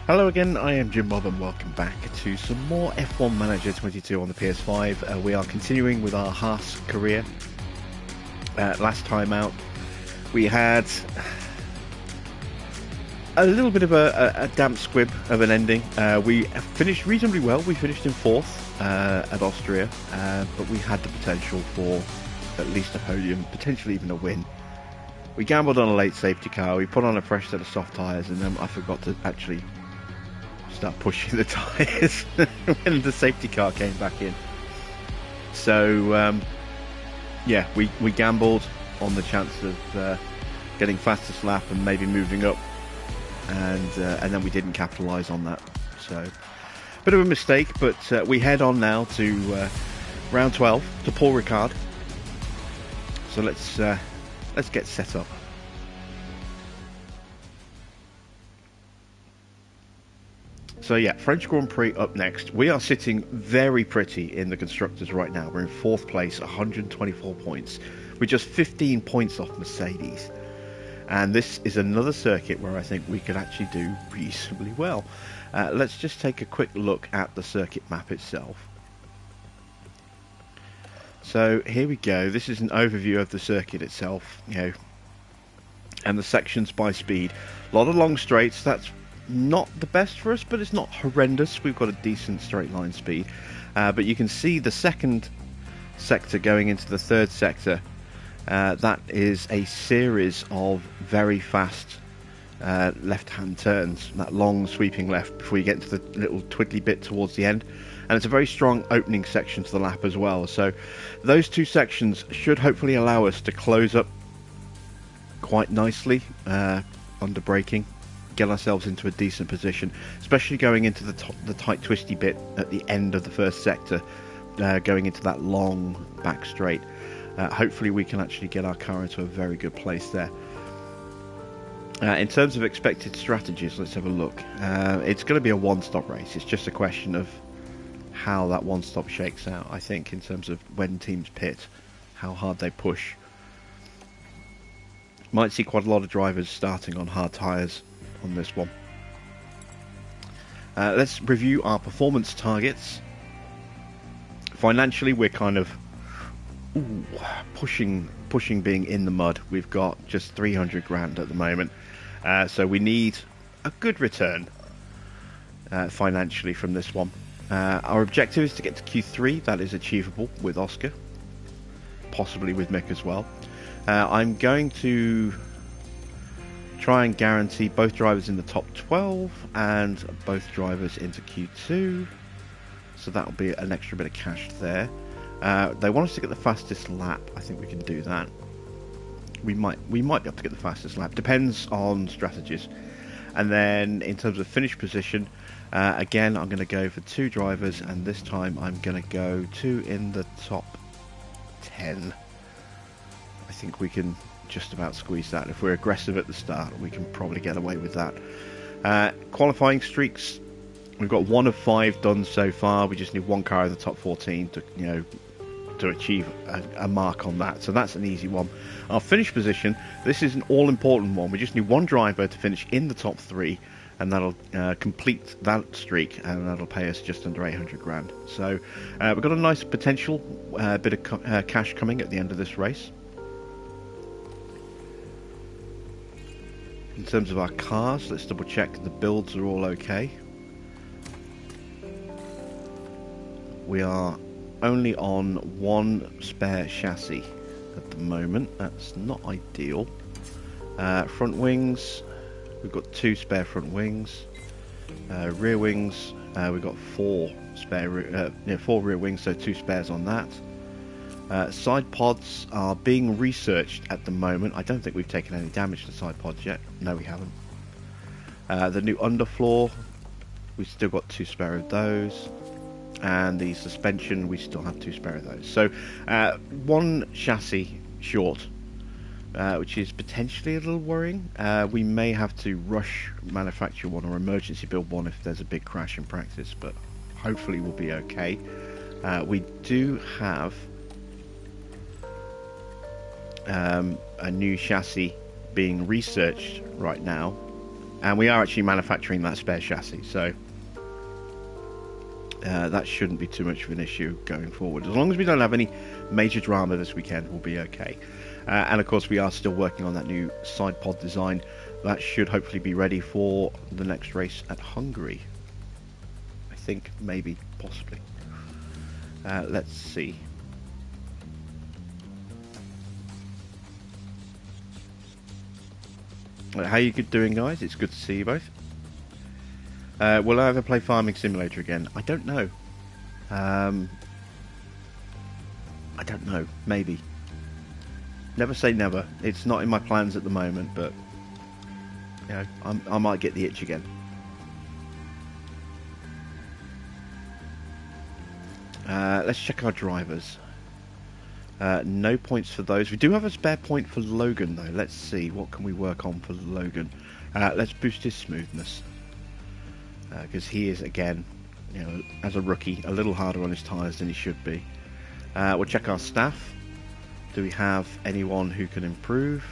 Hello again, I am Jim Bob and welcome back to some more F1 Manager 22 on the PS5. We are continuing with our HAAS career. Last time out we had a little bit of a damp squib of an ending. We finished reasonably well. We finished in 4th at Austria, but we had the potential for at least a podium, potentially even a win. We gambled on a late safety car, we put on a fresh set of soft tyres, and then I forgot to actually start pushing the tyres when the safety car came back in. So yeah, we gambled on the chance of getting fastest lap and maybe moving up, and then we didn't capitalise on that. So bit of a mistake, but we head on now to round 12 to Paul Ricard. So let's get set up. So yeah, French Grand Prix up next. We are sitting very pretty in the Constructors right now. We're in 4th place, 124 points. We're just 15 points off Mercedes. And this is another circuit where I think we could actually do reasonably well. Let's just take a quick look at the circuit map itself. So here we go. This is an overview of the circuit itself, and the sections by speed. A lot of long straights. That's not the best for us, but it's not horrendous. We've got a decent straight line speed, but you can see the second sector going into the third sector. That is a series of very fast left-hand turns, that long sweeping left before you get into the little twiddly bit towards the end, and it's a very strong opening section to the lap as well. So those two sections should hopefully allow us to close up quite nicely under braking, get ourselves into a decent position, especially going into the tight twisty bit at the end of the first sector, going into that long back straight. Hopefully we can actually get our car into a very good place there. In terms of expected strategies, let's have a look. It's going to be a one-stop race. It's just a question of how that one-stop shakes out, I think, in terms of when teams pit, how hard they push. Might see quite a lot of drivers starting on hard tyres on this one. Let's review our performance targets. Financially, we're kind of pushing being in the mud. We've got just 300 grand at the moment, so we need a good return financially from this one. Our objective is to get to Q3. That is achievable with Oscar, possibly with Mick as well. I'm going to try and guarantee both drivers in the top 12 and both drivers into Q2, so that'll be an extra bit of cash there. They want us to get the fastest lap. I think we can do that. We might be able to get the fastest lap. Depends on strategies. And then in terms of finish position, again, I'm going to go for 2 drivers, and this time I'm going to go 2 in the top 10. I think we can just about squeeze that. If we're aggressive at the start, we can probably get away with that. Qualifying streaks, we've got 1 of 5 done so far. We just need 1 car in the top 14 to achieve a mark on that. So that's an easy one. Our finish position, this is an all-important one. We just need 1 driver to finish in the top 3, and that'll complete that streak, and that'll pay us just under 800 grand. So we've got a nice potential bit of cash coming at the end of this race. In terms of our cars, let's double check the builds are all okay. We are only on 1 spare chassis at the moment. That's not ideal. Front wings, we've got 2 spare front wings. Rear wings, we've got 4 rear wings, so 2 spares on that. Side pods are being researched at the moment. I don't think we've taken any damage to side pods yet. No, we haven't. The new underfloor, we've still got 2 spare of those. And the suspension, we still have 2 spare of those. So 1 chassis short, which is potentially a little worrying. We may have to rush manufacture one or emergency build one if there's a big crash in practice, but hopefully we'll be okay. We do have a new chassis being researched right now And we are actually manufacturing that spare chassis, so that shouldn't be too much of an issue going forward. As long as we don't have any major drama this weekend, we'll be okay. And of course, we are still working on that new side pod design. That should hopefully be ready for the next race at Hungary. I think, maybe, possibly. Let's see. How you doing, guys? It's good to see you both. Will I ever play Farming Simulator again? I don't know. I don't know. Maybe. Never say never. It's not in my plans at the moment, but you know, I might get the itch again. Let's check our drivers. No points for those. We do have a spare point for Logan, though. Let's see. What can we work on for Logan? Let's boost his smoothness. Because he is, again, you know, as a rookie, a little harder on his tyres than he should be. We'll check our staff. Do we have anyone who can improve?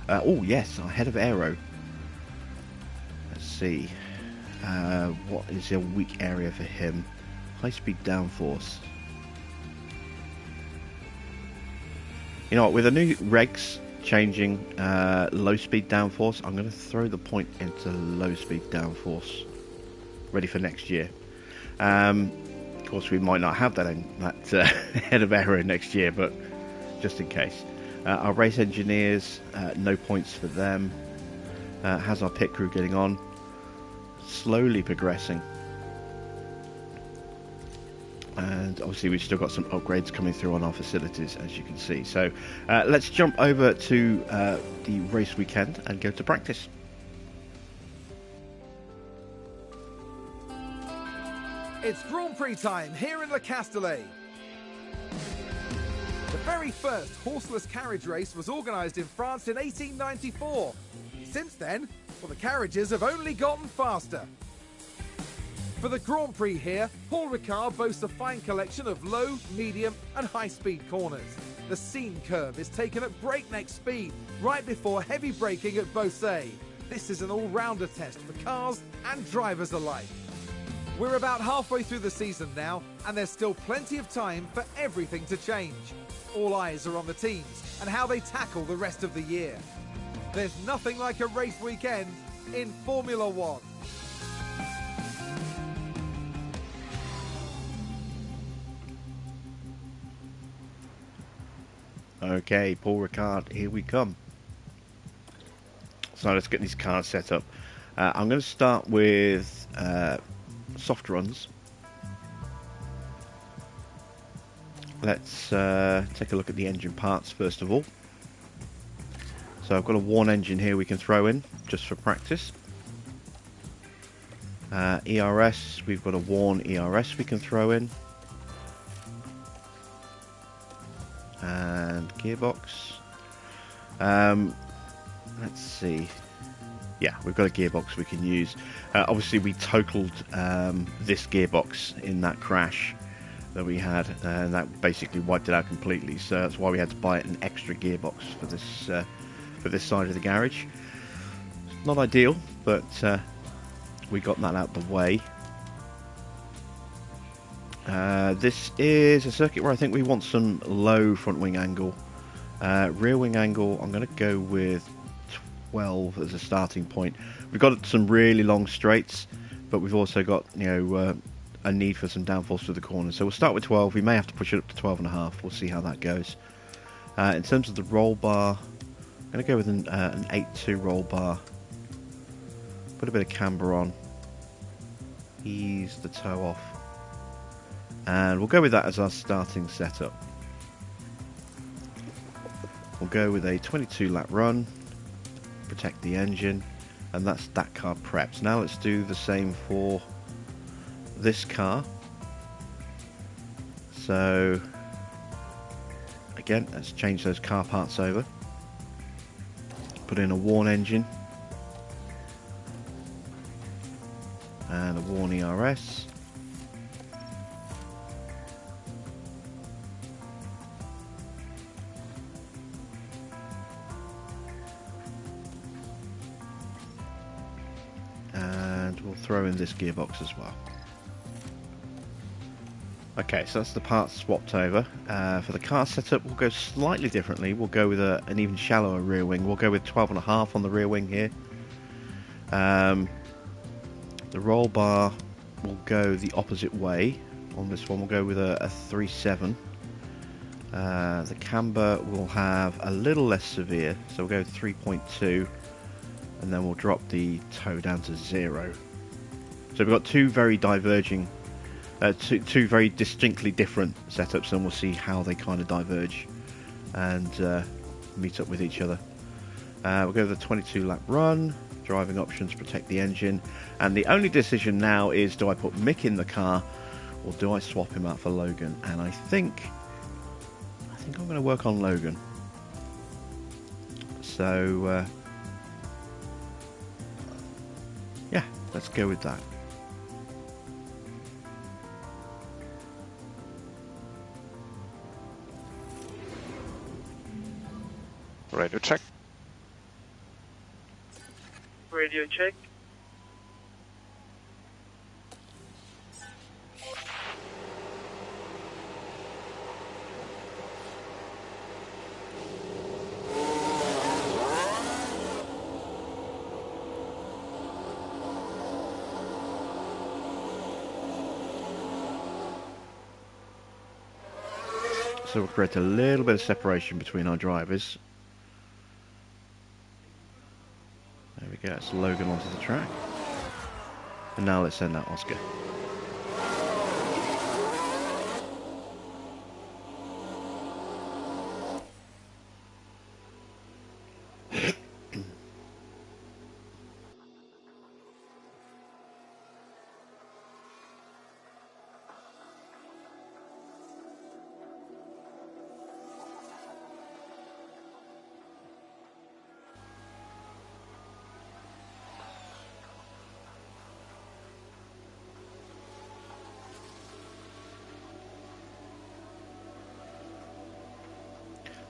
Oh, yes, our head of aero. Let's see. What is a weak area for him? High-speed downforce. You know what, with the new regs changing low-speed downforce, I'm going to throw the point into low-speed downforce. Ready for next year. Of course, we might not have that head of aero next year, but just in case. Our race engineers, no points for them. How's our pit crew getting on? Slowly progressing. And obviously we've still got some upgrades coming through on our facilities, as you can see. So let's jump over to the race weekend and go to practice. It's Grand Prix time here in Le Castellet. The very first horseless carriage race was organised in France in 1894. Since then, well, the carriages have only gotten faster. For the Grand Prix here, Paul Ricard boasts a fine collection of low, medium and high-speed corners. The scene curve is taken at breakneck speed, right before heavy braking at Beausset. This is an all-rounder test for cars and drivers alike. We're about halfway through the season now, and there's still plenty of time for everything to change. All eyes are on the teams and how they tackle the rest of the year. There's nothing like a race weekend in Formula One. Okay, Paul Ricard, here we come. So let's get these cars set up. I'm going to start with soft runs. Let's take a look at the engine parts first of all. So I've got a worn engine here we can throw in just for practice. ERS, we've got a worn ERS we can throw in. And gearbox. Let's see. Yeah, we've got a gearbox we can use. Obviously we totaled this gearbox in that crash that we had, and that basically wiped it out completely, so that's why we had to buy an extra gearbox for this side of the garage. It's not ideal, but we got that out the way. This is a circuit where I think we want some low front wing angle. Rear wing angle, I'm going to go with 12 as a starting point. We've got some really long straights, but we've also got, you know, a need for some downforce through the corners. So we'll start with 12. We may have to push it up to 12.5. We'll see how that goes. In terms of the roll bar, I'm going to go with an 8.2 roll bar. Put a bit of camber on. Ease the toe off. And we'll go with that as our starting setup. We'll go with a 22 lap run, protect the engine, and that's that car prepped. Now let's do the same for this car. So again, let's change those car parts over. Put in a worn engine and a worn ERS. we'll throw in this gearbox as well. Okay, so that's the parts swapped over. For the car setup, we'll go slightly differently. We'll go with an even shallower rear wing. We'll go with 12.5 on the rear wing here. The roll bar will go the opposite way. On this one, we'll go with a 3.7. The camber will have a little less severe, so we'll go 3.2, and then we'll drop the toe down to 0. So we've got two very diverging, two very distinctly different setups, and we'll see how they kind of diverge and meet up with each other. We'll go with a 22 lap run. Driving options, protect the engine, and the only decision now is, do I put Mick in the car or do I swap him out for Logan? And I think I'm going to work on Logan. So yeah, let's go with that. Radio check. Radio check. So we'll create a little bit of separation between our drivers. There we go, that's Logan onto the track. And now let's send out Oscar.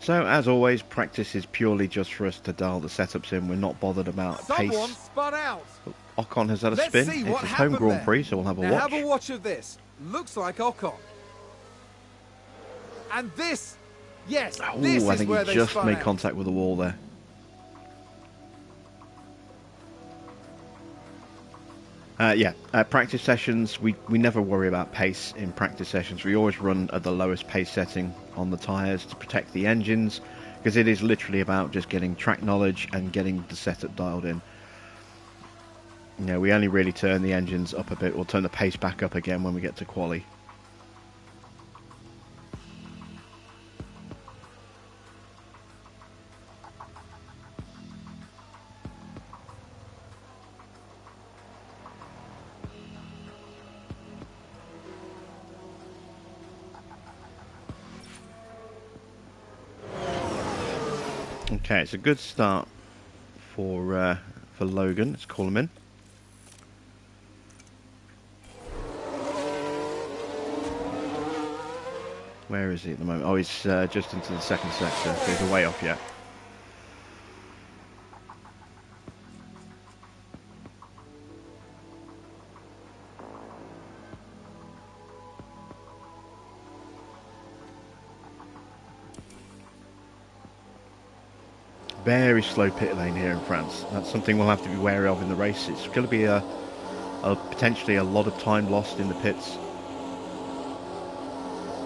So, as always, practice is purely just for us to dial the setups in. We're not bothered about Someone pace. spun out. Ocon has had a Let's spin. see It's what his home happened Grand there. Prix, so we'll have a Now watch. have a watch of this. Looks like Ocon. And this, yes, Oh, this I is think where he they just spun made out. contact with the wall there. Practice sessions, we never worry about pace in practice sessions. We always run at the lowest pace setting on the tyres to protect the engines, because it is literally about just getting track knowledge and getting the setup dialed in. You know, we only really turn the engines up a bit. We'll turn the pace back up again when we get to quali. Okay, it's a good start for Logan. Let's call him in. Where is he at the moment? Oh, he's just into the second sector, so he's way off yet. Very slow pit lane here in France. That's something we'll have to be wary of in the race. It's going to be a potentially a lot of time lost in the pits.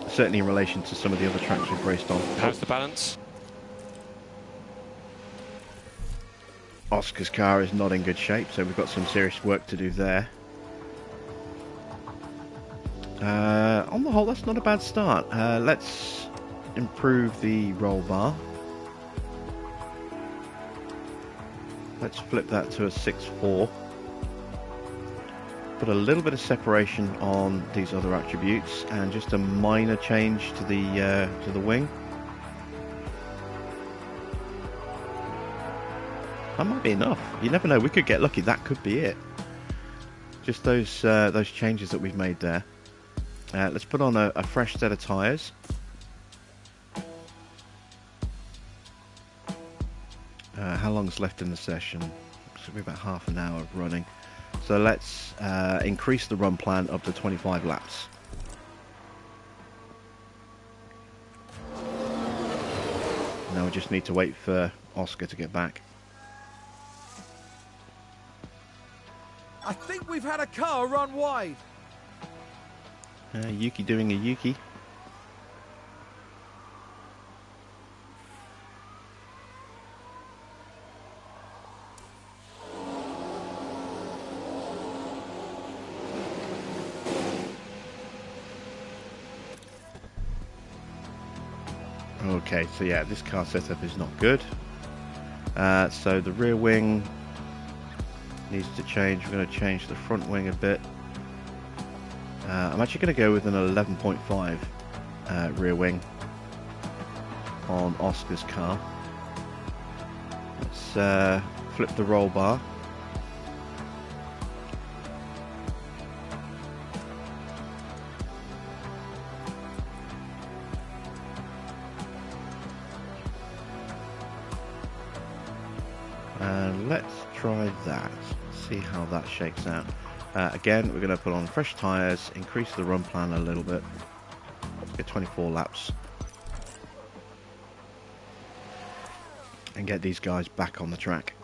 Certainly in relation to some of the other tracks we've raced on. How's the balance? Oscar's car is not in good shape, so we've got some serious work to do there. On the whole, that's not a bad start. Let's improve the roll bar. Let's flip that to a 6.4. Put a little bit of separation on these other attributes, and just a minor change to the wing. That might be enough. You never know. We could get lucky. That could be it. Just those changes that we've made there. Let's put on a fresh set of tyres. How long's left in the session? It's going to be about half an hour of running. So let's increase the run plan up to 25 laps. Now we just need to wait for Oscar to get back. I think we've had a car run wide. Yuki doing a Yuki. Okay, so yeah, this car setup is not good. So the rear wing needs to change. We're going to change the front wing a bit. I'm actually going to go with an 11.5 rear wing on Oscar's car. Let's flip the roll bar. And let's try that, see how that shakes out. Again, we're going to put on fresh tyres, increase the run plan a little bit. Let's get 24 laps. And get these guys back on the track.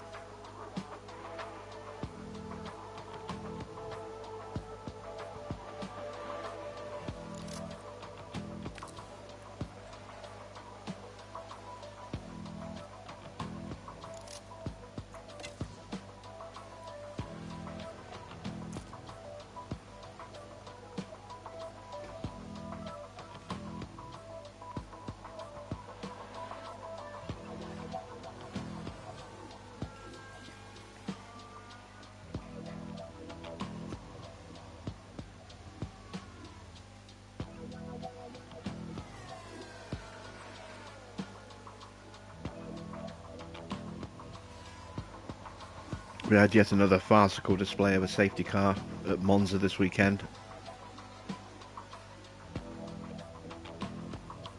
We had yet another farcical display of a safety car at Monza this weekend.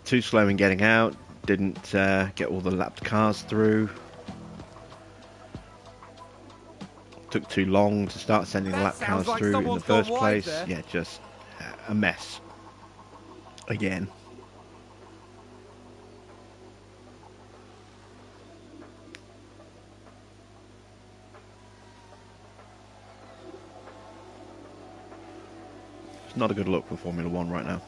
Too slow in getting out, didn't get all the lapped cars through. Took too long to start sending the lap cars through in the first place. Yeah, just a mess. Again. It's not a good look for Formula One right now.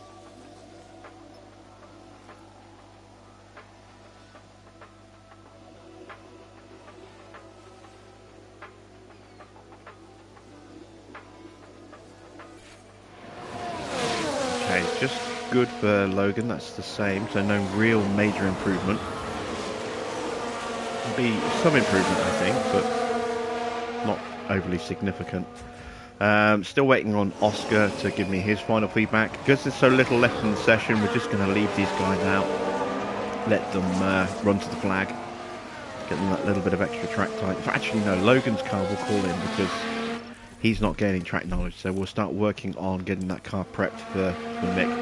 Okay, just good for Logan, that's the same, so no real major improvement. There'll be some improvement, I think, but not overly significant. Still waiting on Oscar to give me his final feedback. Because there's so little left in the session, we're just going to leave these guys out, let them run to the flag, get them that little bit of extra track time. Actually, no, Logan's car will call in because he's not gaining track knowledge, so we'll start working on getting that car prepped for Mick.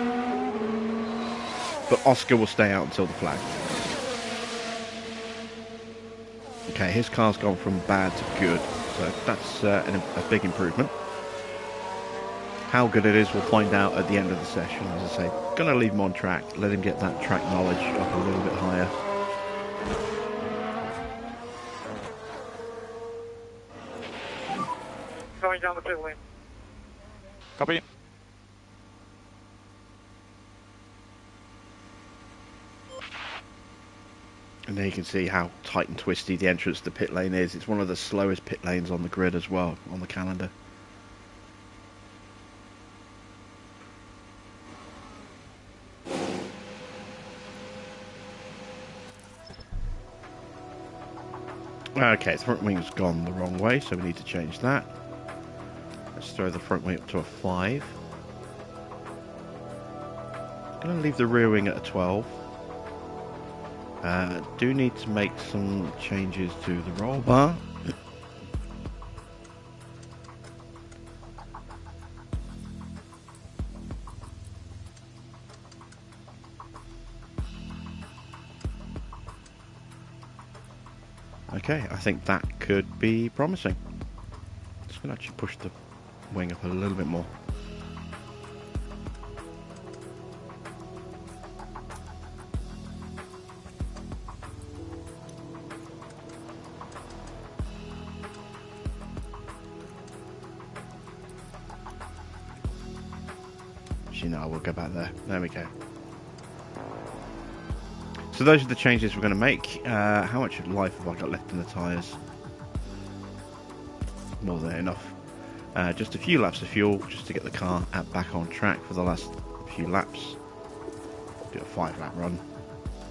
But Oscar will stay out until the flag. Okay, his car's gone from bad to good, so that's a big improvement. How good it is, we'll find out at the end of the session. As I say, gonna leave him on track, let him get that track knowledge up a little bit higher. Going down the pit lane. Copy. And there you can see how tight and twisty the entrance to the pit lane is. It's one of the slowest pit lanes on the grid as well, on the calendar. Okay, the front wing's gone the wrong way, so we need to change that. Let's throw the front wing up to a 5. I'm going to leave the rear wing at a 12. Do need to make some changes to the roll bar. Okay, I think that could be promising. just going to actually push the wing up a little bit more. Actually, no, we'll go back there. There we go. So those are the changes we're going to make. How much life have I got left in the tyres? More than enough. Just a few laps of fuel just to get the car back on track for the last few laps. Do a 5-lap run.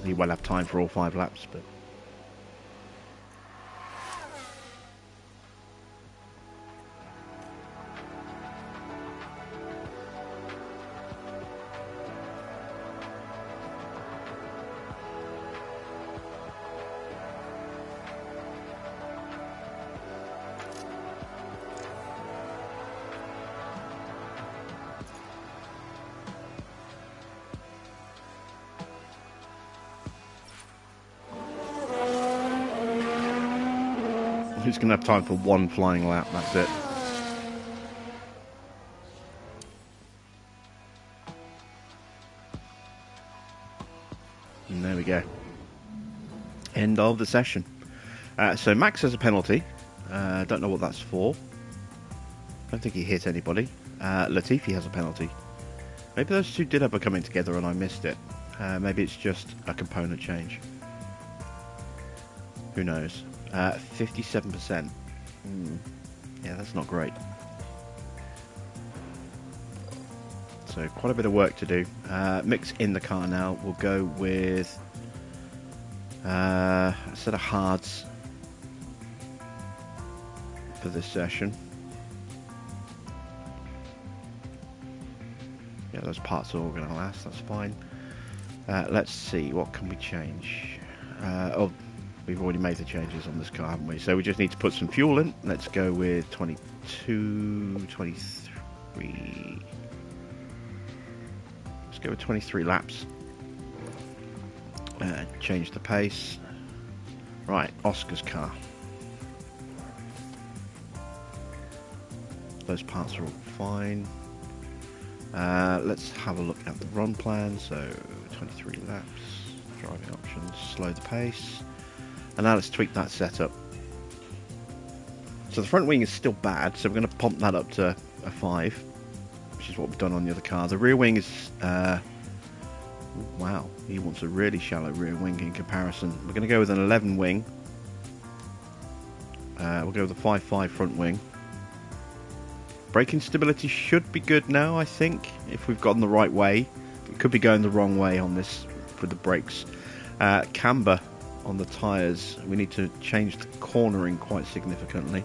You won't have time for all 5 laps, but who's going to have time for one flying lap? That's it. And there we go. End of the session. So Max has a penalty. Don't know what that's for. Don't think he hit anybody. Latifi has a penalty. Maybe those two did have a coming together and I missed it. Maybe it's just a component change. Who knows? 57%. Yeah, that's not great. So quite a bit of work to do. Mix in the car now. We'll go with a set of HAAS for this session. Yeah, those parts are all going to last. That's fine. Let's see. What can we change? Oh, we've already made the changes on this car, haven't we? So we just need to put some fuel in. Let's go with 22, 23. Let's go with 23 laps. Change the pace. Right, Oscar's car. Those parts are all fine. Let's have a look at the run plan. So 23 laps, driving options, slow the pace. And now let's tweak that setup. So the front wing is still bad, so we're going to pump that up to a 5, which is what we've done on the other car. The rear wing is... wow, he wants a really shallow rear wing in comparison. We're going to go with an 11 wing. We'll go with a 5.5 front wing. Braking stability should be good now, I think, if we've gone the right way. It could be going the wrong way on this for the brakes. Camber on the tyres, we need to change the cornering quite significantly.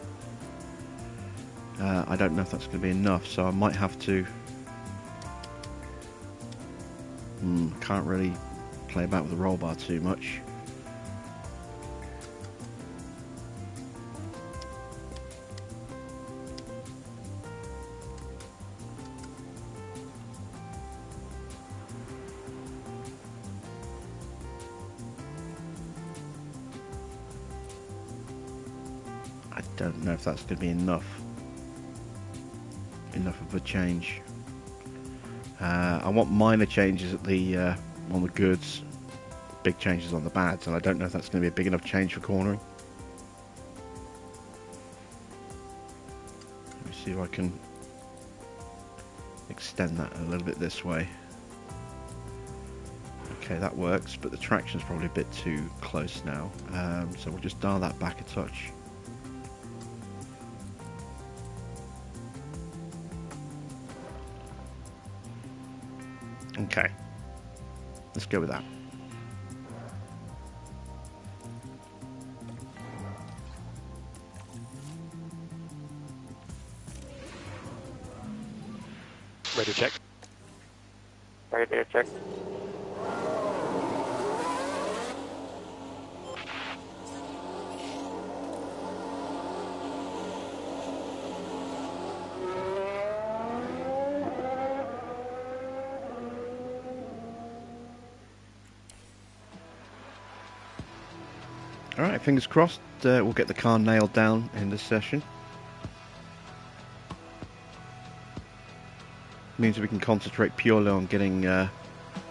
I don't know if that's going to be enough, so I might have to... can't really play about with the roll bar too much. I don't know if that's going to be enough of a change. I want minor changes at the on the goods, big changes on the bads, and I don't know if that's going to be a big enough change for cornering. Let me see if I can extend that a little bit this way. Okay, that works, but the traction's probably a bit too close now, so we'll just dial that back a touch. Okay, let's go with that. Radio check. Radio check. Alright, fingers crossed, we'll get the car nailed down in this session. Means we can concentrate purely on getting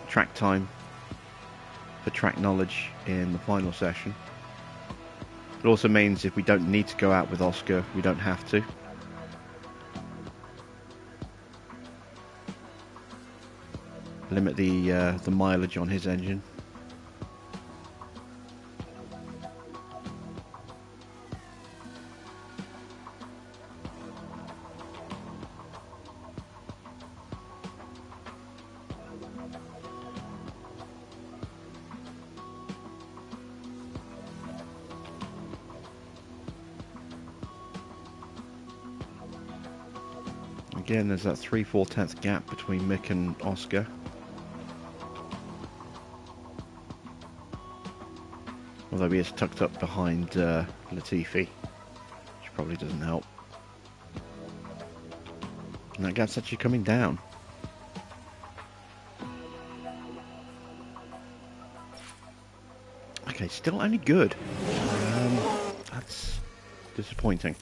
track time for track knowledge in the final session. It also means if we don't need to go out with Oscar, we don't have to. Limit the mileage on his engine. Again, there's that 3/4 gap between Mick and Oscar. Although he is tucked up behind Latifi, which probably doesn't help. And that gap's actually coming down. Okay, still only good. That's disappointing.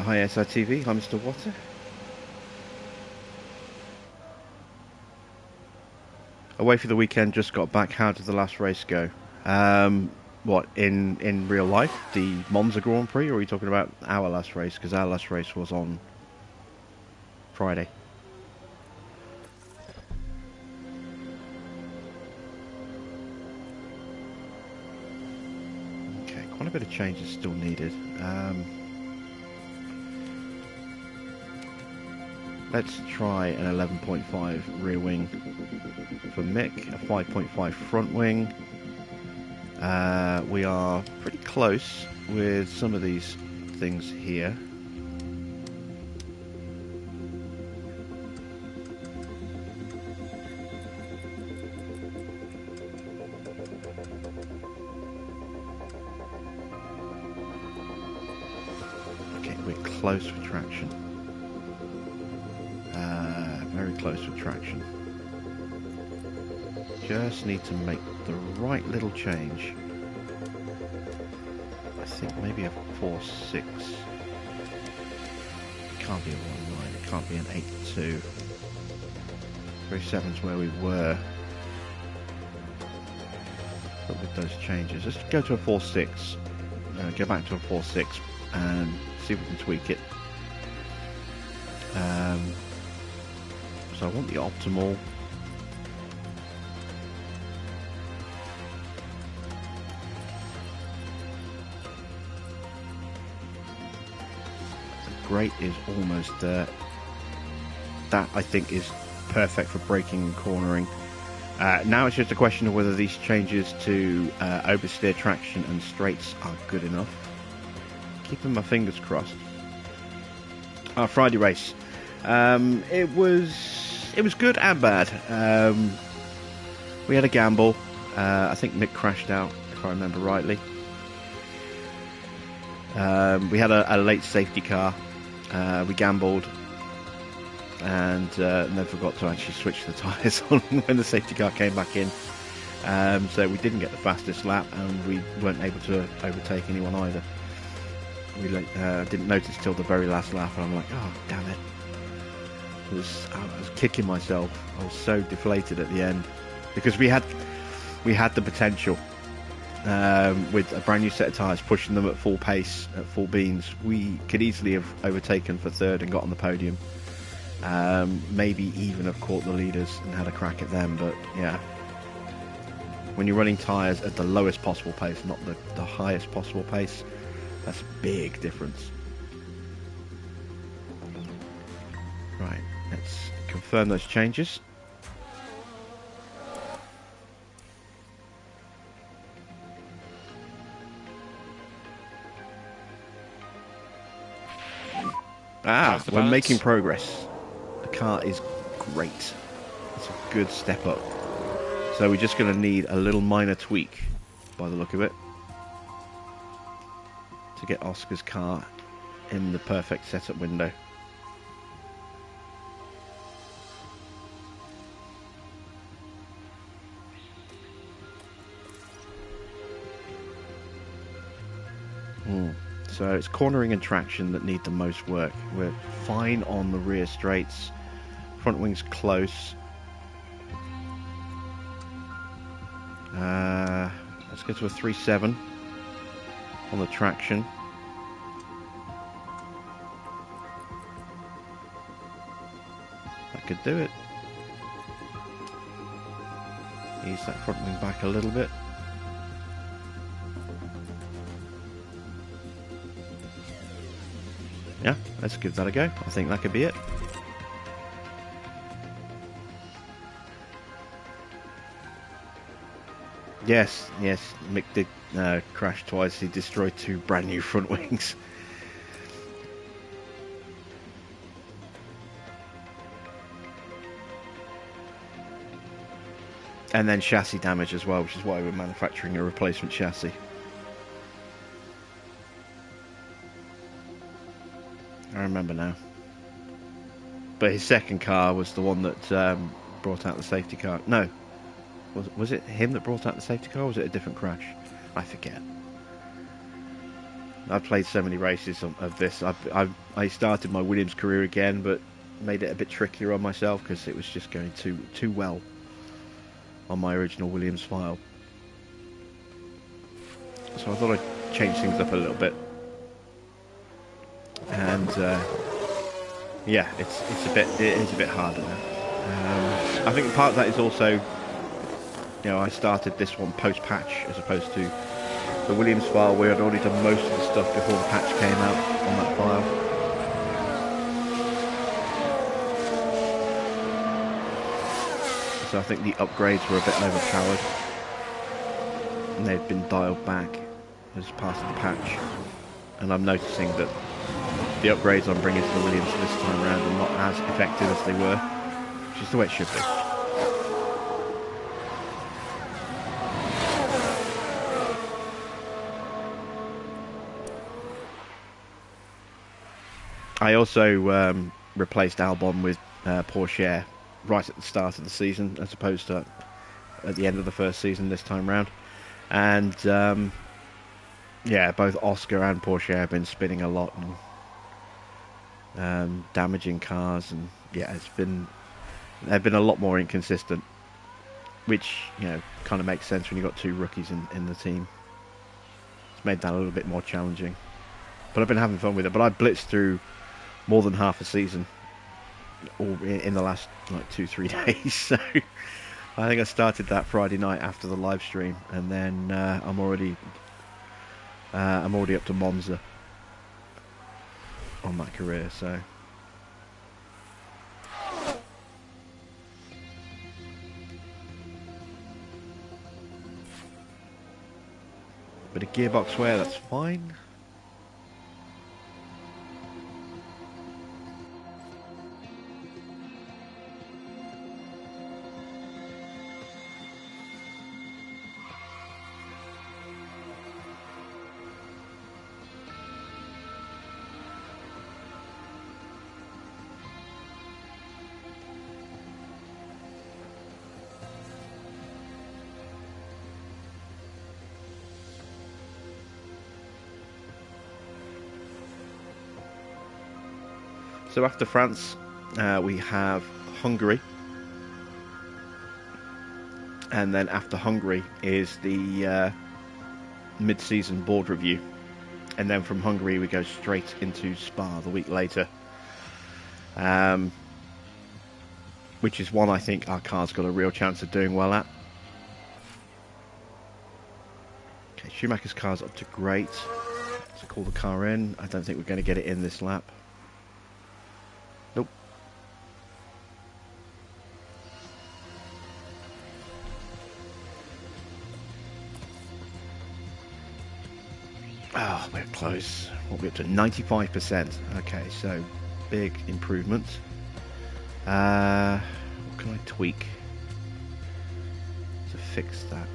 Hi SITV, hi Mr. Water. Away for the weekend, just got back. How did the last race go? What, in real life? The Monza Grand Prix, or are you talking about our last race? Because our last race was on Friday. Okay, quite a bit of change is still needed. Let's try an 11.5 rear wing for Mick, a 5.5 front wing. We are pretty close with some of these things here. Okay, we're close with traction. Very close with traction. Just need to make the right little change. I think maybe a 4.6. It can't be a 1.9. It can't be an 8.2. 3.7's where we were. But with those changes, let's go to a 4.6. Go back to a 4.6 and see if we can tweak it. So I want the optimal. The great is almost there. That I think is perfect for braking and cornering. Now it's just a question of whether these changes to oversteer, traction and straights are good enough. Keeping my fingers crossed. Our Friday race. It was good and bad. We had a gamble. I think Mick crashed out, if I remember rightly. We had a late safety car. We gambled and then forgot to actually switch the tyres on when the safety car came back in. So we didn't get the fastest lap and we weren't able to overtake anyone either. We didn't notice till the very last lap and I'm like, oh damn it. I was kicking myself. I was so deflated at the end because we had the potential with a brand new set of tyres, pushing them at full pace, at full beans. We could easily have overtaken for third and got on the podium. Maybe even have caught the leaders and had a crack at them. But yeah, when you're running tyres at the lowest possible pace, not the highest possible pace, that's a big difference. Right. Let's confirm those changes. We're making progress. The car is great. It's a good step up. So we're just going to need a little minor tweak, by the look of it, to get Oscar's car in the perfect setup window. So it's cornering and traction that need the most work. We're fine on the rear straights. Front wing's close. Let's go to a 3.7 on the traction. That could do it. Ease that front wing back a little bit. Yeah, let's give that a go. I think that could be it. Yes, Mick did crash twice. He destroyed 2 brand new front wings. And then chassis damage as well, which is why we're manufacturing a replacement chassis. I remember now. But his second car was the one that brought out the safety car. No. Was it him that brought out the safety car, or was it a different crash? I forget. I've played so many races of this. I started my Williams career again, but made it a bit trickier on myself because it was just going too well on my original Williams file. So I thought I'd change things up a little bit. And yeah, it is a bit harder now. I think part of that is also, you know, I started this one post-patch as opposed to the Williams file where I'd already done most of the stuff before the patch came out on that file. So I think the upgrades were a bit overpowered and they've been dialed back as part of the patch. And I'm noticing that the upgrades I'm bringing to the Williams this time around are not as effective as they were, which is the way it should be. I also replaced Albon with Porsche right at the start of the season as opposed to at the end of the first season this time round. And yeah, both Oscar and Porsche have been spinning a lot and damaging cars, and yeah, they've been a lot more inconsistent, which, you know, kind of makes sense when you've got 2 rookies in the team. It's made that a little bit more challenging, but I've been having fun with it. But I blitzed through more than half a season all in the last like 2-3 days. So I think I started that Friday night after the live stream, and then I'm already up to Monza on that career. So bit of gearbox wear, that's fine. So after France, we have Hungary, and then after Hungary is the mid-season board review, and then from Hungary we go straight into Spa the week later, which is one I think our car's got a real chance of doing well at. Okay, Schumacher's car's up to great. Let's call the car in. I don't think we're going to get it in this lap. Nope. Oh, we're close. What are we up to? 95%. Okay, so big improvement. What can I tweak? So fix that?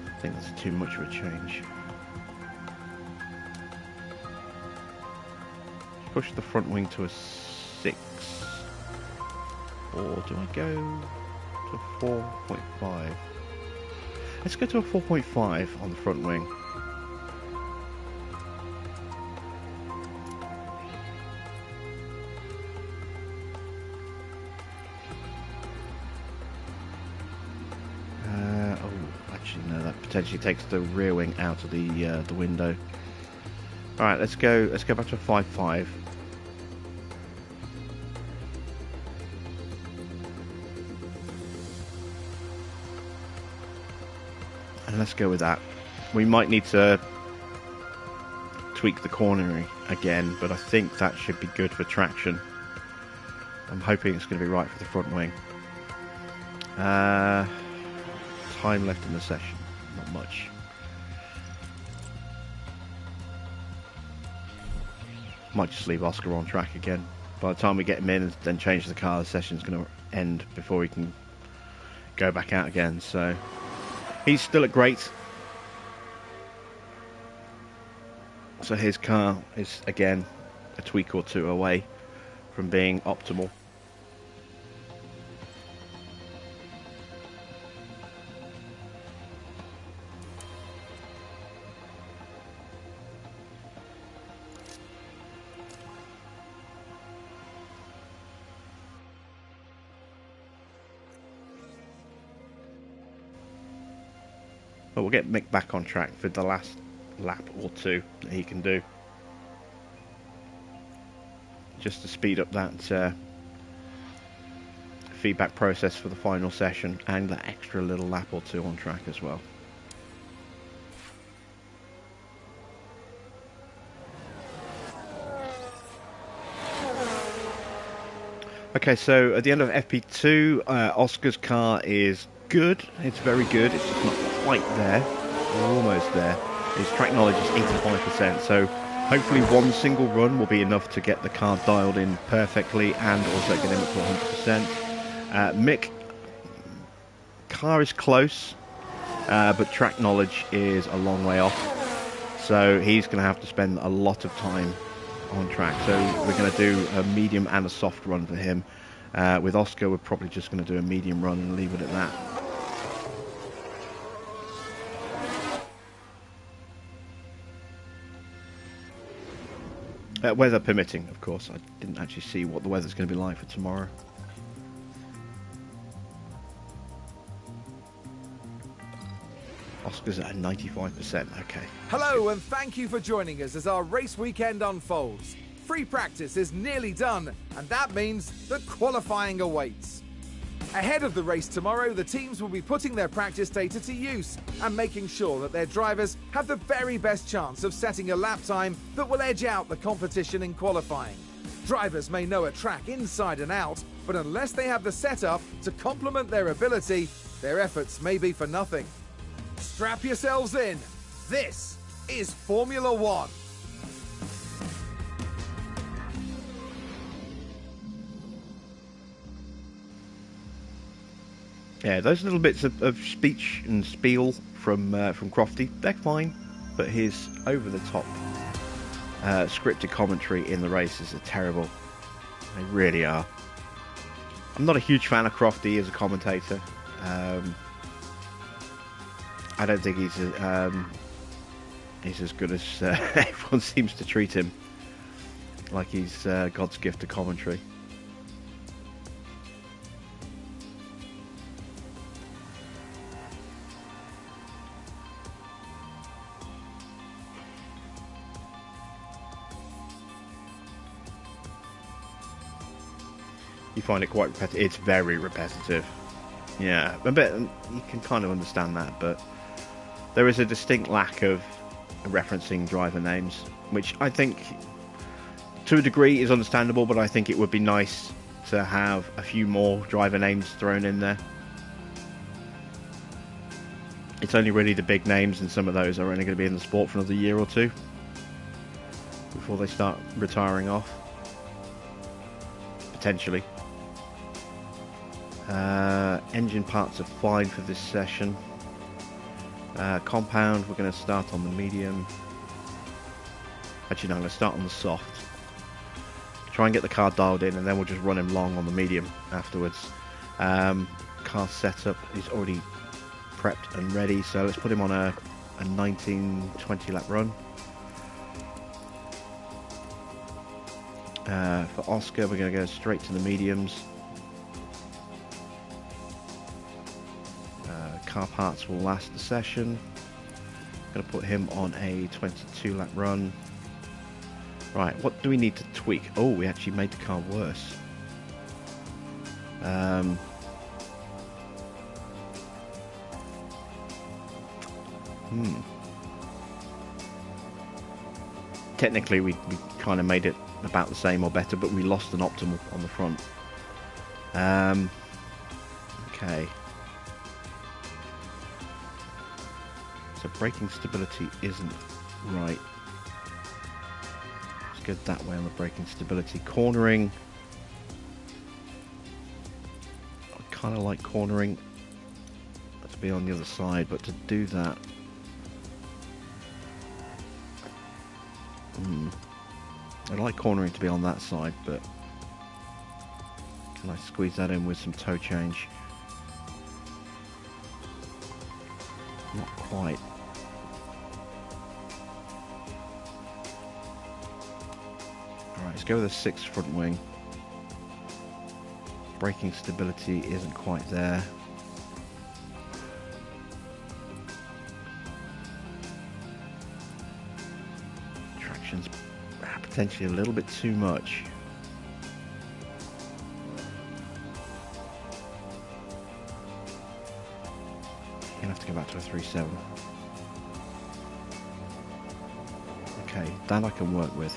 I think that's too much of a change. Push the front wing to a 6. Or do I go to 4.5? Let's go to a 4.5 on the front wing. Actually no, that potentially takes the rear wing out of the window. All right, let's go back to a 5.5. And let's go with that. We might need to tweak the cornering again, but I think that should be good for traction. I'm hoping it's going to be right for the front wing. Time left in the session, not much. Might just leave Oscar on track again. By the time we get him in and then change the car, the session's going to end before we can go back out again. So he's still at great. So his car is again a tweak or two away from being optimal. But we'll get Mick back on track for the last lap or two that he can do, just to speed up that feedback process for the final session, and that extra little lap or two on track as well. Okay, so at the end of FP2, Oscar's car is good. It's very good. It's just not quite there. We're almost there. His track knowledge is 85%, so hopefully one single run will be enough to get the car dialed in perfectly and also get him up to 100%. Mick, car is close, but track knowledge is a long way off, so he's going to have to spend a lot of time on track. So we're going to do a medium and a soft run for him. With Oscar, we're probably just going to do a medium run and leave it at that. Weather permitting, of course. I didn't actually see what the weather's going to be like for tomorrow. Oscar's at 95%, okay. Hello and thank you for joining us as our race weekend unfolds. Free practice is nearly done, and that means that qualifying awaits. Ahead of the race tomorrow, the teams will be putting their practice data to use and making sure that their drivers have the very best chance of setting a lap time that will edge out the competition in qualifying. Drivers may know a track inside and out, but unless they have the setup to complement their ability, their efforts may be for nothing. Strap yourselves in. This is Formula One. Yeah, those little bits of speech and spiel from Crofty, they're fine, but his over-the-top scripted commentary in the races are terrible. They really are. I'm not a huge fan of Crofty as a commentator. I don't think he's as good as everyone seems to treat him. Like he's God's gift to commentary. You find it quite repetitive. It's very repetitive. Yeah, a bit. You can kind of understand that, but there is a distinct lack of referencing driver names, which I think, to a degree, is understandable. But I think it would be nice to have a few more driver names thrown in there. it's only really the big names, and some of those are only going to be in the sport for another year or two before they start retiring off, potentially. Engine parts are fine for this session. Compound, we're going to start on the medium. Actually, no, I'm going to start on the soft. Try and get the car dialed in, and then we'll just run him long on the medium afterwards. Car setup is already prepped and ready, so let's put him on a 19-20 lap run. For Oscar, we're going to go straight to the mediums. Car parts will last the session. Going to put him on a 22 lap run. Right, what do we need to tweak? Oh, we actually made the car worse. Technically, we kind of made it about the same or better, but we lost an optimal on the front. Okay. So braking stability isn't right. Let's go that way on the braking stability. Cornering. I kind of like cornering. Let's be on the other side, but to do that... I'd like cornering to be on that side, but can I squeeze that in with some toe change? Not quite. Alright, let's go with a 6 front wing. Braking stability isn't quite there. Traction's potentially a little bit too much. Gonna have to go back to a 3.7. Okay, that I can work with.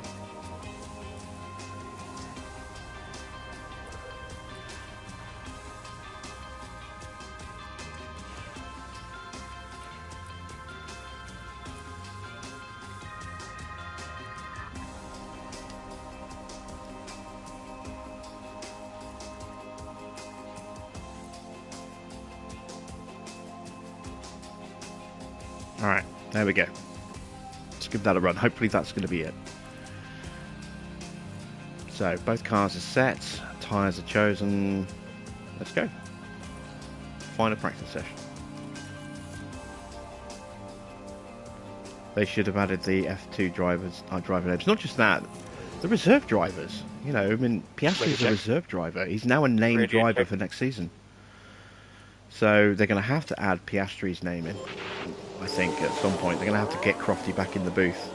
Alright, there we go. Let's give that a run. Hopefully that's going to be it. So, both cars are set. Tyres are chosen. Let's go. Final practice session. They should have added the F2 drivers, driver names. Not just that, the reserve drivers. You know, I mean, Piastri's a reserve driver. He's now a named driver for next season. So they're going to have to add Piastri's name in, I think, at some point. They're going to have to get Crofty back in the booth.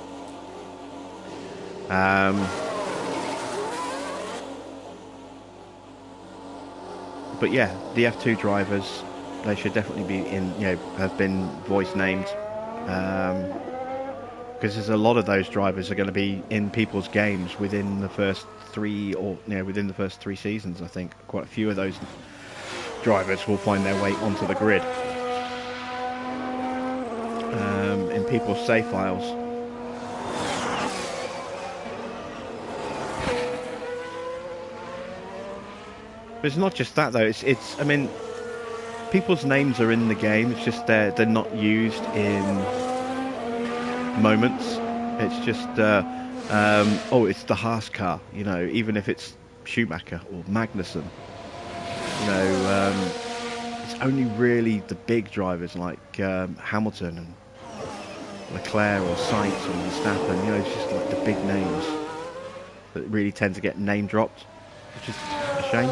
But yeah, the F2 drivers, they should definitely be in, you know, have been voice named. Because there's a lot of those drivers are going to be in people's games within the first three, or within the first 3 seasons. I think quite a few of those drivers will find their way onto the grid in people's save files. But it's not just that though. It's I mean, people's names are in the game. It's just they're not used in moments. It's just oh, it's the HAAS car, you know, even if it's Schumacher or Magnussen, you know, it's only really the big drivers like Hamilton and Leclerc or Sainz or Verstappen, you know, it's just like the big names that really tend to get name dropped, which is a shame.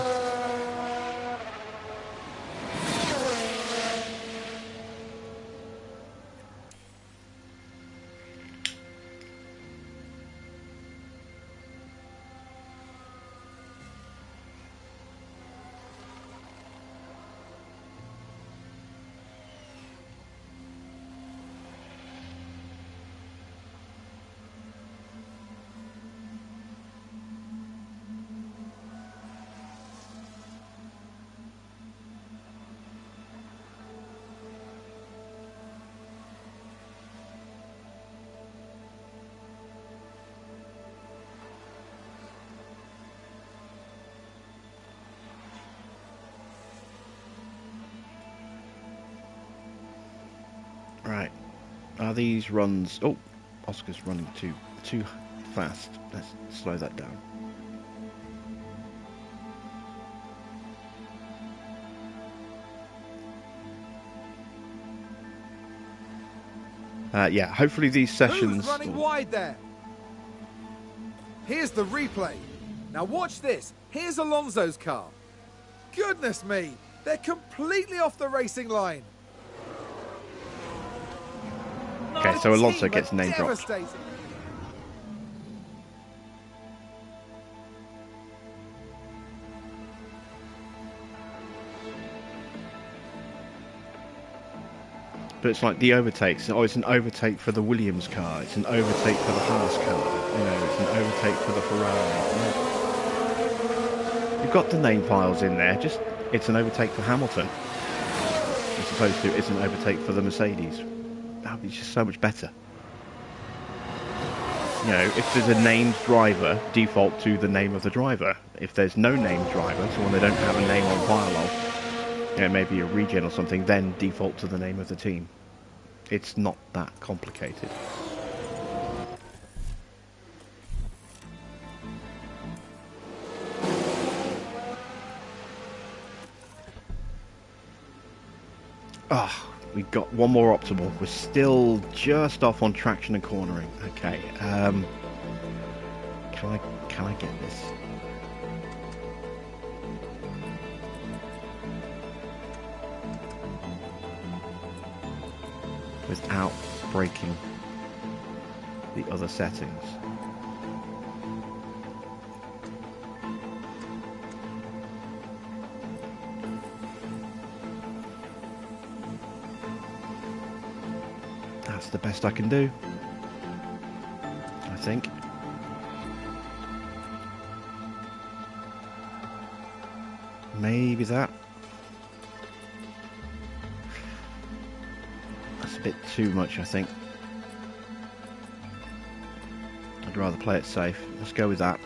Are these runs... Oh, Oscar's running too fast. Let's slow that down. Yeah, hopefully these sessions... Who's running wide there? Here's the replay. Now watch this. Here's Alonso's car. Goodness me, they're completely off the racing line. Okay, so Alonso gets name dropped. Devastating. But it's like the overtakes. Oh, it's an overtake for the Williams car. It's an overtake for the HAAS car. You know, it's an overtake for the Ferrari. You've got the name files in there. Just it's an overtake for Hamilton, as opposed to it's an overtake for the Mercedes. That would be just so much better. You know, if there's a named driver, default to the name of the driver. If there's no named driver, so when they don't have a name on file of, you know, maybe a regen or something, then default to the name of the team. It's not that complicated. Ah, we got one more optimal. We're still just off on traction and cornering. Okay, can I get this? Without breaking the other settings. That's the best I can do, I think. Maybe that. A bit too much, I think. I'd rather play it safe. Let's go with that.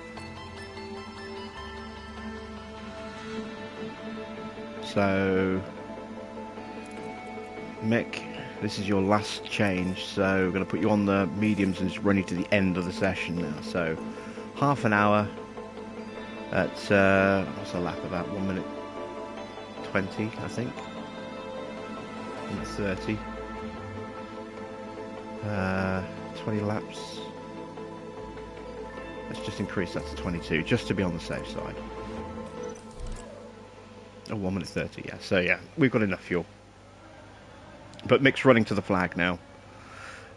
So, Mick, this is your last change, so we're going to put you on the mediums and just run you to the end of the session now. So, half an hour at, what's a lap, about 1 minute 20, I think. 1 minute 30. 20 laps. Let's just increase that to 22, just to be on the safe side. Oh, 1 minute 30, yeah. So yeah, we've got enough fuel. But Mick's running to the flag now.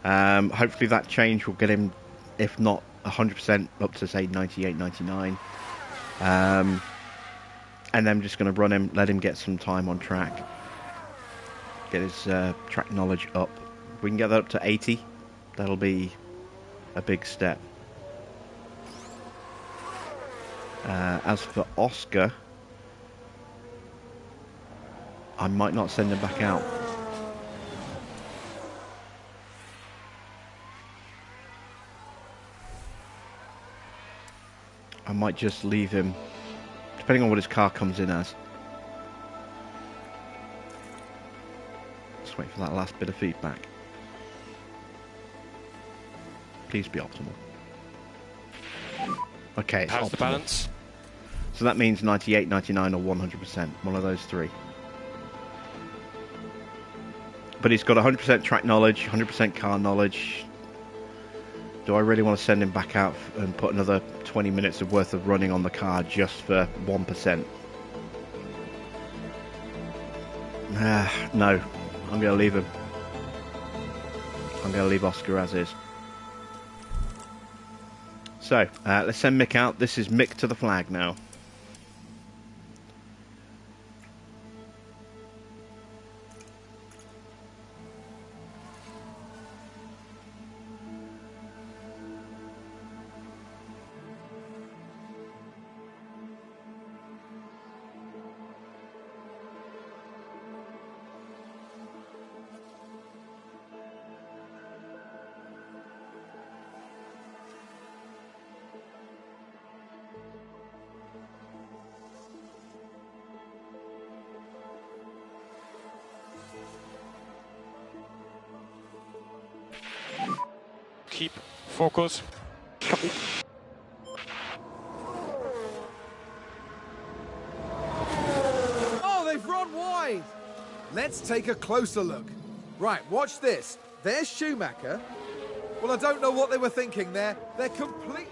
Hopefully that change will get him, if not 100%, up to say 98, 99. And then I'm just going to run him, let him get some time on track. Get his track knowledge up. If we can get that up to 80, that'll be a big step. As for Oscar, I might not send him back out. I might just leave him, depending on what his car comes in as. Just wait for that last bit of feedback. Please be optimal. Okay, it's How's optimal. the balance? So that means 98, 99 or 100%. One of those three. But he's got 100% track knowledge, 100% car knowledge. Do I really want to send him back out and put another 20 minutes of worth of running on the car just for 1%? No. I'm going to leave him. I'm going to leave Oscar as is. So, let's send Mick out. This is Mick to the flag now. keep focus. Copy. Oh, they've run wide! Let's take a closer look. Right, watch this. There's Schumacher. Well, I don't know what they were thinking there. They're complete...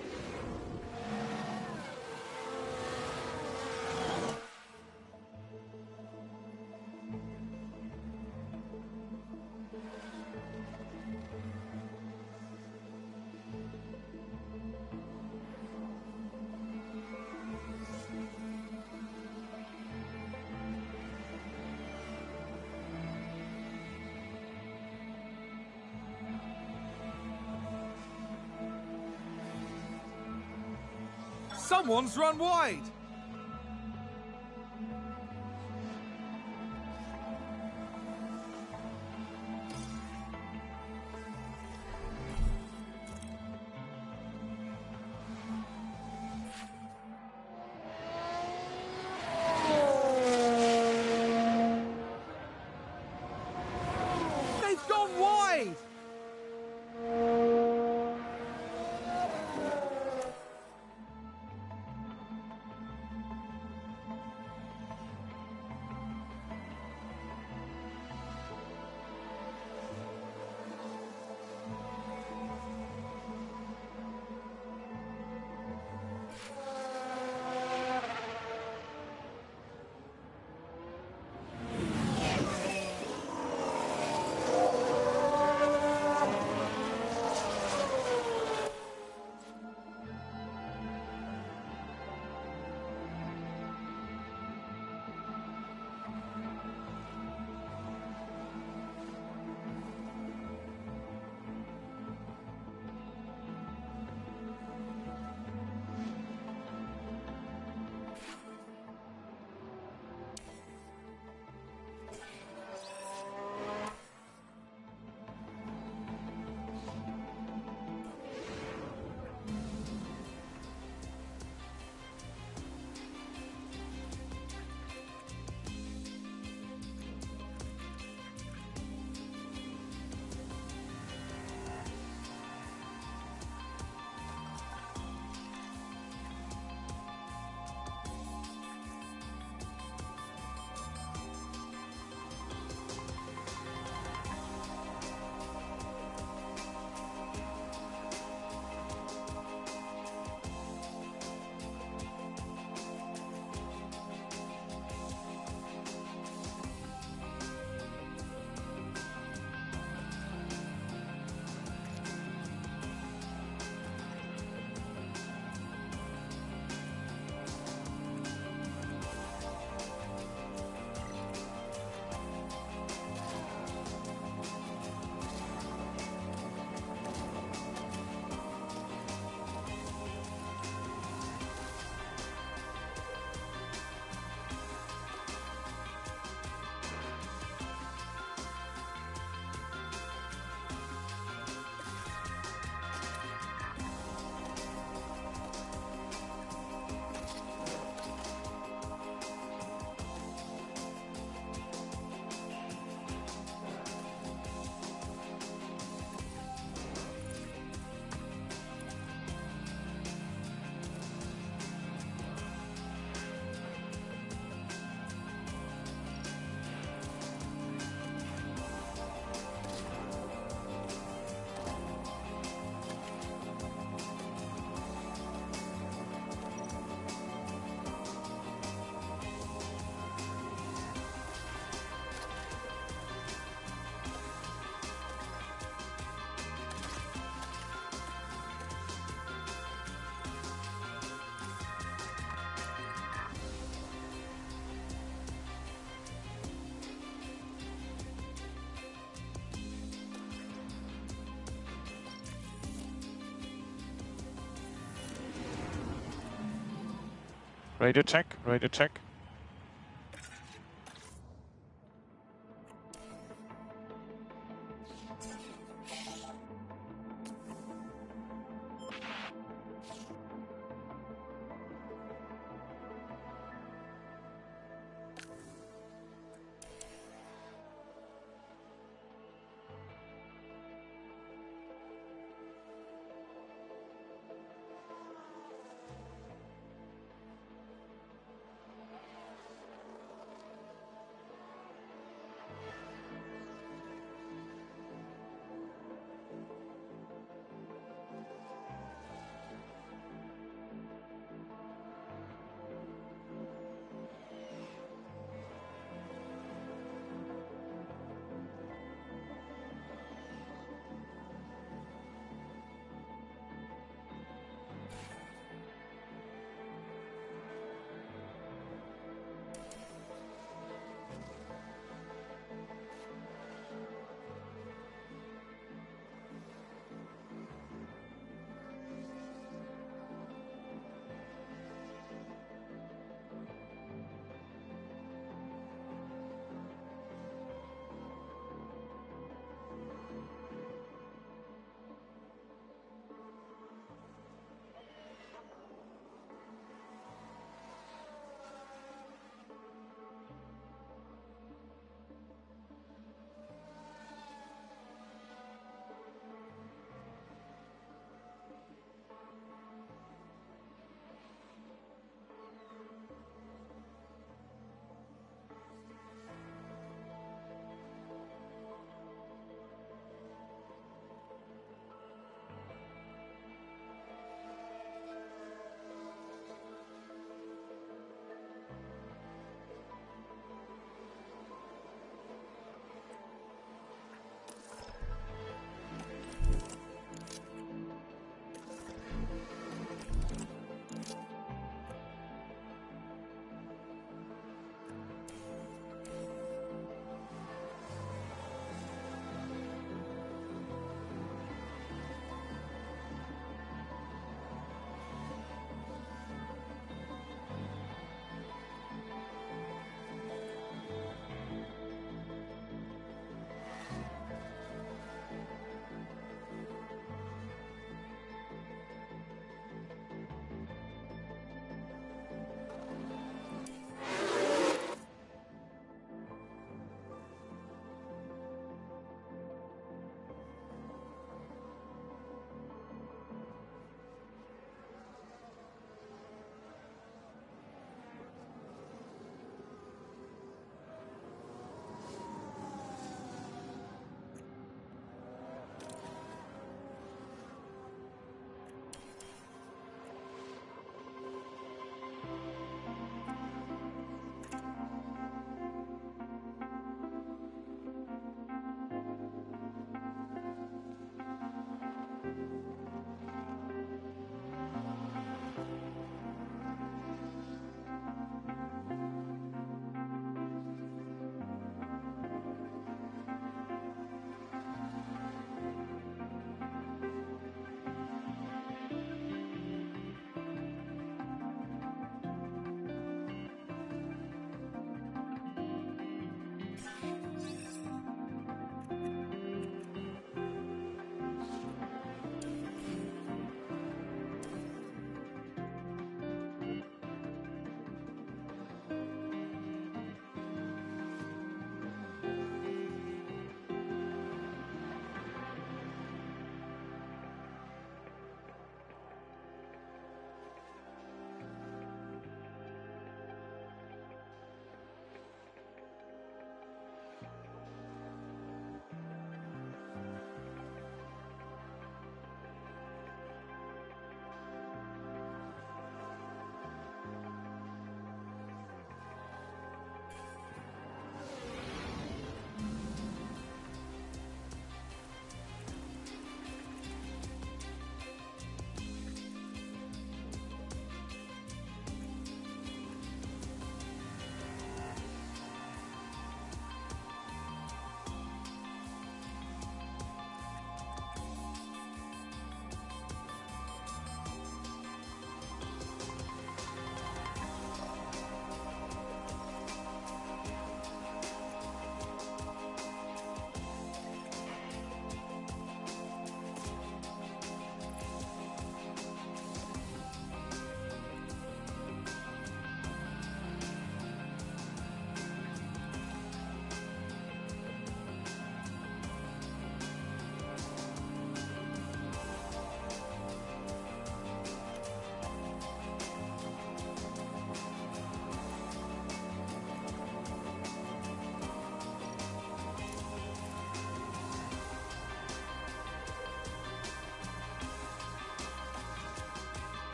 Someone's run wide! They've gone wide! Radio check, radio check.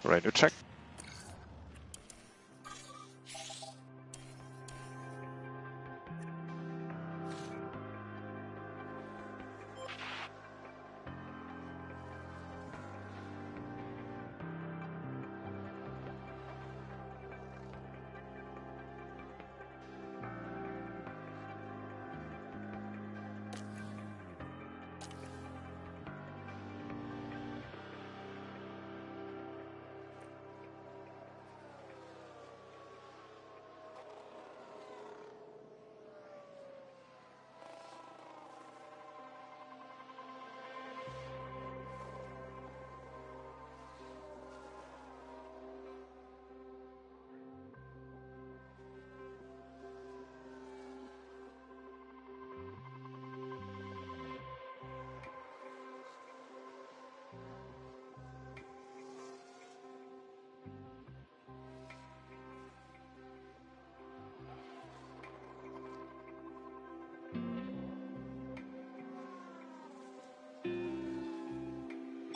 Ready to check.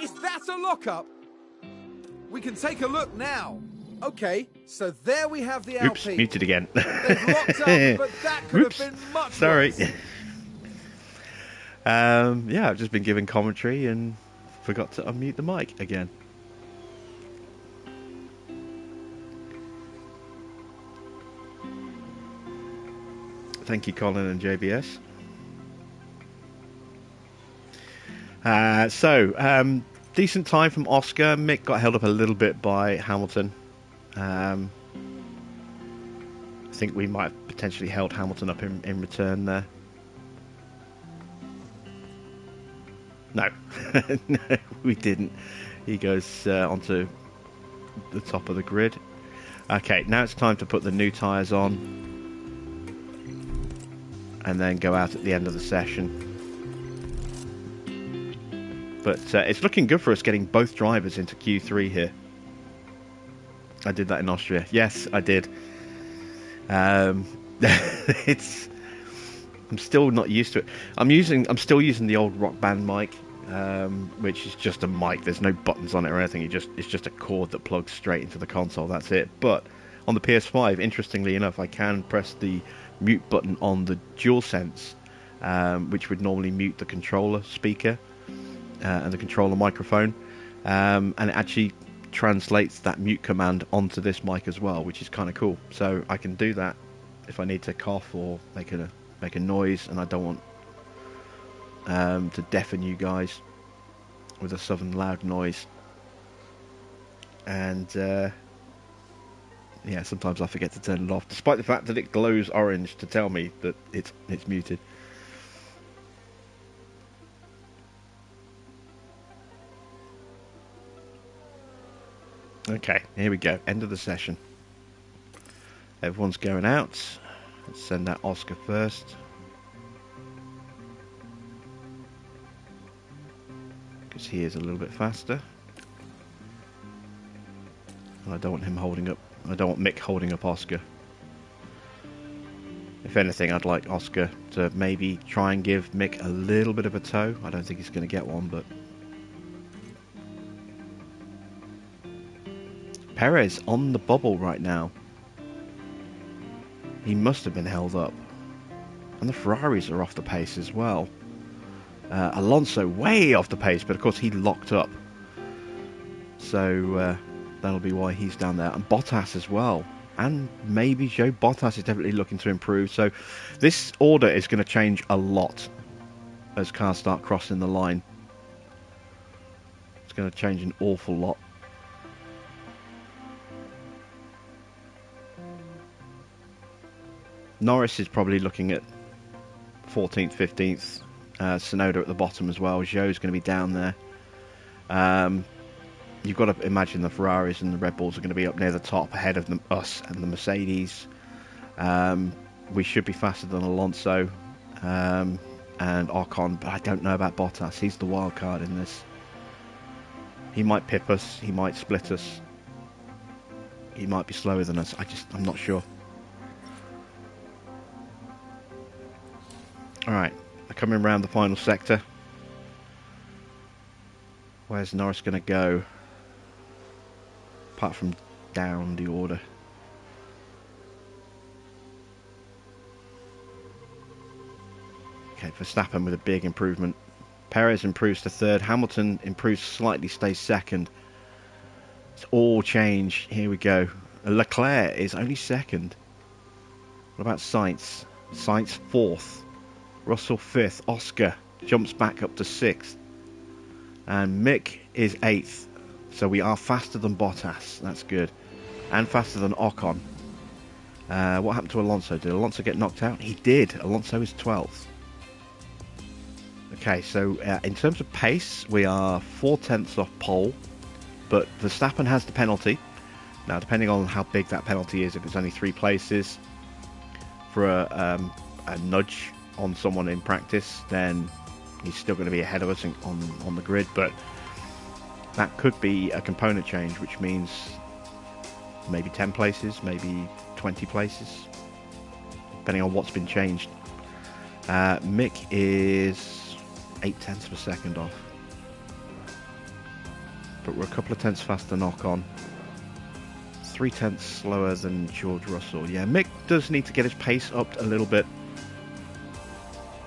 Is that a lockup? We can take a look now. Okay, so there we have the Oops, Alpine. muted again. They've locked up, but that could Oops, have been much sorry. worse. Yeah, I've just been giving commentary and forgot to unmute the mic again. Thank you, Colin and JBS. Decent time from Oscar. Mick got held up a little bit by Hamilton. I think we might have potentially held Hamilton up in return there. No, no, we didn't. He goes onto the top of the grid. Okay, now it's time to put the new tyres on and then go out at the end of the session. But it's looking good for us getting both drivers into Q3 here. I did that in Austria. Yes, I did. I'm still not used to it. I'm still using the old Rock Band mic, which is just a mic. There's no buttons on it or anything. It's just a cord that plugs straight into the console. That's it. But on the PS5, interestingly enough, I can press the mute button on the DualSense, which would normally mute the controller speaker and the controller microphone, and it actually translates that mute command onto this mic as well, which is kind of cool. So I can do that if I need to cough or make a noise, and I don't want to deafen you guys with a southern loud noise. And yeah, sometimes I forget to turn it off, despite the fact that it glows orange to tell me that it's muted. Okay, here we go. End of the session. Everyone's going out. Let's send out Oscar first. Because he is a little bit faster. And I don't want him holding up. I don't want Mick holding up Oscar. If anything, I'd like Oscar to maybe try and give Mick a little bit of a tow. I don't think he's going to get one, but... Perez on the bubble right now. He must have been held up. And the Ferraris are off the pace as well. Alonso way off the pace, but of course he locked up. So that'll be why he's down there. And Bottas as well. And maybe Joe Bottas is definitely looking to improve. So this order is going to change a lot as cars start crossing the line. It's going to change an awful lot. Norris is probably looking at 14th, 15th. Sonoda at the bottom as well. Zhou's going to be down there. You've got to imagine the Ferraris and the Red Bulls are going to be up near the top, ahead of us and the Mercedes. We should be faster than Alonso and Ocon, but I don't know about Bottas. He's the wild card in this. He might pip us. He might split us. He might be slower than us. I'm not sure. Alright, they're coming around the final sector. Where's Norris going to go? apart from down the order. Okay, Verstappen with a big improvement. Perez improves to third. Hamilton improves slightly, stays second. It's all change. Here we go. Leclerc is only second. What about Sainz? Sainz fourth. Russell fifth. Oscar jumps back up to sixth. And Mick is eighth. So we are faster than Bottas. That's good. And faster than Ocon. What happened to Alonso? Did Alonso get knocked out? He did. Alonso is 12th. Okay, so in terms of pace, we are 4/10 off pole. But Verstappen has the penalty. Now, depending on how big that penalty is, if it's only 3 places for a nudge on someone in practice, then he's still going to be ahead of us on the grid. But that could be a component change, which means maybe 10 places, maybe 20 places, depending on what's been changed. Mick is 0.8 of a second off. But we're a couple of tenths faster than Ocon. 0.3 slower than George Russell. Yeah, Mick does need to get his pace up a little bit.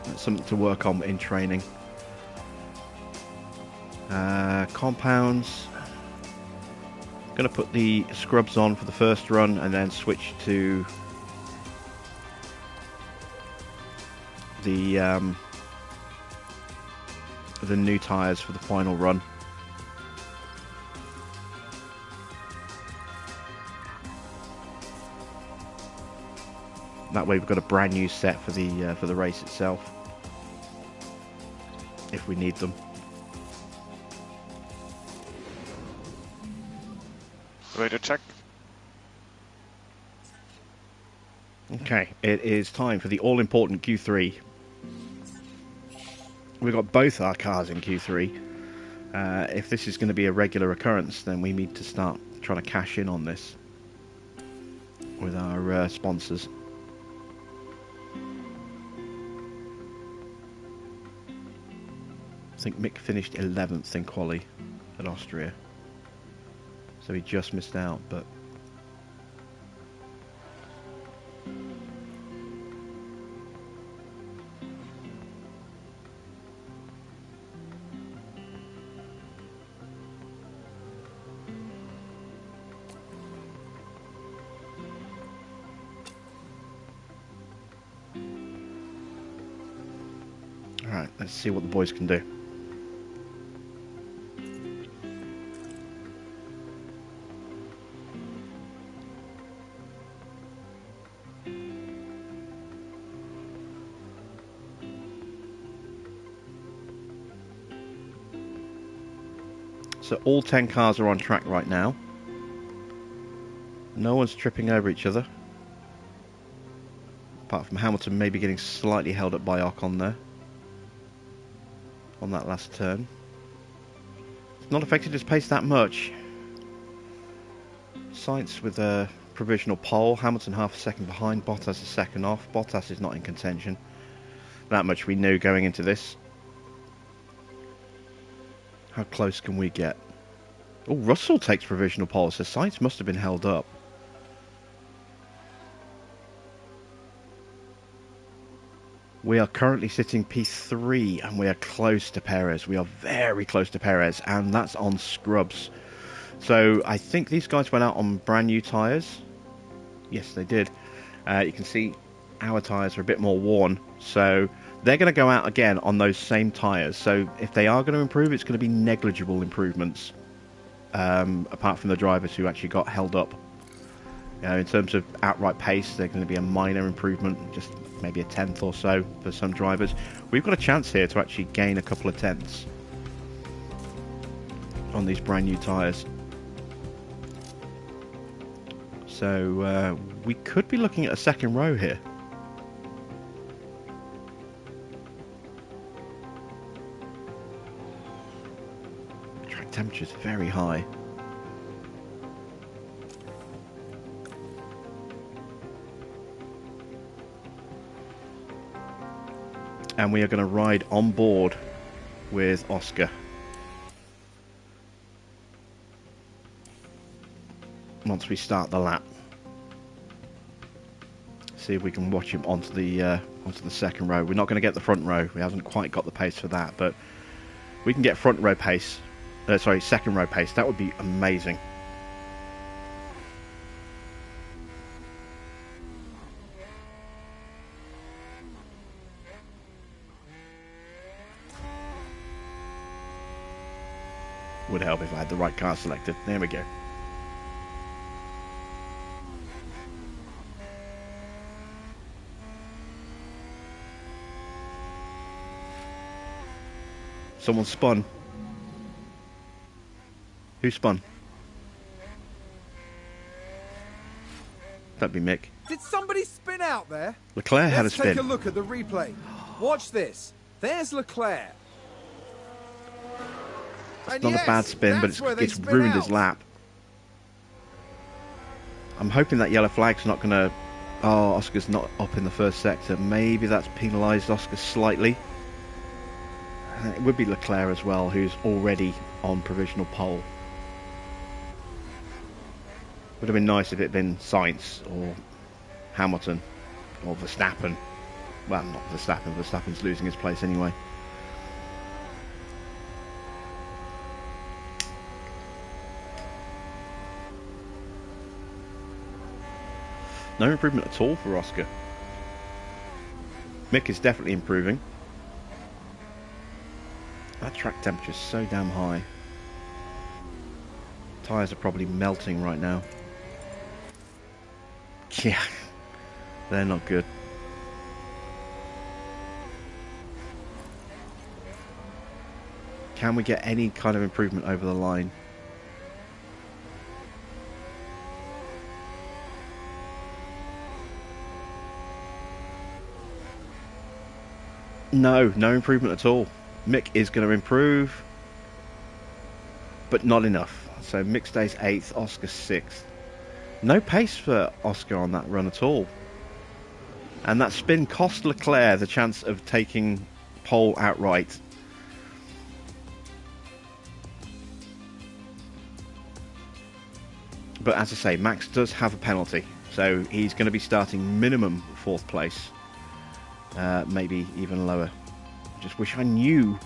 That's something to work on in training. Compounds. Going to put the scrubs on for the first run and then switch to the new tyres for the final run. That way we've got a brand new set for the race itself, if we need them. Radio check. Okay, it is time for the all-important Q3. We've got both our cars in Q3. If this is going to be a regular occurrence, then we need to start trying to cash in on this with our sponsors. I think Mick finished 11th in quali at Austria, so he just missed out, but alright, let's see what the boys can do. So all 10 cars are on track right now. No one's tripping over each other. Apart from Hamilton maybe getting slightly held up by Ocon there. On that last turn. It's not affected his pace that much. Sainz with a provisional pole. Hamilton half a second behind. Bottas a second off. Bottas is not in contention. That much we knew going into this. How close can we get? Oh, Russell takes provisional pole, so Sainz must have been held up. We are currently sitting P3 and we are close to Perez. We are very close to Perez, and that's on scrubs. So I think these guys went out on brand new tyres. Yes, they did. You can see our tyres are a bit more worn, so they're going to go out again on those same tyres. So if they are going to improve, it's going to be negligible improvements, apart from the drivers who actually got held up. In terms of outright pace, they're going to be a minor improvement, just maybe a tenth or so for some drivers. We've got a chance here to actually gain a couple of tenths on these brand new tyres. So we could be looking at a second row here. Track temperature is very high. And we are going to ride on board with Oscar. once we start the lap. See if we can watch him onto the second row. We're not going to get the front row. We haven't quite got the pace for that, but we can get front row pace. Sorry, second row pace. That would be amazing. Would help if I had the right car selected. There we go. Someone spun. Who spun? That'd be Mick. Did somebody spin out there? Leclerc had a Let's spin. take a look at the replay. Watch this. There's Leclerc. It's not a bad spin, but it's ruined his lap. I'm hoping that yellow flag's not going to... Oh, Oscar's not up in the first sector. Maybe that's penalised Oscar slightly. It would be Leclerc as well, who's already on provisional pole. Would have been nice if it had been Sainz or Hamilton or Verstappen. Well, not Verstappen. Verstappen's losing his place anyway. No improvement at all for Oscar. Mick is definitely improving. That track temperature is so damn high. Tyres are probably melting right now. Yeah, they're not good. Can we get any kind of improvement over the line? No improvement at all. Mick is going to improve, but not enough. So Mick stays 8th, Oscar 6th. No pace for Oscar on that run at all. And that spin cost Leclerc the chance of taking pole outright. But as I say, Max does have a penalty. So he's going to be starting minimum 4th place. Maybe even lower. Just wish I knew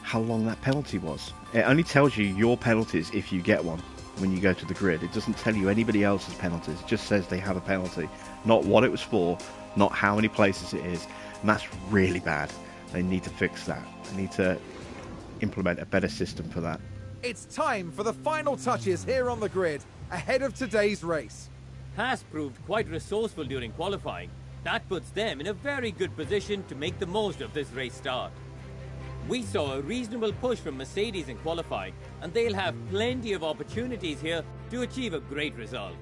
how long that penalty was. It only tells you your penalties if you get one when you go to the grid. It doesn't tell you anybody else's penalties. It just says they have a penalty. Not what it was for, not how many places it is. And that's really bad. They need to fix that. They need to implement a better system for that. It's time for the final touches here on the grid, ahead of today's race. HAAS proved quite resourceful during qualifying. That puts them in a very good position to make the most of this race start. We saw a reasonable push from Mercedes in qualifying, and they'll have plenty of opportunities here to achieve a great result.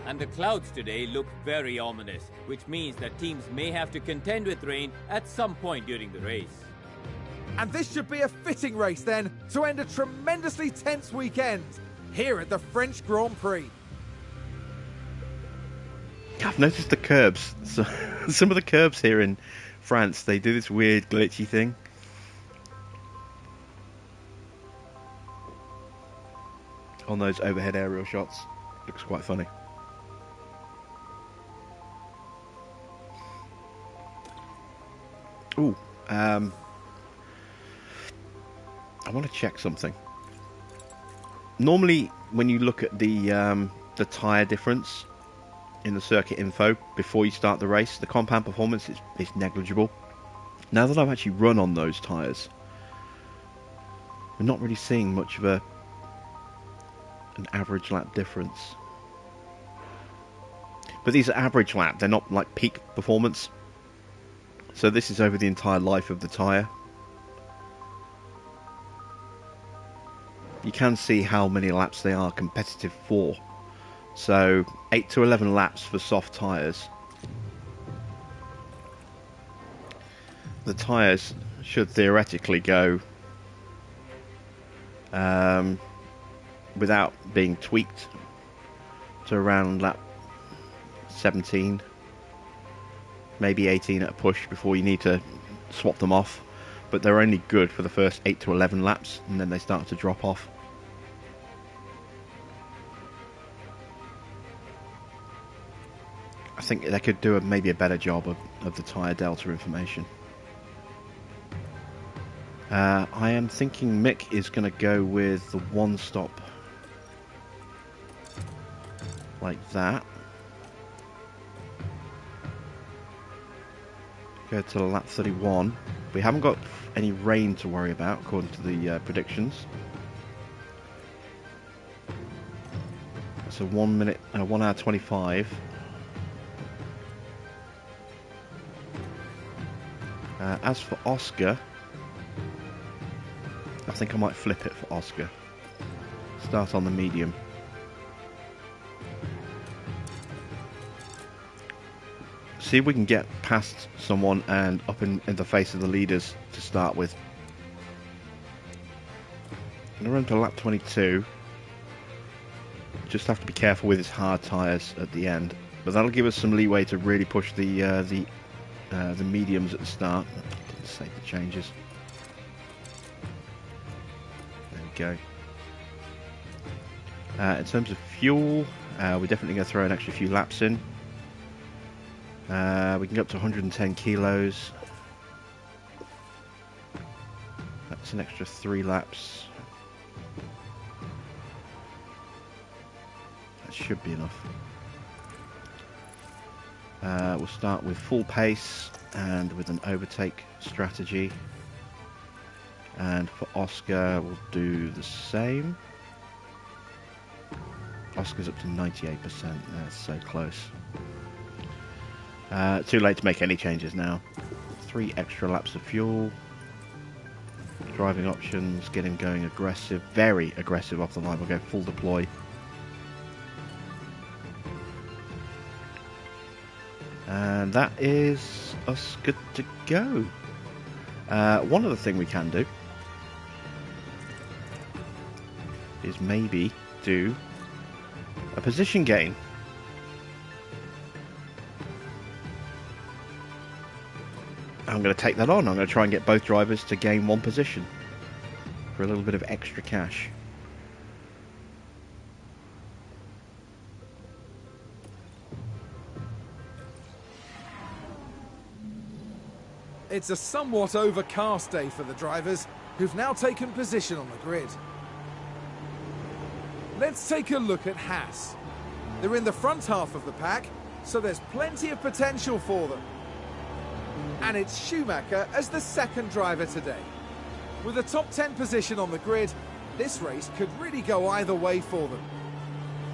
And the clouds today look very ominous, which means that teams may have to contend with rain at some point during the race. And this should be a fitting race then to end a tremendously tense weekend here at the French Grand Prix. I've noticed the curbs. So, some of the curbs here in France, they do this weird glitchy thing. On those overhead aerial shots. Looks quite funny. Ooh, I want to check something. Normally, when you look at the tyre difference in the circuit info before you start the race, the compound performance is negligible. Now that I've actually run on those tyres, we're not really seeing much of an average lap difference. But these are average lap, they're not like peak performance. So this is over the entire life of the tyre. You can see how many laps they are competitive for. So 8 to 11 laps for soft tyres. The tyres should theoretically go without being tweaked to around lap 17, maybe 18 at a push before you need to swap them off. But they're only good for the first 8 to 11 laps, and then they start to drop off. I think they could do maybe a better job of the tyre delta information. I am thinking Mick is going to go with the one stop like that. Go to lap 31. We haven't got any rain to worry about according to the predictions. So 1 hour 25. As for Oscar, I think I might flip it for Oscar. Start on the medium. See if we can get past someone and up in the face of the leaders to start with. I'm going to run to lap 22. Just have to be careful with his hard tyres at the end. But that'll give us some leeway to really push the mediums at the start. Didn't save the changes. There we go. In terms of fuel, we're definitely going to throw an extra few laps in. We can go up to 110 kilos. That's an extra 3 laps. That should be enough. We'll start with full pace and with an overtake strategy. And for Oscar, we'll do the same. Oscar's up to 98%. That's so close. Too late to make any changes now. 3 extra laps of fuel. Driving options, get him going aggressive, very aggressive off the line. We'll go full deploy. And that is us good to go. One other thing we can do is maybe do a position gain. I'm going to take that on. I'm going to try and get both drivers to gain 1 position for a little bit of extra cash. It's a somewhat overcast day for the drivers, who've now taken position on the grid. Let's take a look at HAAS. They're in the front half of the pack, so there's plenty of potential for them. And it's Schumacher as the second driver today. With a top 10 position on the grid, this race could really go either way for them.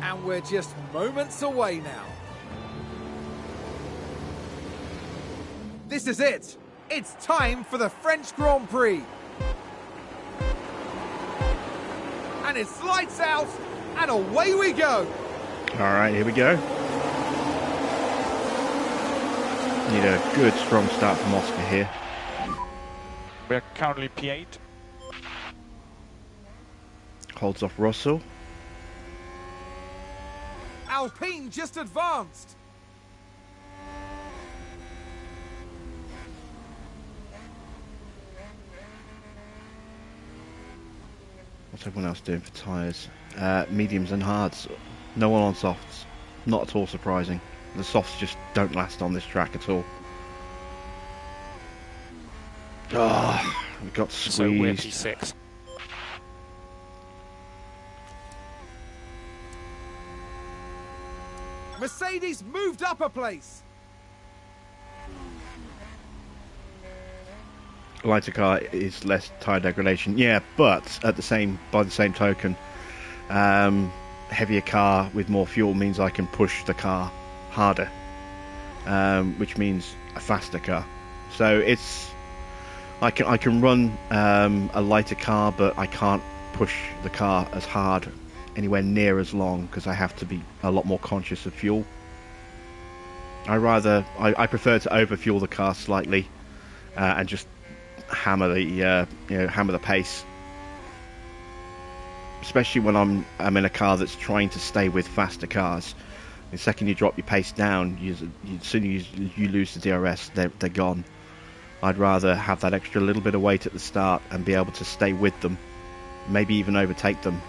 And we're just moments away now. This is it. It's time for the French Grand Prix. And it's lights out, and away we go. All right, here we go. Need a good strong start from Oscar here. We're currently P8. Holds off Russell. Alpine just advanced. What's everyone else doing for tyres? Mediums and hards. No one on softs. Not at all surprising. The softs just don't last on this track at all. Oh, we got squeezed. So we're P6. Mercedes moved up a place. Lighter car is less tyre degradation, yeah, but by the same token, heavier car with more fuel means I can push the car harder, which means a faster car. So I can run a lighter car, but I can't push the car as hard anywhere near as long because I have to be a lot more conscious of fuel. I prefer to overfuel the car slightly and just hammer the pace, especially when I'm in a car that's trying to stay with faster cars. The second you drop your pace down, as soon as you lose the DRS, they're gone. I'd rather have that extra little bit of weight at the start and be able to stay with them, maybe even overtake them,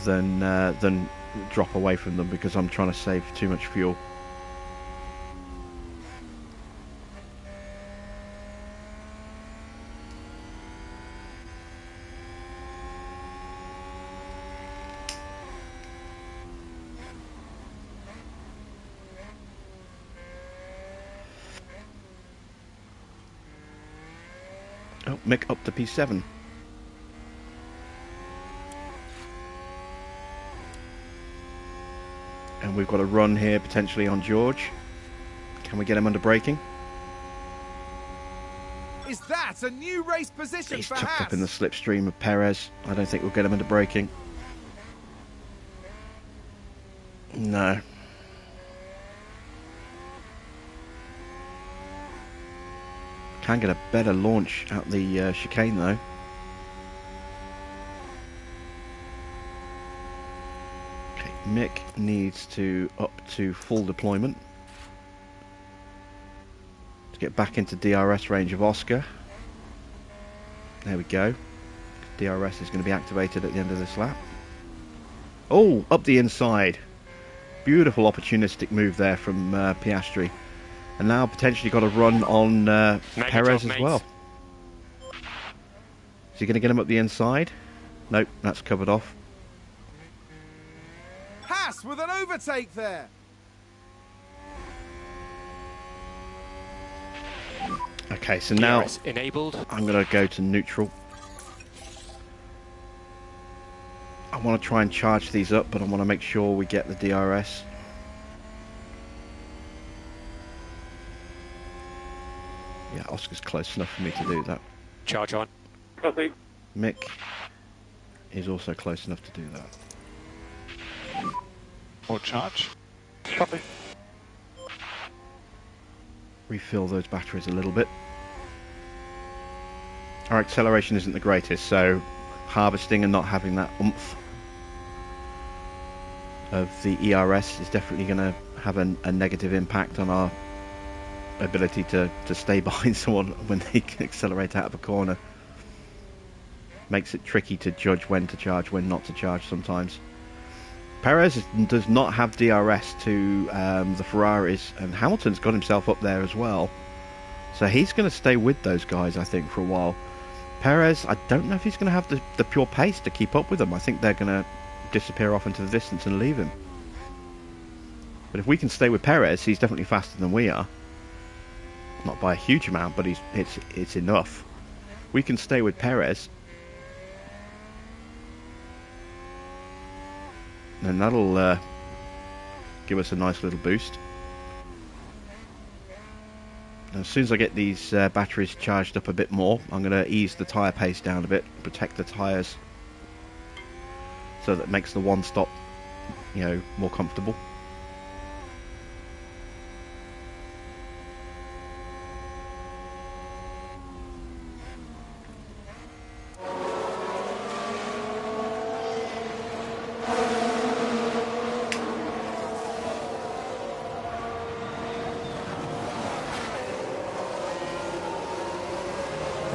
than drop away from them because I'm trying to save too much fuel. Oh, Mick up to P7. And we've got a run here potentially on George. Can we get him under braking? Is that a new race position He's for tucked HAAS? up in the slipstream of Perez. I don't think we'll get him under braking. No. Can get a better launch out the chicane though. Okay, Mick needs to up to full deployment to get back into DRS range of Oscar. There we go. DRS is going to be activated at the end of this lap. Oh, up the inside. Beautiful opportunistic move there from Piastri. And now potentially got a run on Perez as well. Is he going to get him up the inside? Nope, that's covered off. HAAS with an overtake there. Okay, so now DRS enabled. I'm going to go to neutral. I want to try and charge these up, but I want to make sure we get the DRS. Yeah, Oscar's close enough for me to do that. Charge on. Copy. Mick is also close enough to do that. More charge. Copy. Refill those batteries a little bit. Our acceleration isn't the greatest, so harvesting and not having that oomph of the ERS is definitely going to have a negative impact on our ability to stay behind someone when they accelerate out of a corner. Makes it tricky to judge when to charge, when not to charge sometimes. Perez does not have DRS to the Ferraris, and Hamilton's got himself up there as well. So he's going to stay with those guys, I think, for a while. Perez, I don't know if he's going to have the pure pace to keep up with them. I think they're going to disappear off into the distance and leave him. But if we can stay with Perez, he's definitely faster than we are. Not by a huge amount, but it's enough. We can stay with Perez, and that'll give us a nice little boost. Now, as soon as I get these batteries charged up a bit more, I'm going to ease the tyre pace down a bit, protect the tyres, so that makes the one stop, you know, more comfortable.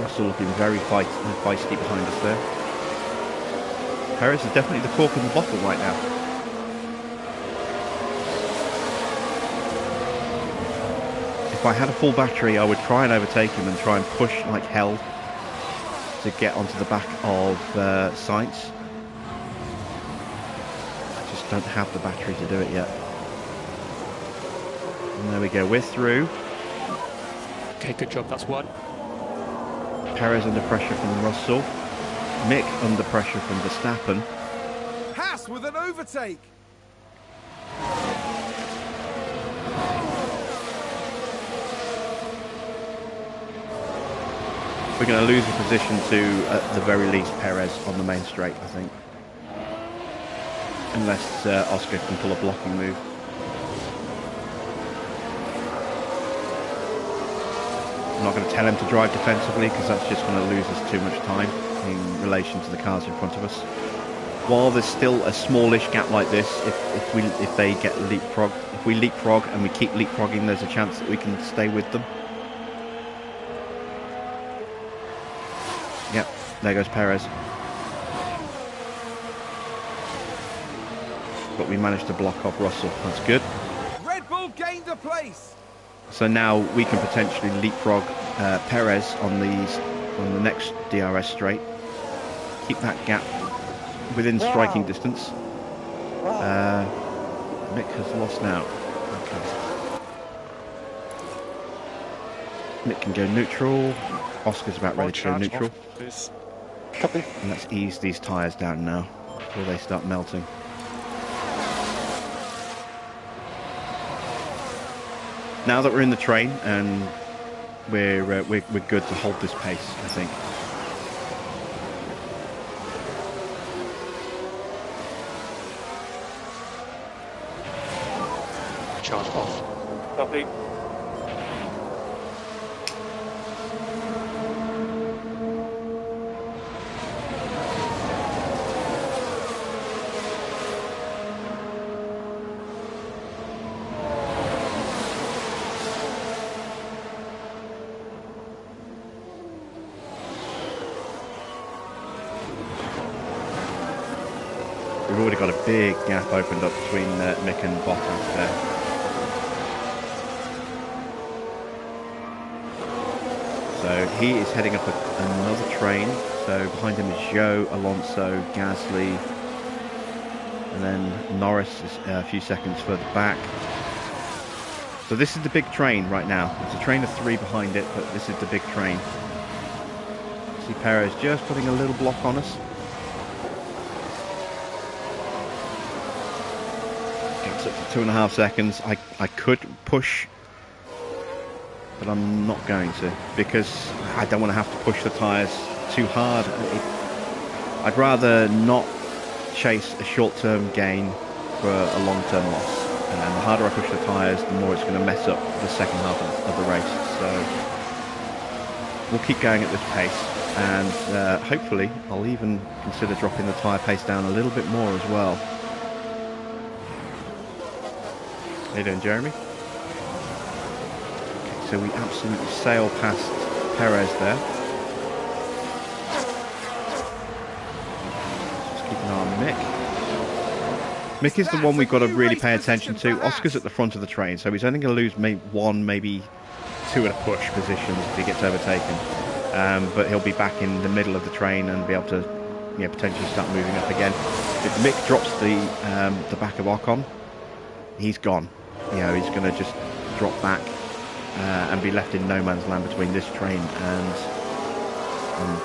Russell looking very feisty behind us there. Perez is definitely the cork in the bottle right now. If I had a full battery, I would try and overtake him and try and push like hell to get onto the back of Sainz. I just don't have the battery to do it yet. And there we go, we're through. Okay, good job, that's one. Perez under pressure from Russell. Mick under pressure from Verstappen. HAAS with an overtake. We're going to lose a position to, at the very least, Perez on the main straight, I think. Unless Oscar can pull a blocking move. I'm not going to tell him to drive defensively because that's just going to lose us too much time in relation to the cars in front of us. While there's still a smallish gap like this, if they get leapfrogged, if we leapfrog and we keep leapfrogging, there's a chance that we can stay with them. Yep, there goes Perez. but we managed to block off Russell. That's good. Red Bull gained a place. So now we can potentially leapfrog Perez on the next DRS straight. Keep that gap within striking distance. Mick has lost now. Okay. Mick can go neutral. Oscar's about ready to go neutral. Copy. And let's ease these tyres down now before they start melting. Now that we're in the train and we're good to hold this pace, I think. Charge off. Copy. We've already got a big gap opened up between Mick and Bottas there. So he is heading up another train. So behind him is Zhou, Alonso, Gasly, and then Norris is a few seconds further back. So this is the big train right now. There's a train of 3 behind it, but this is the big train. See Perez just putting a little block on us. It's up to 2.5 seconds. I could push, but I'm not going to, because I don't want to have to push the tyres too hard. I'd rather not chase a short-term gain for a long-term loss. And the harder I push the tyres, the more it's going to mess up the second half of the race. So we'll keep going at this pace, and hopefully I'll even consider dropping the tyre pace down a little bit more as well. How you doing, Jeremy? Okay, so we absolutely sail past Perez there. Just keep an eye on Mick. Mick is the one we've got to really pay attention to. Oscar's at the front of the train, so he's only going to lose maybe 1, maybe 2 at a push positions if he gets overtaken. But he'll be back in the middle of the train and be able to, potentially start moving up again. If Mick drops the back of Ocon, he's gone. He's going to just drop back and be left in no man's land between this train and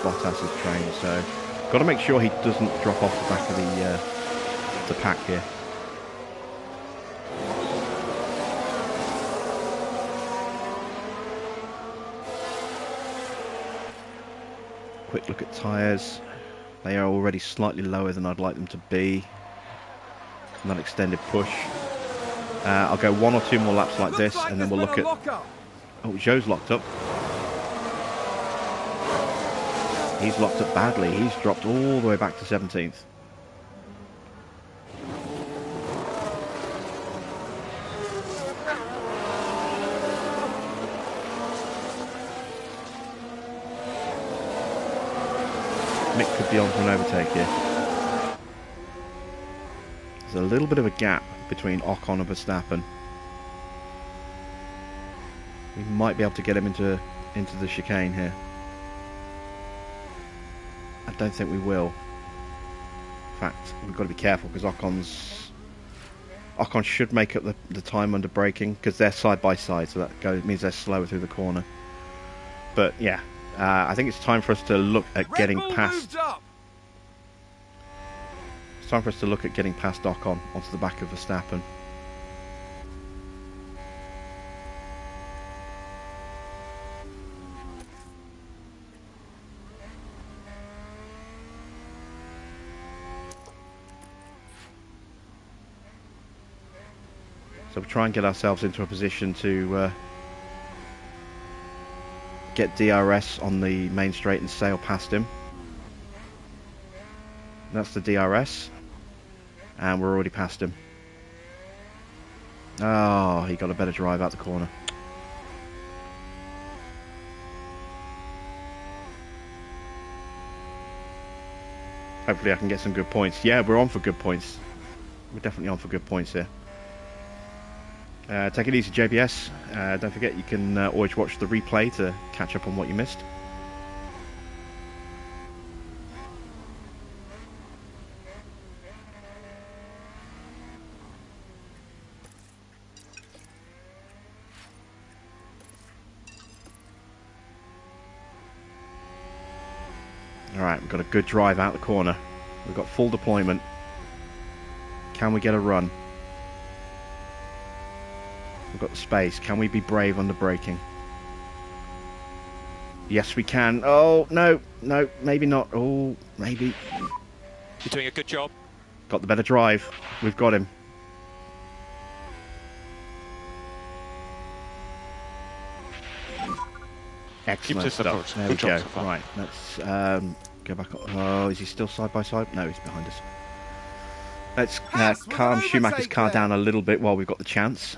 Bottas's train. So, got to make sure he doesn't drop off the back of the pack here. Quick look at tyres. They are already slightly lower than I'd like them to be. Not extended push. I'll go 1 or 2 more laps like this, and then we'll look at... Oh, Zhou's locked up. He's locked up badly. He's dropped all the way back to 17th. Mick could be on for an overtake here. There's a little bit of a gap between Ocon and Verstappen. We might be able to get him into the chicane here. I don't think we will. In fact, we've got to be careful because Ocon should make up the time under braking, because they're side by side, so that means they're slower through the corner. But yeah, I think it's time for us to look at getting past. It's time for us to look at getting past Ocon onto the back of Verstappen. So we'll try and get ourselves into a position to get DRS on the main straight and sail past him. That's the DRS. And we're already past him. Oh, he got a better drive out the corner. Hopefully I can get some good points. Yeah, we're on for good points. We're definitely on for good points here. Take it easy, JBS. Don't forget you can always watch the replay to catch up on what you missed. Alright, we've got a good drive out the corner. We've got full deployment. Can we get a run? We've got the space. Can we be brave under braking? Yes, we can. Oh, no, no, maybe not. Oh, maybe. You're doing a good job. Got the better drive. We've got him. Excellent this stuff. approach. There Good we job go. so far. Right, let's go back. Oh, is he still side by side? No, he's behind us. Let's Haas with calm an Schumacher's overtake car there. down a little bit while we've got the chance.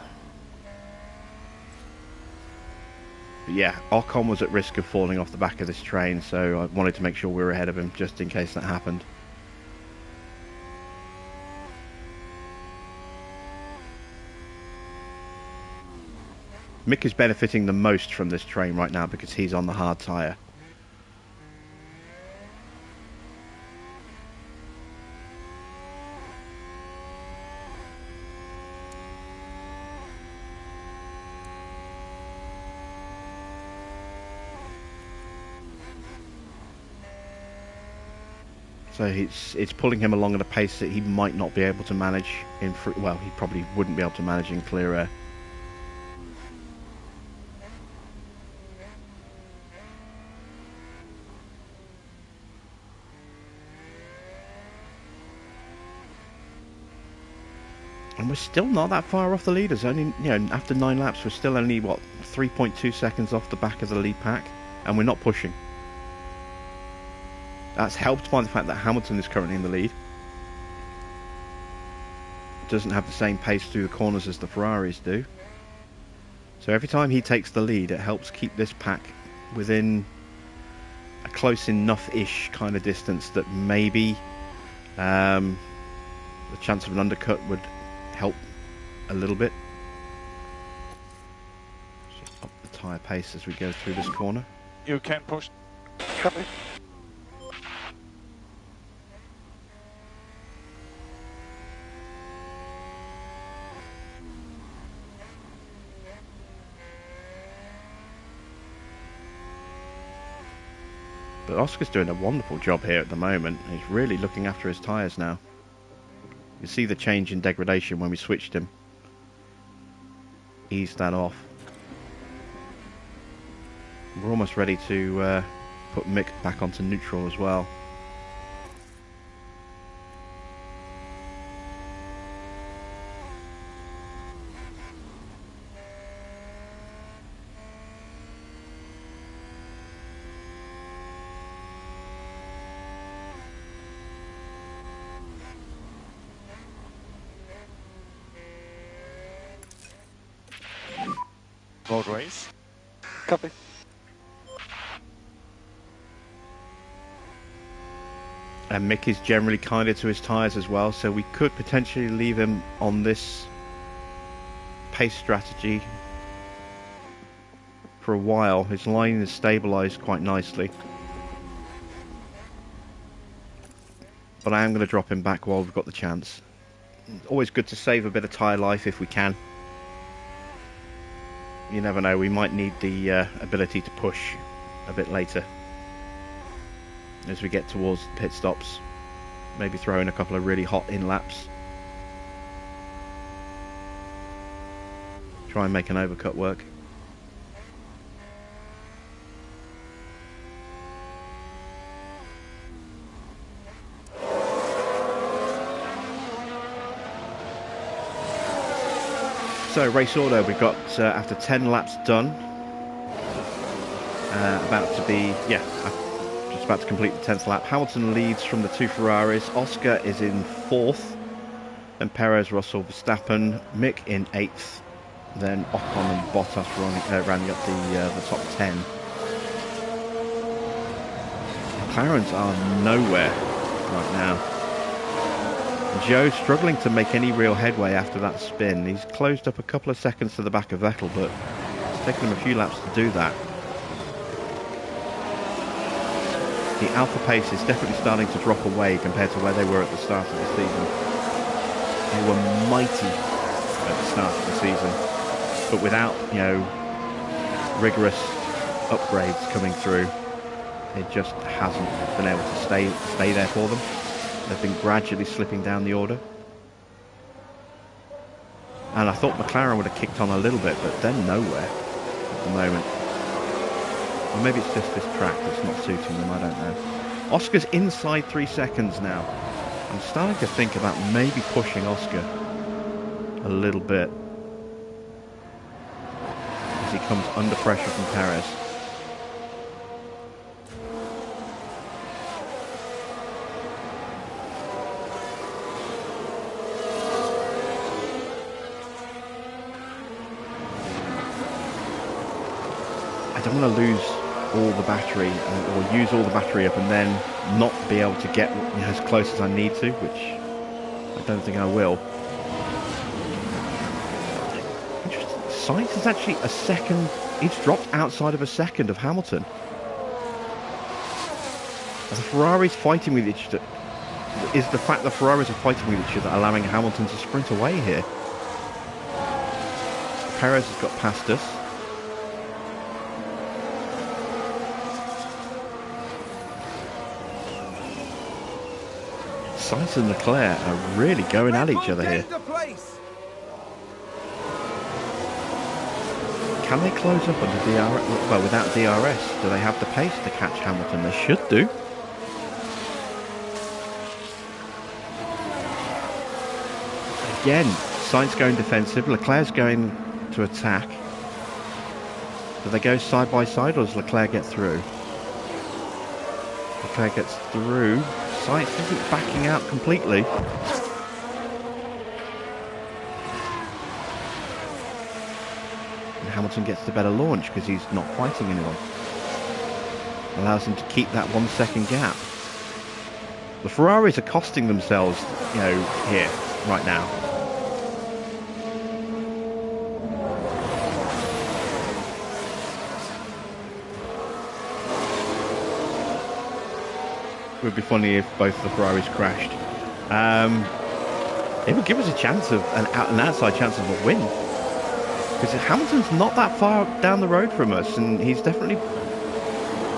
But yeah, Ocon was at risk of falling off the back of this train, so I wanted to make sure we were ahead of him just in case that happened. Mick is benefiting the most from this train right now because he's on the hard tyre. So it's pulling him along at a pace that he might not be able to manage in free, well, he probably wouldn't be able to manage in clear air. And we're still not that far off the leaders. Only, you know, after 9 laps, we're still only, what, 3.2 seconds off the back of the lead pack, and we're not pushing. That's helped by the fact that Hamilton is currently in the lead. Doesn't have the same pace through the corners as the Ferraris do. So every time he takes the lead, it helps keep this pack within a close enough-ish kind of distance that maybe the chance of an undercut would help a little bit. Just up the tyre pace as we go through this corner. You can push. Copy. But Oscar's doing a wonderful job here at the moment. He's really looking after his tyres now. You see the change in degradation when we switched him. Ease that off. We're almost ready to put Mick back onto neutral as well. Road race. Copy. And Mick is generally kinder to his tyres as well, so we could potentially leave him on this pace strategy for a while. His line is stabilised quite nicely. But I am going to drop him back while we've got the chance. Always good to save a bit of tyre life if we can. You never know, we might need the ability to push a bit later as we get towards pit stops. Maybe throw in a couple of really hot in laps. Try and make an overcut work. So race order, we've got after 10 laps done, about to be, just about to complete the 10th lap. Hamilton leads from the 2 Ferraris, Oscar is in 4th, then Perez, Russell, Verstappen, Mick in 8th, then Ocon and Bottas rounding up the top 10. McLarens are nowhere right now. Joe's struggling to make any real headway after that spin. He's closed up a couple of seconds to the back of Vettel, but it's taken him a few laps to do that. The Alpha pace is definitely starting to drop away compared to where they were at the start of the season. They were mighty at the start of the season, but without, you know, rigorous upgrades coming through, it just hasn't been able to stay there for them. They've been gradually slipping down the order. And I thought McLaren would have kicked on a little bit, but they're nowhere at the moment. Or maybe it's just this track that's not suiting them, I don't know. Oscar's inside 3 seconds now. I'm starting to think about maybe pushing Oscar a little bit as he comes under pressure from Perez. I don't want to lose all the battery or use all the battery up and then not be able to get as close as I need to, which I don't think I will. Interesting. Sainz is actually a second. He's dropped outside of a second of Hamilton. The Ferraris fighting with each other. Is the fact that Ferraris are fighting with each other allowing Hamilton to sprint away here? Perez has got past us. Sainz and Leclerc are really going at each other here. Can they close up under DRS? Well, without DRS, do they have the pace to catch Hamilton? They should do. Again, Sainz going defensive, Leclerc's going to attack. Do they go side by side or does Leclerc get through? Leclerc gets through. Sainz isn't backing out completely. And Hamilton gets the better launch because he's not fighting anyone. Allows him to keep that 1 second gap. The Ferraris are costing themselves, you know, here, right now. It would be funny if both the Ferraris crashed. It would give us a chance of an outside chance of a win, because Hamilton's not that far down the road from us, and he's definitely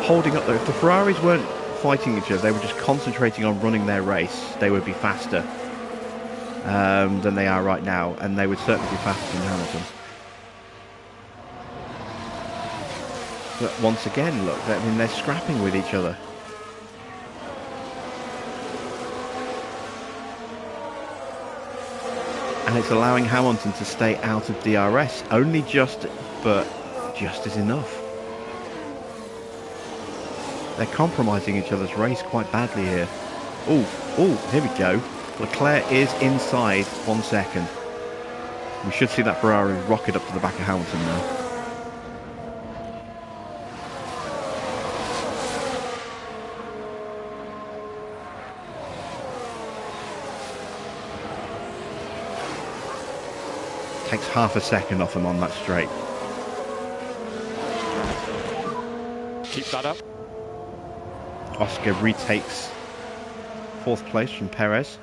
holding up there. If the Ferraris weren't fighting each other, they were just concentrating on running their race, they would be faster than they are right now, and they would certainly be faster than Hamilton. But once again, look, I mean, they're scrapping with each other. And it's allowing Hamilton to stay out of DRS, only just, but just is enough. They're compromising each other's race quite badly here. Oh, here we go. Leclerc is inside 1 second. We should see that Ferrari rocket up to the back of Hamilton now. Takes half a second off him on that straight. Keep that up. Oscar retakes 4th place from Perez.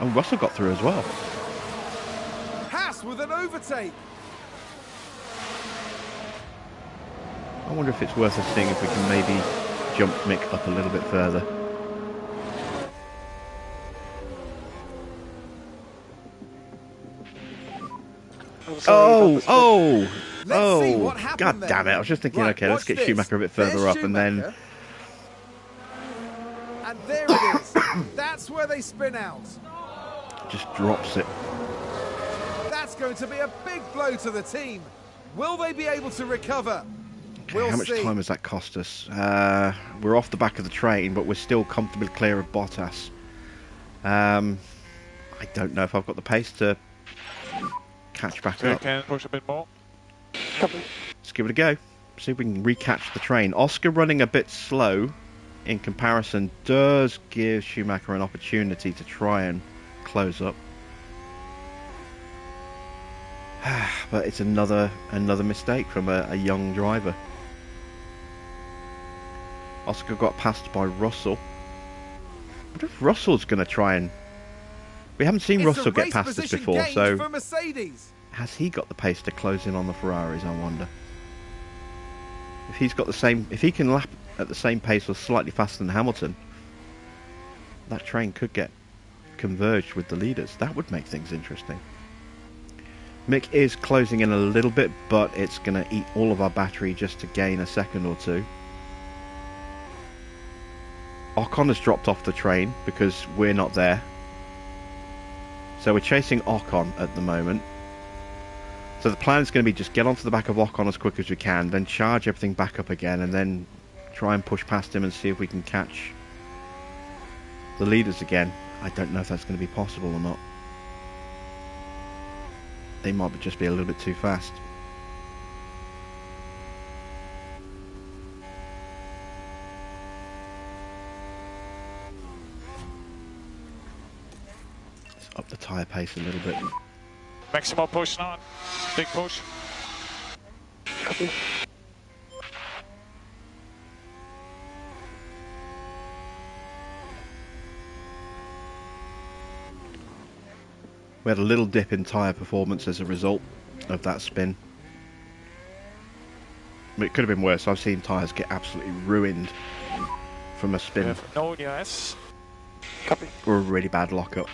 And Russell got through as well. HAAS with an overtake. I wonder if it's worth us seeing if we can maybe jump Mick up a little bit further. Oh! God damn it! I was just thinking, okay, let's get Schumacher a bit further up, and then. And there it is. That's where they spin out. Just drops it. That's going to be a big blow to the team. Will they be able to recover? Okay, We'll how much see. time has that cost us? We're off the back of the train, but we're still comfortably clear of Bottas. I don't know if I've got the pace to catch back up. Can push a bit more. Let's give it a go. See if we can recatch the train. Oscar running a bit slow in comparison does give Schumacher an opportunity to try and close up. But it's another mistake from a young driver. Oscar got passed by Russell. I wonder if Russell's going to try and... We haven't seen Russell get past us before, so... For Mercedes. Has he got the pace to close in on the Ferraris, I wonder? If he's got the same... If he can lap at the same pace or slightly faster than Hamilton, that train could get converged with the leaders. That would make things interesting. Mick is closing in a little bit, but it's going to eat all of our battery just to gain a second or two. Ocon has dropped off the train because we're not there. So we're chasing Ocon at the moment. So the plan is going to be just get onto the back of Ocon as quick as we can, then charge everything back up again, and then try and push past him and see if we can catch the leaders again. I don't know if that's going to be possible or not. They might just be a little bit too fast. Let's up the tyre pace a little bit. Maximum push now. Big push. Copy. We had a little dip in tyre performance as a result of that spin. But it could have been worse. I've seen tyres get absolutely ruined from a spin. We have no HAAS. Copy. Or a really bad lockup.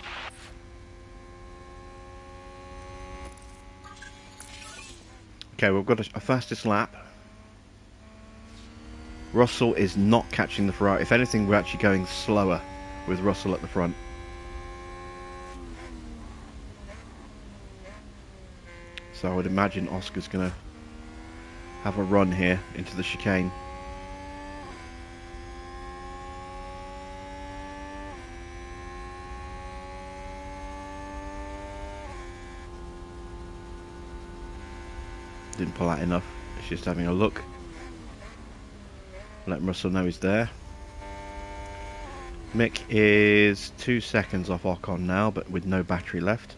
Okay, we've got a fastest lap. Russell is not catching the Ferrari. If anything, we're actually going slower with Russell at the front. So I would imagine Oscar's going to have a run here into the chicane. Didn't pull out enough. It's just having a look. Let Russell know he's there. Mick is 2 seconds off Ocon now, but with no battery left.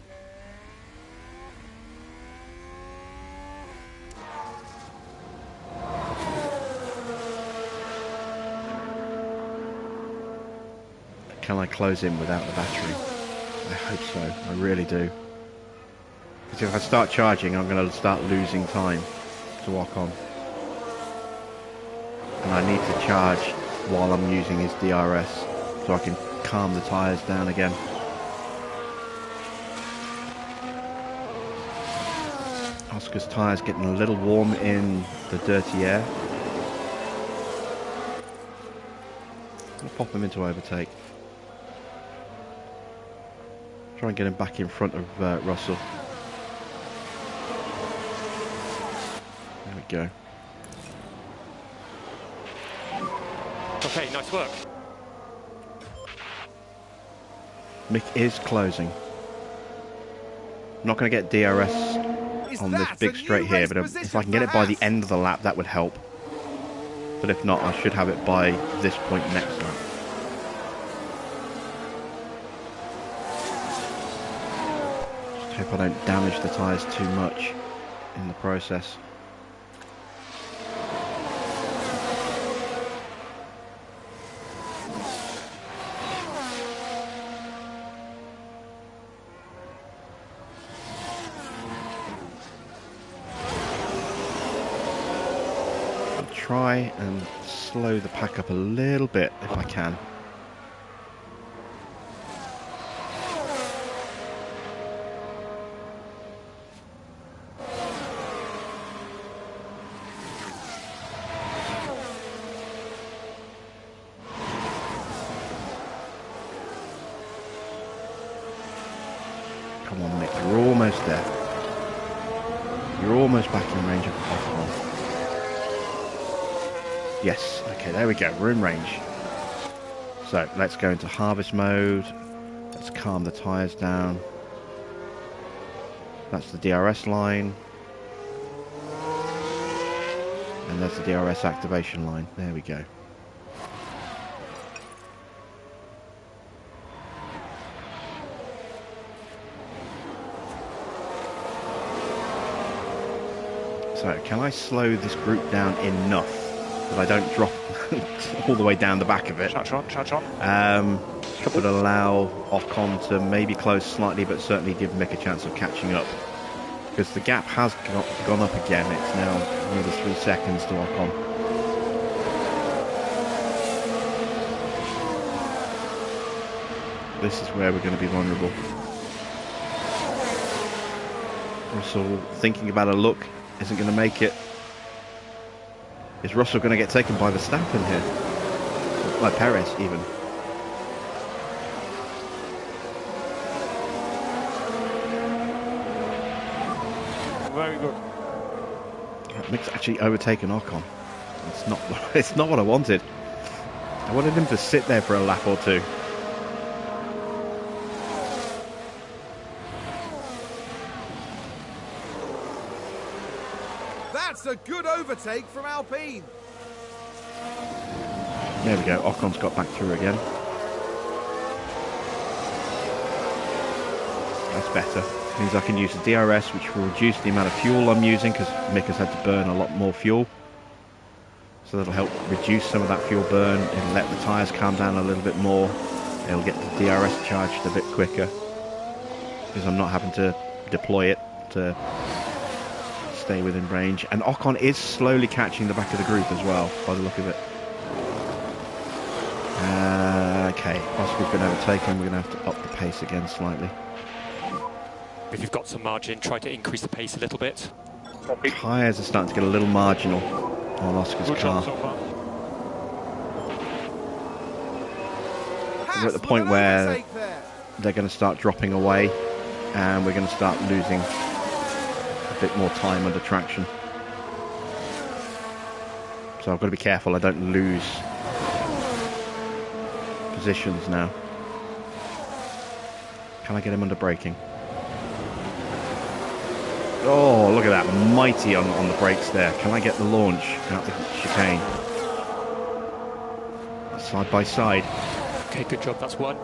Can I close in without the battery? I hope so. I really do. Because if I start charging, I'm going to start losing time to Ocon. And I need to charge while I'm using his DRS so I can calm the tyres down again. Oscar's tyres getting a little warm in the dirty air. I'll pop him into overtake. Try and get him back in front of Russell. There we go. Okay, nice work. Mick is closing. I'm not going to get DRS on this big straight here, but if I can get it by the end of the lap, that would help. But if not, I should have it by this point next lap. Just hope I don't damage the tyres too much in the process. Try and slow the pack up a little bit if I can. Come on, Mick, you're almost there. You're almost back in range of the F1. Yes, okay, there we go, we're in range. So let's go into harvest mode. Let's calm the tyres down. That's the DRS line. And there's the DRS activation line. There we go. So, can I slow this group down enough that I don't drop all the way down the back of it? Charge on. But allow Ocon to maybe close slightly, but certainly give Mick a chance of catching up. Because the gap has gone up again. It's now another 3 seconds to Ocon. This is where we're going to be vulnerable. Russell thinking about a look, isn't going to make it. Is Russell going to get taken by Verstappen here? By Perez even. Very good. Mick's actually overtaken Ocon. It's not what I wanted. I wanted him to sit there for a lap or two. That's a good overtake from Alpine. There we go. Ocon's got back through again. That's better. Means I can use the DRS, which will reduce the amount of fuel I'm using because Mick has had to burn a lot more fuel. So that'll help reduce some of that fuel burn. It'll let the tyres calm down a little bit more. It'll get the DRS charged a bit quicker because I'm not having to deploy it to stay within range. And Ocon is slowly catching the back of the group as well, by the look of it. Okay, Oscar's been overtaken. We're going to have to up the pace again slightly. If you've got some margin, try to increase the pace a little bit. Tyres are starting to get a little marginal on Oscar's Good car. job so far. We're at the point where they're going to start dropping away and we're going to start losing a bit more time under traction. So I've got to be careful I don't lose positions now. Can I get him under braking? Oh, look at that. Mighty on the brakes there. Can I get the launch out the chicane? Side by side. Okay, good job. That's one.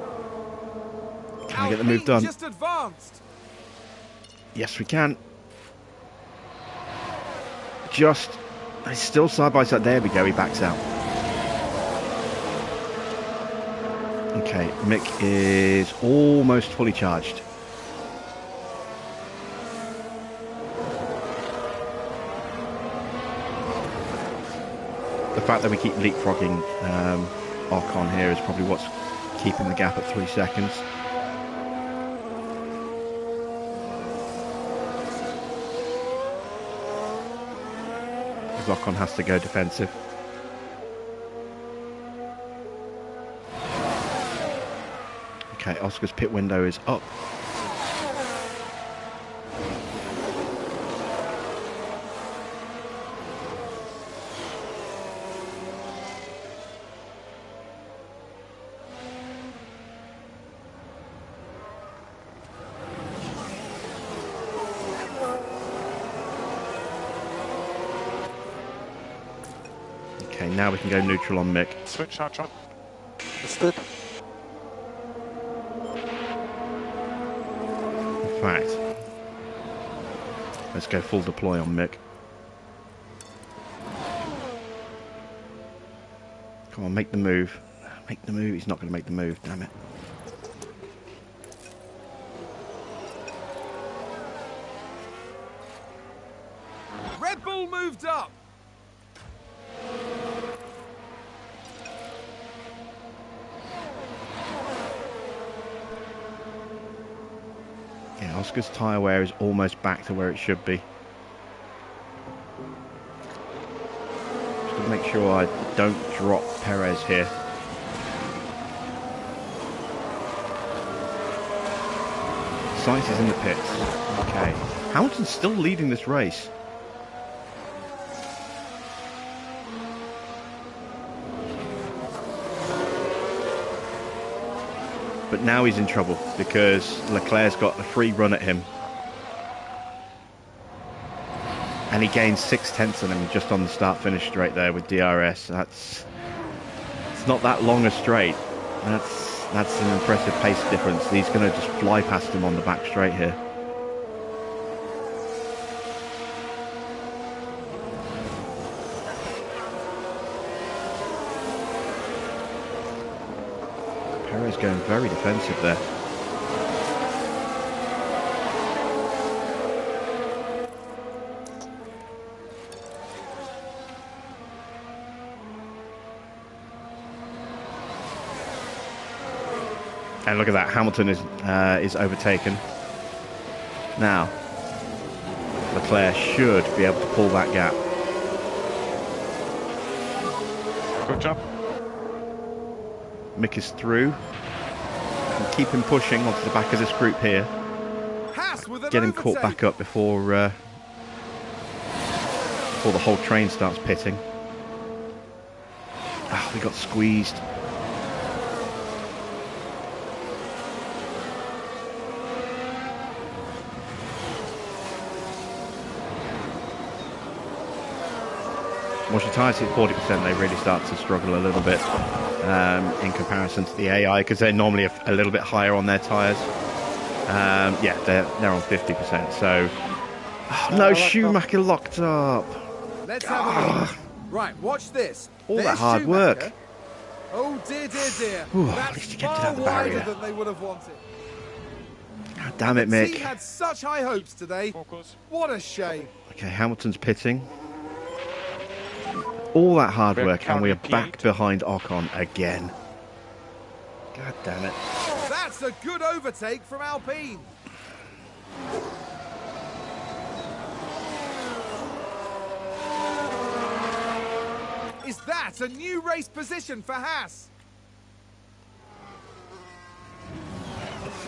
Can I get the move done? Just advanced. Yes, we can. Just. He's still side by side. There we go. He backs out. Okay, Mick is almost fully charged. The fact that we keep leapfrogging Ocon here is probably what's keeping the gap at 3 seconds. Because Ocon has to go defensive. Okay, Oscar's pit window is up. Okay, now we can go neutral on Mick. Switch, charge on. Understood. In fact, let's go full deploy on Mick. Come on, make the move. Make the move. He's not going to make the move, damn it. Red Bull moved up. Yeah, Oscar's tyre wear is almost back to where it should be. Just to make sure I don't drop Perez here. Sainz is in the pits. Okay. Hamilton's still leading this race. But now he's in trouble because Leclerc's got a free run at him. And he gains 6/10 on him just on the start-finish straight there with DRS. It's not that long a straight. That's an impressive pace difference. He's going to just fly past him on the back straight here. Perez going very defensive there. And look at that, Hamilton is overtaken. Now, Leclerc should be able to pull that gap. Good job. Mick is through. And keep him pushing onto the back of this group here. HAAS with an Get him overtake. caught back up before the whole train starts pitting. Ah, we got squeezed. Once your tyres hit 40%, they really start to struggle a little bit in comparison to the AI, because they're normally a little bit higher on their tyres. Yeah, they're on 50%. So, no, Schumacher locked up. Let's have a look. Right, watch this. All There's that hard Schumacher. work. Oh dear, dear, dear. Ooh, at That's least he kept it far out the wider barrier. than they would have wanted. God damn it, The Mick. team had such high hopes today. Focus. What a shame. Okay, Hamilton's pitting. All that hard We're work, and we are currently back P8. behind Ocon again. God damn it. That's a good overtake from Alpine. Is that a new race position for HAAS?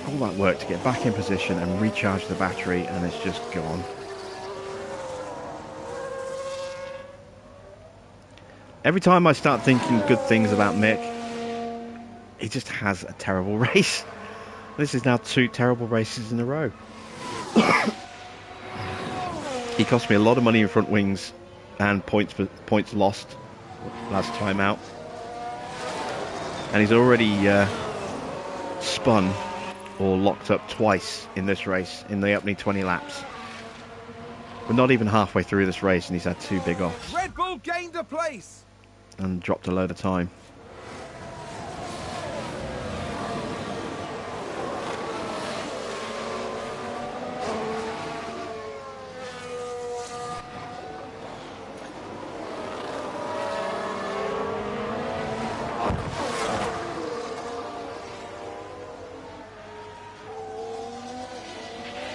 All that work to get back in position and recharge the battery, and it's just gone. Every time I start thinking good things about Mick, he just has a terrible race. This is now 2 terrible races in a row. He cost me a lot of money in front wings and points lost last time out. And he's already spun or locked up twice in this race in the opening 20 laps. We're not even halfway through this race and he's had 2 big offs Red Bull gained a place. and dropped a load of time.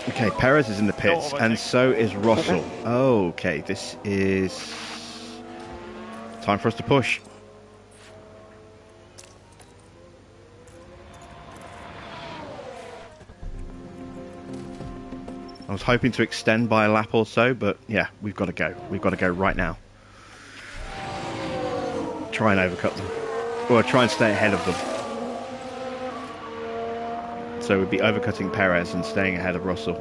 Okay, Perez is in the pits, No, and so is Russell. Okay, this is time for us to push. I was hoping to extend by a lap or so, but yeah, we've got to go. We've got to go right now. Try and overcut them. Or try and stay ahead of them. So we'd be overcutting Perez and staying ahead of Russell.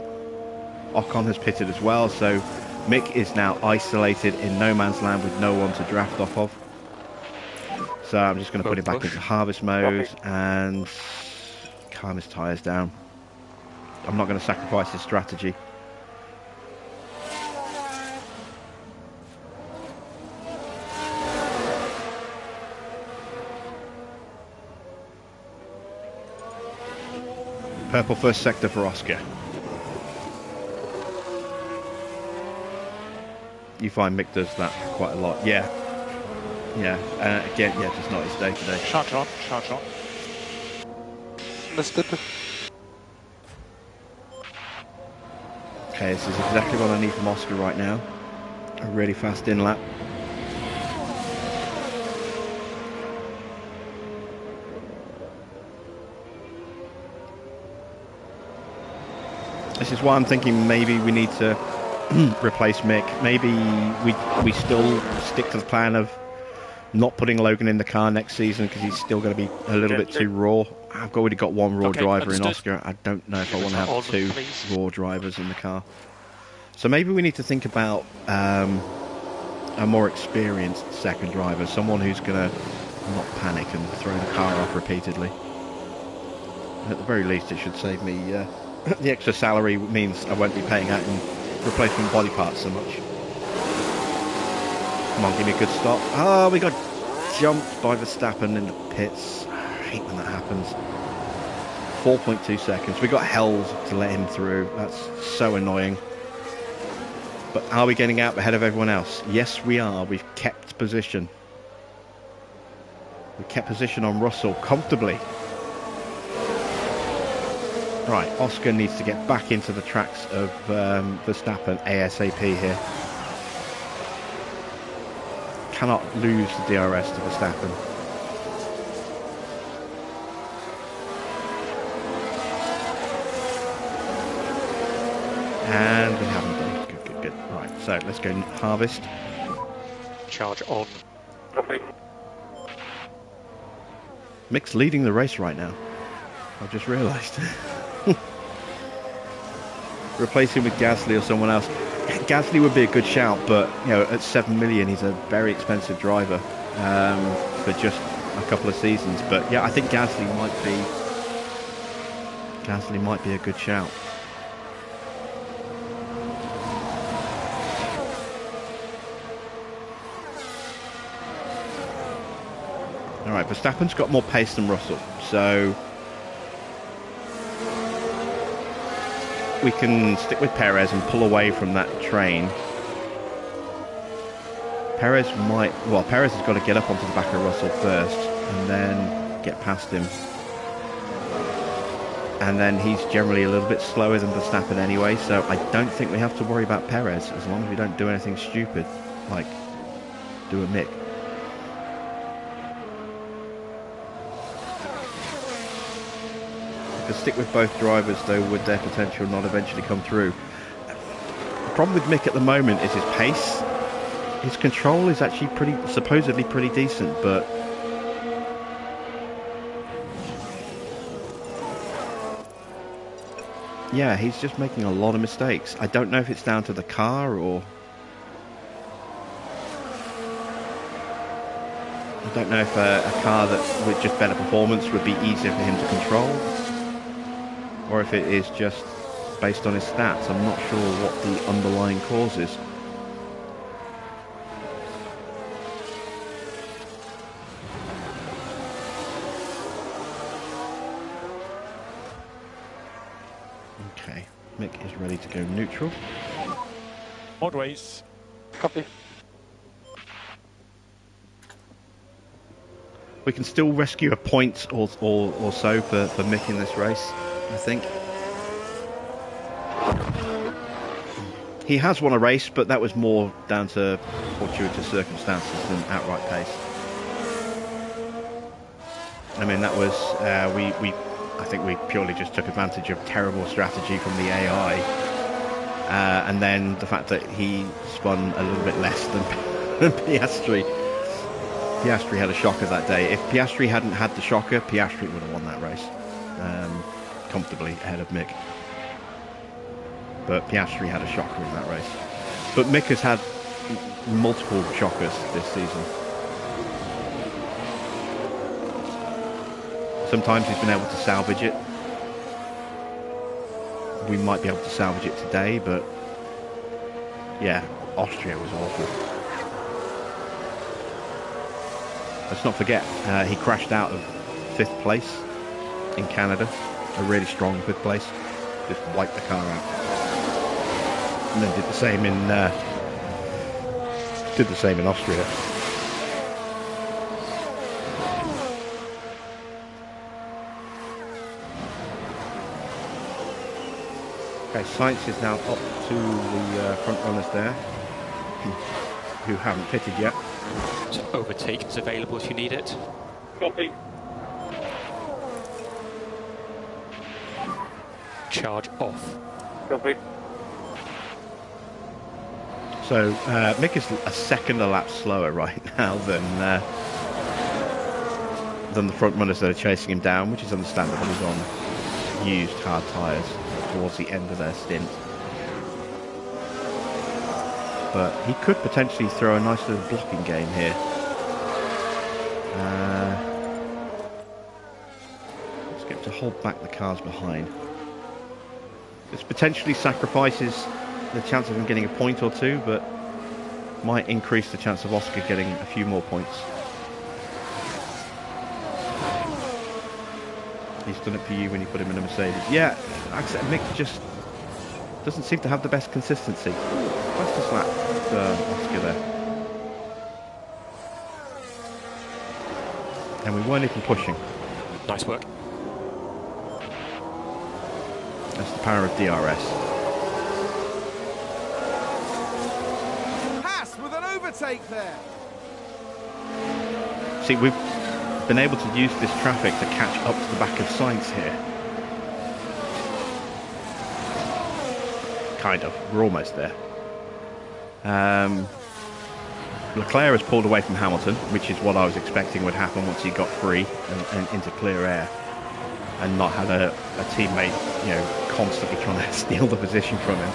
Ocon has pitted as well, so Mick is now isolated in no man's land with no one to draft off of. So I'm just going to put him back into harvest mode and calm his tyres down. I'm not going to sacrifice his strategy. Purple first sector for Oscar. You find Mick does that quite a lot. Yeah. Yeah. Again, yeah, just not his day today. Charge on, charge on. Missed it. Okay, this is exactly what I need from Oscar right now. A really fast in lap. This is why I'm thinking maybe we need to replace Mick. Maybe we still stick to the plan of not putting Logan in the car next season because he's still going to be a little bit too raw. I've already got one raw driver in Oscar. I don't know if I want to have 2 raw drivers in the car. So maybe we need to think about a more experienced second driver, someone who's going to not panic and throw the car off repeatedly. At the very least, it should save me the extra salary. Means I won't be paying out in replacement body parts so much. Come on, give me a good stop. Oh, we got jumped by Verstappen in the pits. I hate when that happens. 4.2 seconds. We got held to let him through. That's so annoying. But are we getting out ahead of everyone else? Yes, we are. We've kept position. We kept position on Russell comfortably. Right, Oscar needs to get back into the tracks of Verstappen ASAP here. Cannot lose the DRS to Verstappen. And we haven't done. Good, good, good. Right, so let's go harvest. Charge on. Copy. Mick's leading the race right now. I've just realised. Replace him with Gasly or someone else. Gasly would be a good shout, but you know, at 7 million, he's a very expensive driver for just a couple of seasons. But yeah, I think Gasly might be a good shout. All right, Verstappen's got more pace than Russell, so we can stick with Perez and pull away from that train. Perez has got to get up onto the back of Russell first and then get past him. And then he's generally a little bit slower than Verstappen anyway, so I don't think we have to worry about Perez as long as we don't do anything stupid, like do a Mick. To stick with both drivers though, would their potential not eventually come through? The problem with Mick at the moment is his pace. His control is actually supposedly pretty decent, but yeah, he's just making a lot of mistakes. I don't know if it's down to the car or I don't know if a car that with just better performance would be easier for him to control, or if it is just based on his stats. I'm not sure what the underlying cause is. Okay, Mick is ready to go neutral. Modways. Copy. We can still rescue a point or so for Mick in this race, I think. He has won a race, but that was more down to fortuitous circumstances than outright pace. I mean, that was I think we purely just took advantage of terrible strategy from the AI, and then the fact that he spun a little bit less than Piastri. Piastri had a shocker that day. If Piastri hadn't had the shocker, Piastri would have won that race comfortably ahead of Mick. But Piastri had a shocker in that race. But Mick has had multiple shockers this season. Sometimes he's been able to salvage it. We might be able to salvage it today, but yeah, Austria was awful. Let's not forget, he crashed out of 5th place in Canada, a really strong 5th place. Just wiped the car out, and then did the same in Austria. Okay, Sainz is now up to the front runners there, who haven't pitted yet. So overtake is available if you need it. Copy. Charge off. Copy. So Mick is a second a lap slower right now than the front runners that are chasing him down, which is understandable. He's on used hard tyres towards the end of their stint. But he could potentially throw a nice little blocking game here. Let's get to hold back the cars behind. This potentially sacrifices the chance of him getting a point or two, but might increase the chance of Oscar getting a few more points. he's done it for you when you put him in a Mercedes. Yeah, like I said, Mick just doesn't seem to have the best consistency. Fastest lap, Oscar there. And we weren't even pushing. Nice work. That's the power of DRS. HAAS with an overtake there. See, we've been able to use this traffic to catch up to the back of Sainz here. Kind of. We're almost there. Leclerc has pulled away from Hamilton, which is what I was expecting would happen once he got free and into clear air, and not had a teammate, you know, constantly trying to steal the position from him.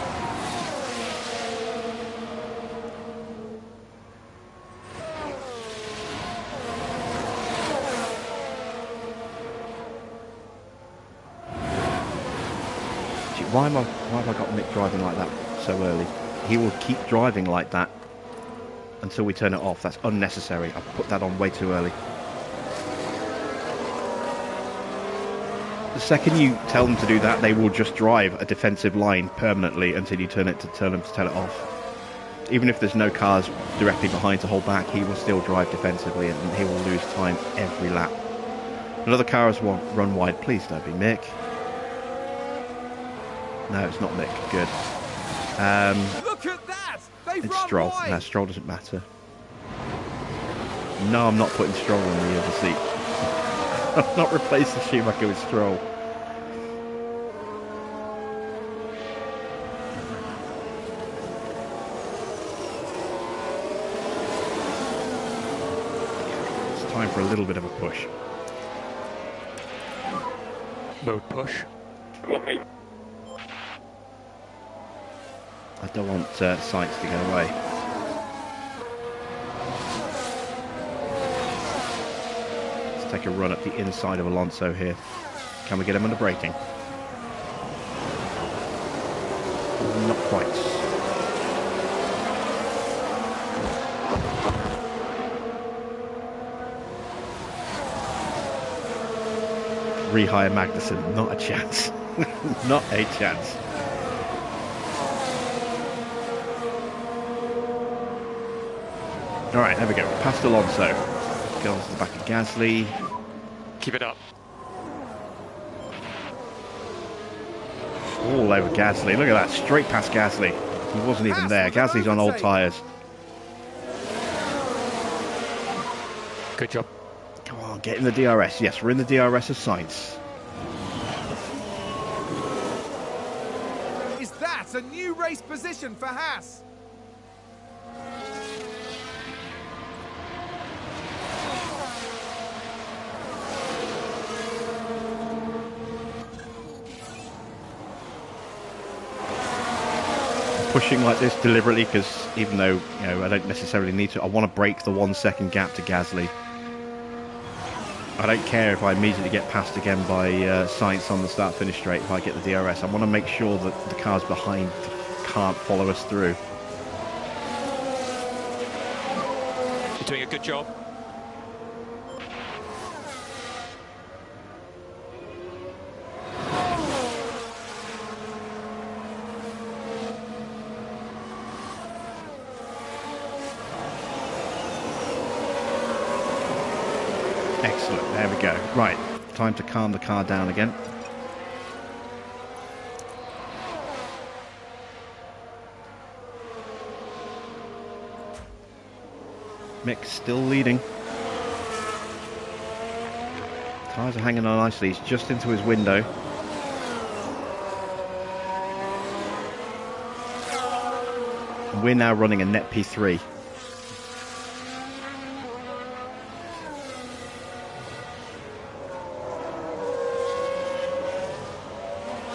Why have I got Mick driving like that so early? He will keep driving like that until we turn it off. That's unnecessary. I put that on way too early. The second you tell them to do that, they will just drive a defensive line permanently until you tell them to turn it off. Even if there's no cars directly behind to hold back, he will still drive defensively and he will lose time every lap. Another car has run wide. Please don't be Mick. No, it's not Mick. Good. Look at that! They've It's run Stroll. wide. No, Stroll doesn't matter. No, I'm not putting Stroll in the other seat. I'm not replacing Schumacher with Stroll. It's time for a little bit of a push. Mode push. Copy. I don't want Sainz to get away. Let's take a run at the inside of Alonso here. Can we get him under braking? Not quite. Rehire Magnussen, not a chance. Not a chance. Alright, there we go. Past Alonso. Go on to the back of Gasly. Keep it up. All over Gasly. Look at that. Straight past Gasly. He wasn't even there. Gasly's on old tyres. Good job. Come on, get in the DRS. Yes, we're in the DRS of Sainz. Is that a new race position for HAAS? Pushing like this deliberately because even though I don't necessarily need to, I want to break the 1 second gap to Gasly. I don't care if I immediately get passed again by Sainz on the start-finish straight if I get the DRS. I want to make sure that the cars behind can't follow us through. You're doing a good job. Excellent, there we go. Right, time to calm the car down again. Mick's still leading. Tyres are hanging on nicely, he's just into his window. And we're now running a net P3.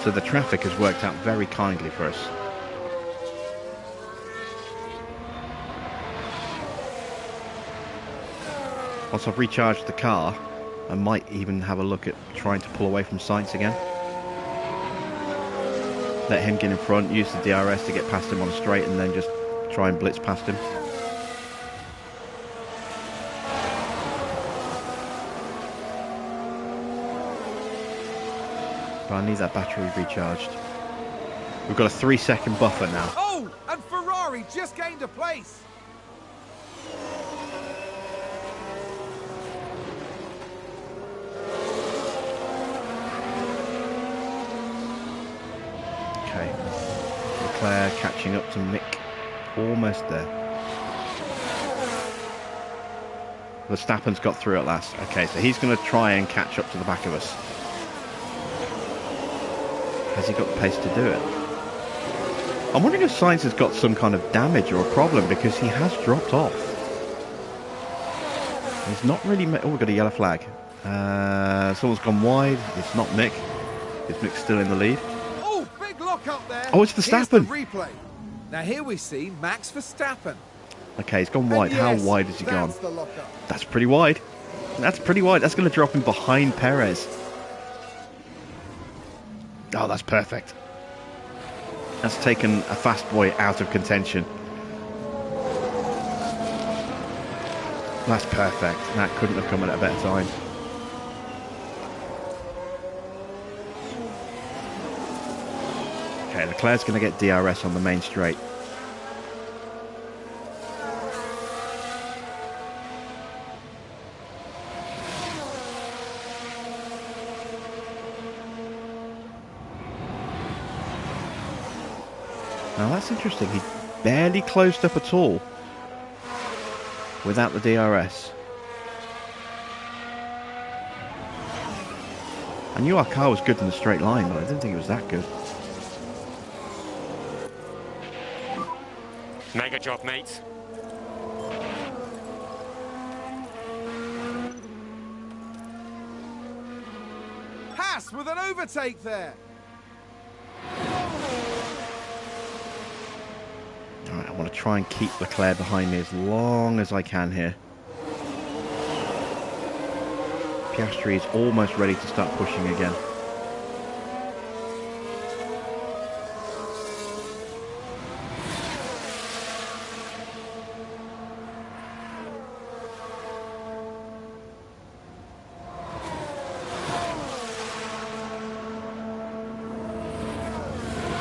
So the traffic has worked out very kindly for us. Once I've recharged the car, I might even have a look at trying to pull away from Sainz again. Let him get in front, use the DRS to get past him on a straight, and then just try and blitz past him. But I need that battery recharged. We've got a 3-second buffer now. Oh, and Ferrari just gained a place. Okay. Leclerc catching up to Mick. Almost there. Verstappen's got through at last. Okay, so he's going to try and catch up to the back of us. Has he got the pace to do it? I'm wondering if Sainz has got some kind of damage or a problem, because he has dropped off. He's not really... Oh, we've got a yellow flag. Someone's gone wide. It's not Mick. Is Mick still in the lead? Oh, big lock up there. Oh, it's Verstappen. Here's the replay. Now here we see Max Verstappen. Okay, he's gone wide. And yes, how wide has he gone? that's the lock-up. That's pretty wide. That's pretty wide. That's going to drop him behind Perez. Oh, that's perfect. That's taken a fast boy out of contention. That's perfect. That couldn't have come at a better time. Okay, Leclerc's going to get DRS on the main straight. Now that's interesting. He barely closed up at all without the DRS. I knew our car was good in the straight line, but I didn't think it was that good. Mega job, mate. Haas with an overtake there. Alright, I want to try and keep Leclerc behind me as long as I can here. Piastri is almost ready to start pushing again.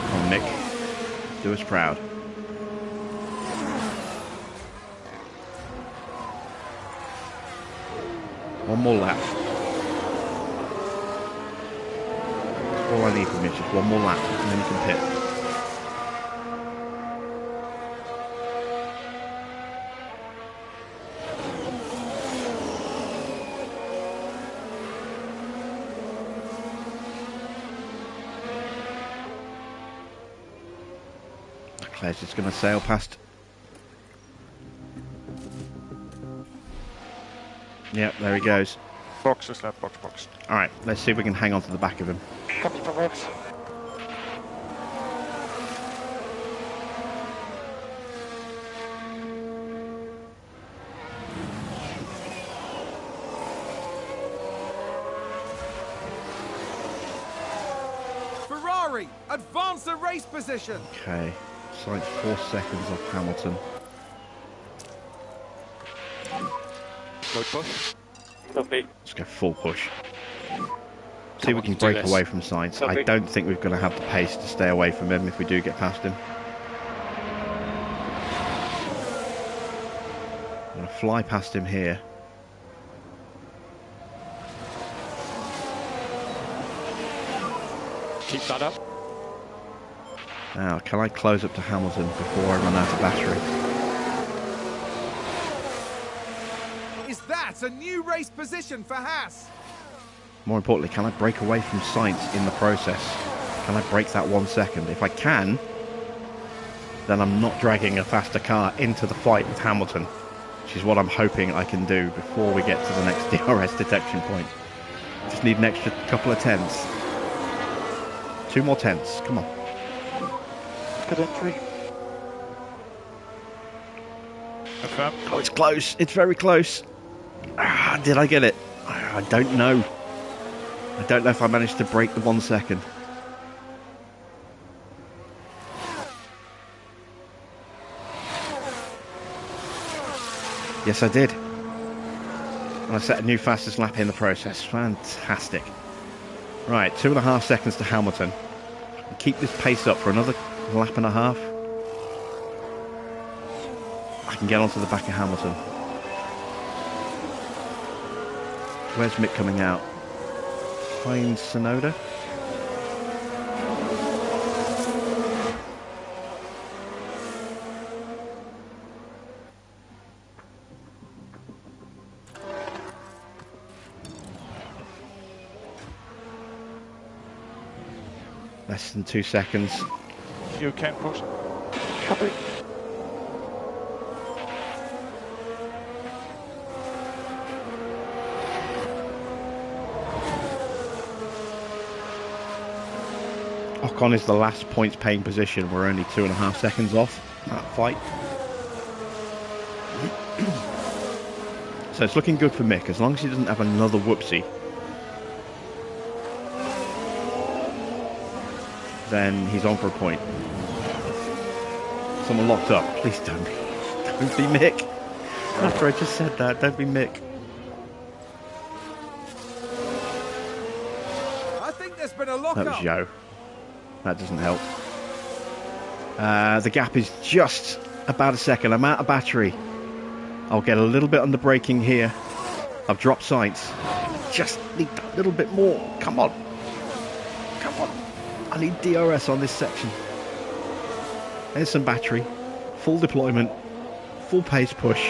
Come on, Mick. Do us proud. One more lap. All I need from you is just one more lap, and then you can pit. Leclerc's just going to sail past. Yep, there he goes. Boxes, left box. Alright, let's see if we can hang on to the back of him. Copy for box. Ferrari advance the race position. Okay, Sainz 4 seconds off Hamilton. Mode push. Copy. Let's go full push. See if we on, can do break this. away from Sainz. Copy. I don't think we're going to have the pace to stay away from him if we do get past him. I'm going to fly past him here. Keep that up. Now, can I close up to Hamilton before I run out of battery? Is that a new race position for Haas? More importantly, can I break away from Sainz in the process? Can I break that 1 second? If I can, then I'm not dragging a faster car into the fight with Hamilton, which is what I'm hoping I can do before we get to the next DRS detection point. Just need an extra couple of tenths. 2 more tenths, come on. Good entry. Confirm. Oh, it's close, it's very close. Ah, did I get it? I don't know. I don't know if I managed to break the 1 second. Yes, I did. And I set a new fastest lap in the process. Fantastic. Right, 2.5 seconds to Hamilton. Keep this pace up for another lap and a half. I can get onto the back of Hamilton. Where's Mick coming out? Behind Sonoda. Less than 2 seconds. You can push. Copy. Ocon is the last points paying position. We're only 2.5 seconds off that fight. So it's looking good for Mick, as long as he doesn't have another whoopsie. Then he's on for a point. Someone locked up. Please don't be Mick. After I just said that, don't be Mick. I think there's been a lock That was up. Joe. That doesn't help. The gap is just about a second. I'm out of battery. I'll get a little bit under braking here. I've dropped sights. Just need that little bit more. Come on. Come on. I need DRS on this section. There's some battery. Full deployment. Full pace push.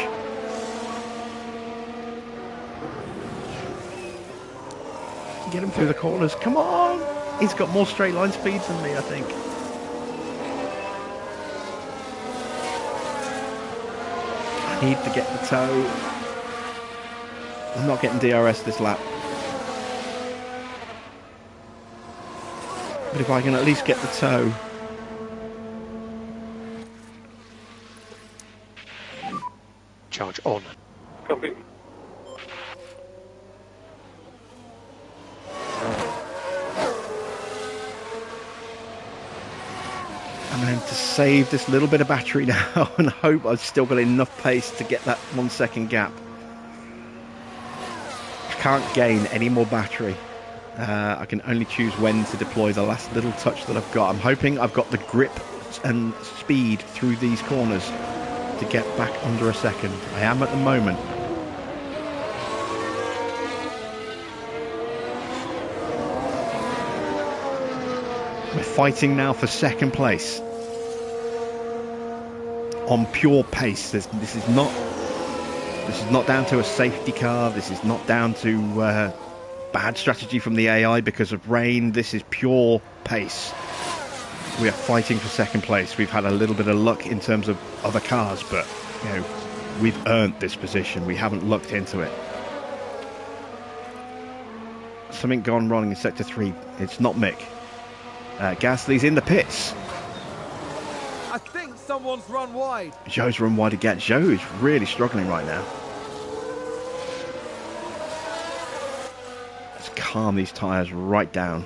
Get him through the corners. Come on. He's got more straight line speeds than me, I think. I need to get the toe. I'm not getting DRS this lap. But if I can at least get the toe. Charge on. Copy. I'm going to save this little bit of battery now and hope I've still got enough pace to get that 1 second gap. I can't gain any more battery. I can only choose when to deploy the last little touch that I've got. I'm hoping I've got the grip and speed through these corners to get back under a second. I am at the moment. We're fighting now for second place on pure pace. This is not down to a safety car. This is not down to bad strategy from the AI because of rain. This is pure pace. We are fighting for second place. We've had a little bit of luck in terms of other cars, but you know, we've earned this position. We haven't looked into it. Something gone wrong in sector 3. It's not Mick. Gasly's in the pits. I think someone's run wide. Joe's run wide again. Joe is really struggling right now. Let's calm these tyres right down.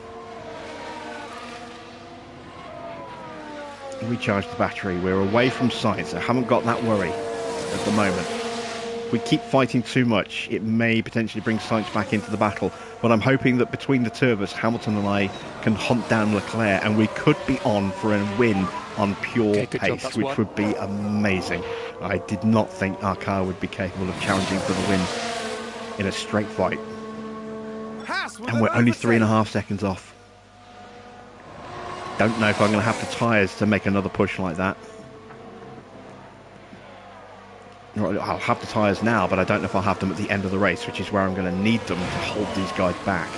Recharge the battery. We're away from sight, so I haven't got that worry at the moment. If we keep fighting too much, it may potentially bring Sainz back into the battle. But I'm hoping that between the two of us, Hamilton and I can hunt down Leclerc, and we could be on for a win on pure pace, which would be amazing. I did not think our car would be capable of challenging for the win in a straight fight. And we're only 3.5 seconds off. Don't know if I'm going to have the tyres to make another push like that. I'll have the tyres now, but I don't know if I'll have them at the end of the race, which is where I'm going to need them to hold these guys back.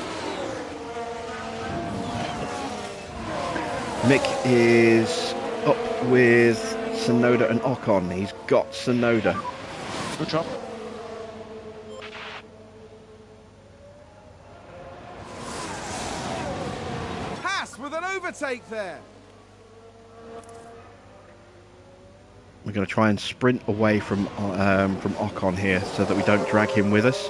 Mick is up with Sonoda and Ocon. He's got Sonoda. Good job. HAAS with an overtake there. We're going to try and sprint away from Ocon here so that we don't drag him with us.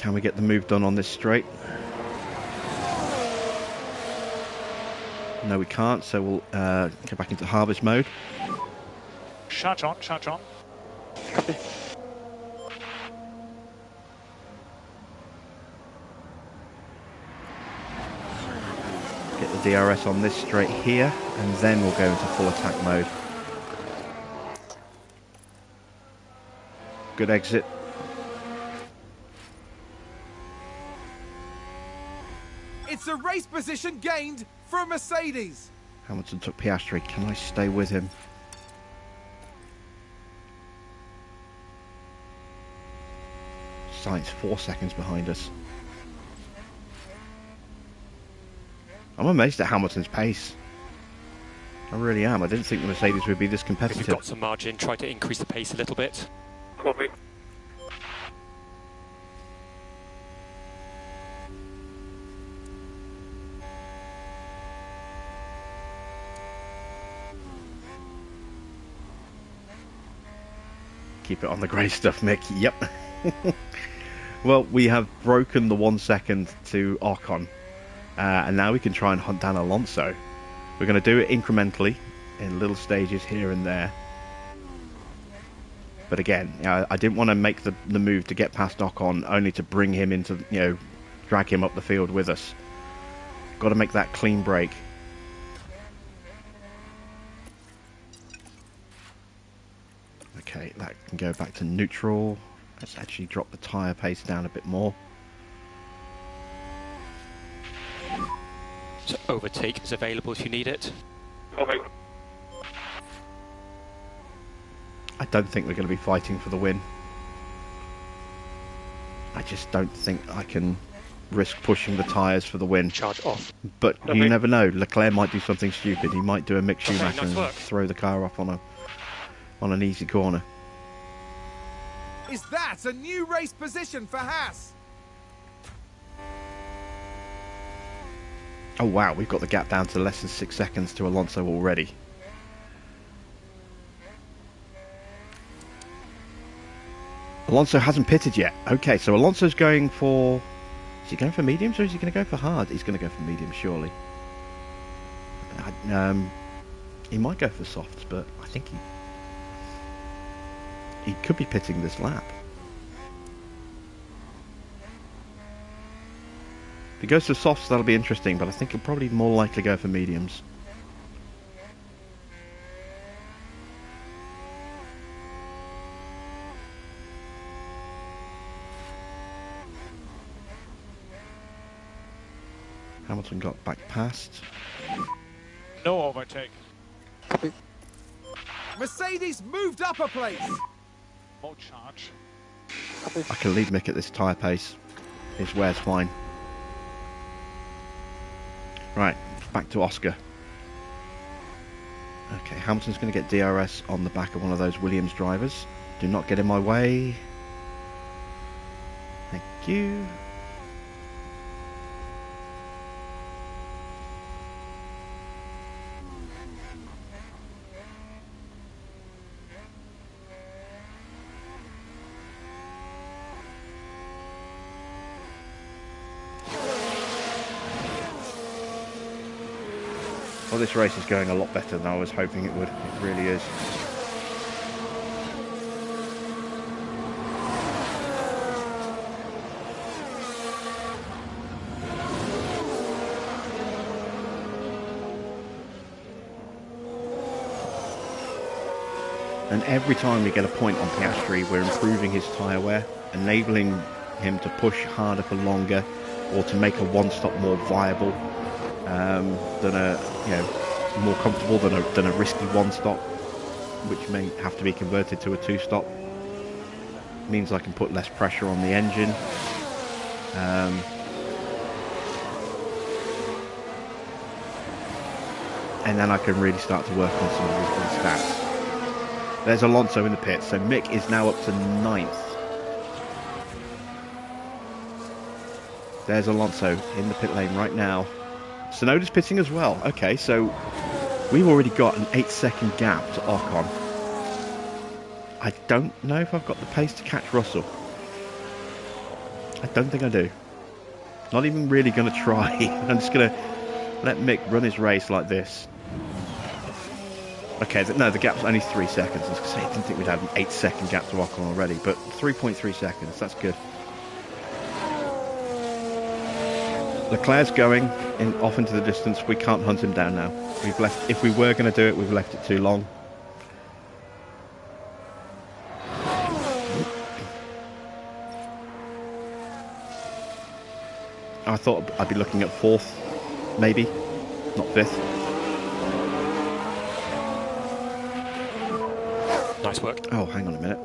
Can we get the move done on this straight? No, we can't, so we'll go back into harvest mode. Charge on, charge on. Copy. Get the DRS on this straight here, and then we'll go into full attack mode. Good exit. It's a race position gained from Mercedes. Hamilton took Piastri. Can I stay with him? Sainz 4 seconds behind us. I'm amazed at Hamilton's pace. I really am. I didn't think the Mercedes would be this If you've competitive. got some margin, try to increase the pace a little bit. Copy. Keep it on the grey stuff, Mick. Yep. Well, we have broken the 1 second to Ocon. And now we can try and hunt down Alonso. We're going to do it incrementally, in little stages here and there. But again, I didn't want to make the move to get past Ocon, only to bring him into, drag him up the field with us. Got to make that clean break. Okay, that can go back to neutral. Let's actually drop the tyre pace down a bit more. So overtake is available if you need it. Copy. I don't think we're going to be fighting for the win. I just don't think I can risk pushing the tyres for the win. Charge off. But Okay. you never know. Leclerc might do something stupid. He might do a Mick Okay, Schumacher nice and work. throw the car off on an easy corner. Is that a new race position for HAAS? Oh wow, we've got the gap down to less than 6 seconds to Alonso already. Alonso hasn't pitted yet. Okay, so Alonso's going for... Is he going for mediums or is he going to go for hard? He's going to go for mediums, surely. He might go for softs, but I think he could be pitting this lap. If he goes for softs, that'll be interesting, but I think he'll probably more likely go for mediums. Hamilton got back past. No overtake. Copy. Mercedes moved up a place. More charge. Copy. I can lead Mick at this tyre pace. His wear's fine. Right, back to Oscar. Okay, Hamilton's going to get DRS on the back of one of those Williams drivers. Do not get in my way. Thank you. Well, this race is going a lot better than I was hoping it would. It really is. And every time we get a point on Piastri, we're improving his tyre wear, enabling him to push harder for longer, or to make a one-stop more viable than more comfortable than a risky one-stop, which may have to be converted to a two-stop. Means I can put less pressure on the engine. And then I can really start to work on some of these stats. There's Alonso in the pit, so Mick is now up to 9th. There's Alonso in the pit lane right now. Tsunoda's pitting as well. Okay, so we've already got an 8-second gap to Ocon. I don't know if I've got the pace to catch Russell. I don't think I do. Not even really going to try. I'm just going to let Mick run his race like this. Okay, no, the gap's only 3 seconds. I was going to say, I didn't think we'd had an 8-second gap to Ocon already, but 3.3 seconds, that's good. Leclerc's going off into the distance. We can't hunt him down now. We've left. If we were going to do it, we've left it too long. I thought I'd be looking at 4th, maybe, not 5th. Nice work. Oh, hang on a minute.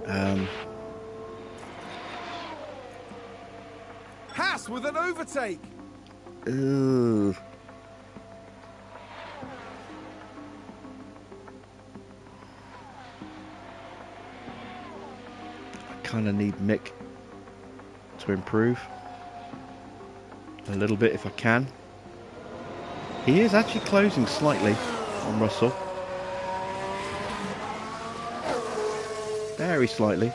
HAAS with an overtake. Ugh. I kind of need Mick to improve a little bit if I can. He is actually closing slightly on Russell. Very slightly.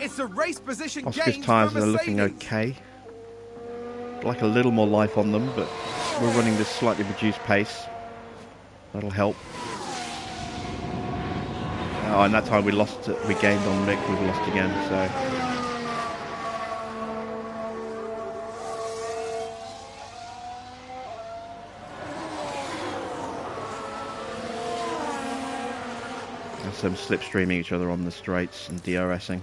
It's a race position Oscar's gained tyres for are Mercedes. looking okay. Like a little more life on them, but we're running this slightly reduced pace. That'll help. Oh, and that time we lost. We gained on Mick. We've lost again. So. There's some slipstreaming each other on the straights and DRSing.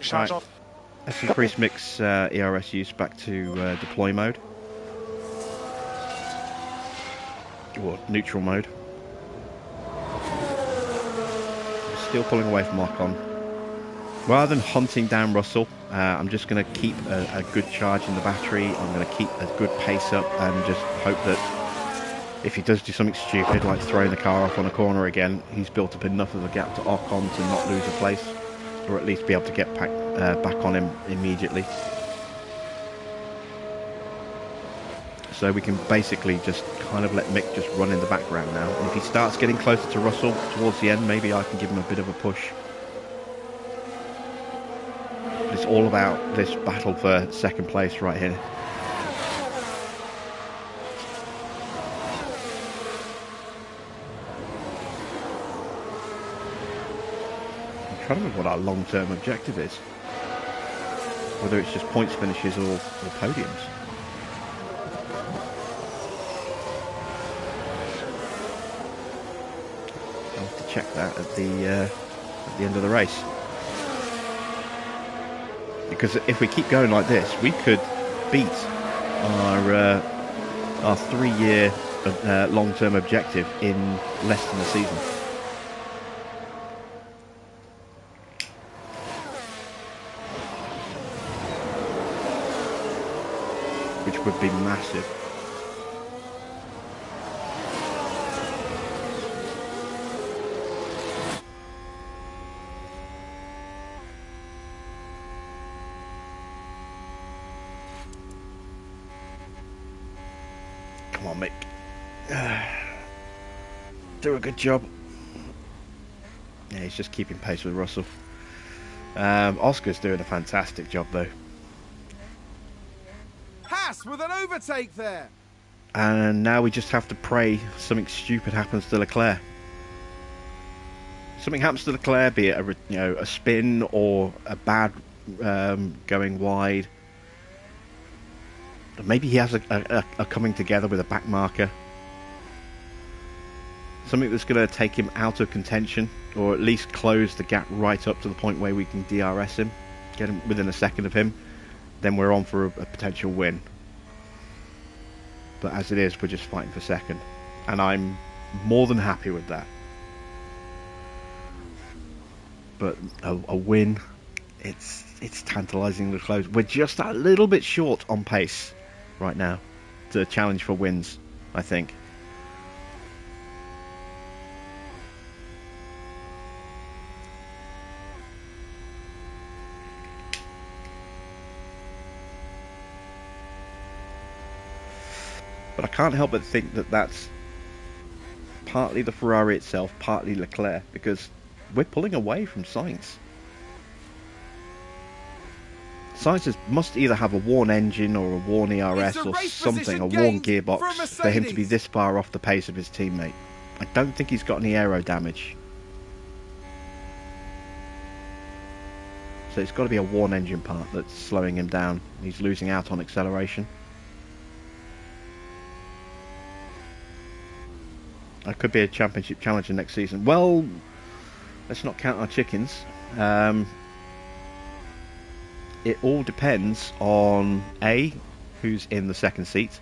Charge Right. off. Let's increase Mick's ERS use back to deploy mode. Or neutral mode. Still pulling away from Ocon. Rather than hunting down Russell, I'm just going to keep a good charge in the battery. I'm going to keep a good pace up and just hope that if he does do something stupid, like throwing the car off on a corner again, he's built up enough of a gap to Ocon to not lose a place, or at least be able to get back on him immediately. So we can basically just kind of let Mick just run in the background now. And if he starts getting closer to Russell towards the end, maybe I can give him a bit of a push. It's all about this battle for second place right here. I'm trying to remember what our long-term objective is. Whether it's just points finishes or podiums. I'll have to check that at the end of the race. Because if we keep going like this, we could beat our 3-year long-term objective in less than a season. Which would be massive. Come on, Mick. Do a good job. Yeah, he's just keeping pace with Russell. Oscar's doing a fantastic job, though. HAAS with an overtake there. And now we just have to pray something stupid happens to Leclerc. Something happens to Leclerc, be it a spin or a bad going wide. Maybe he has a coming together with a back marker. Something that's going to take him out of contention, or at least close the gap right up to the point where we can DRS him, get him within a second of him. Then we're on for a potential win. But as it is, we're just fighting for second, and I'm more than happy with that. But a win, it's tantalisingly close. We're just a little bit short on pace right now to challenge for wins, I think. But But I can't help but think that that's partly the Ferrari itself, partly Leclerc, because we're pulling away from Sainz. Sainz must either have a worn engine or a worn ERS or something, a worn gearbox, for him to be this far off the pace of his teammate. I don't think he's got any aero damage. So it's got to be a worn engine part that's slowing him down. He's losing out on acceleration. That could be a championship challenger next season. Well, let's not count our chickens. It all depends on A, who's in the second seat,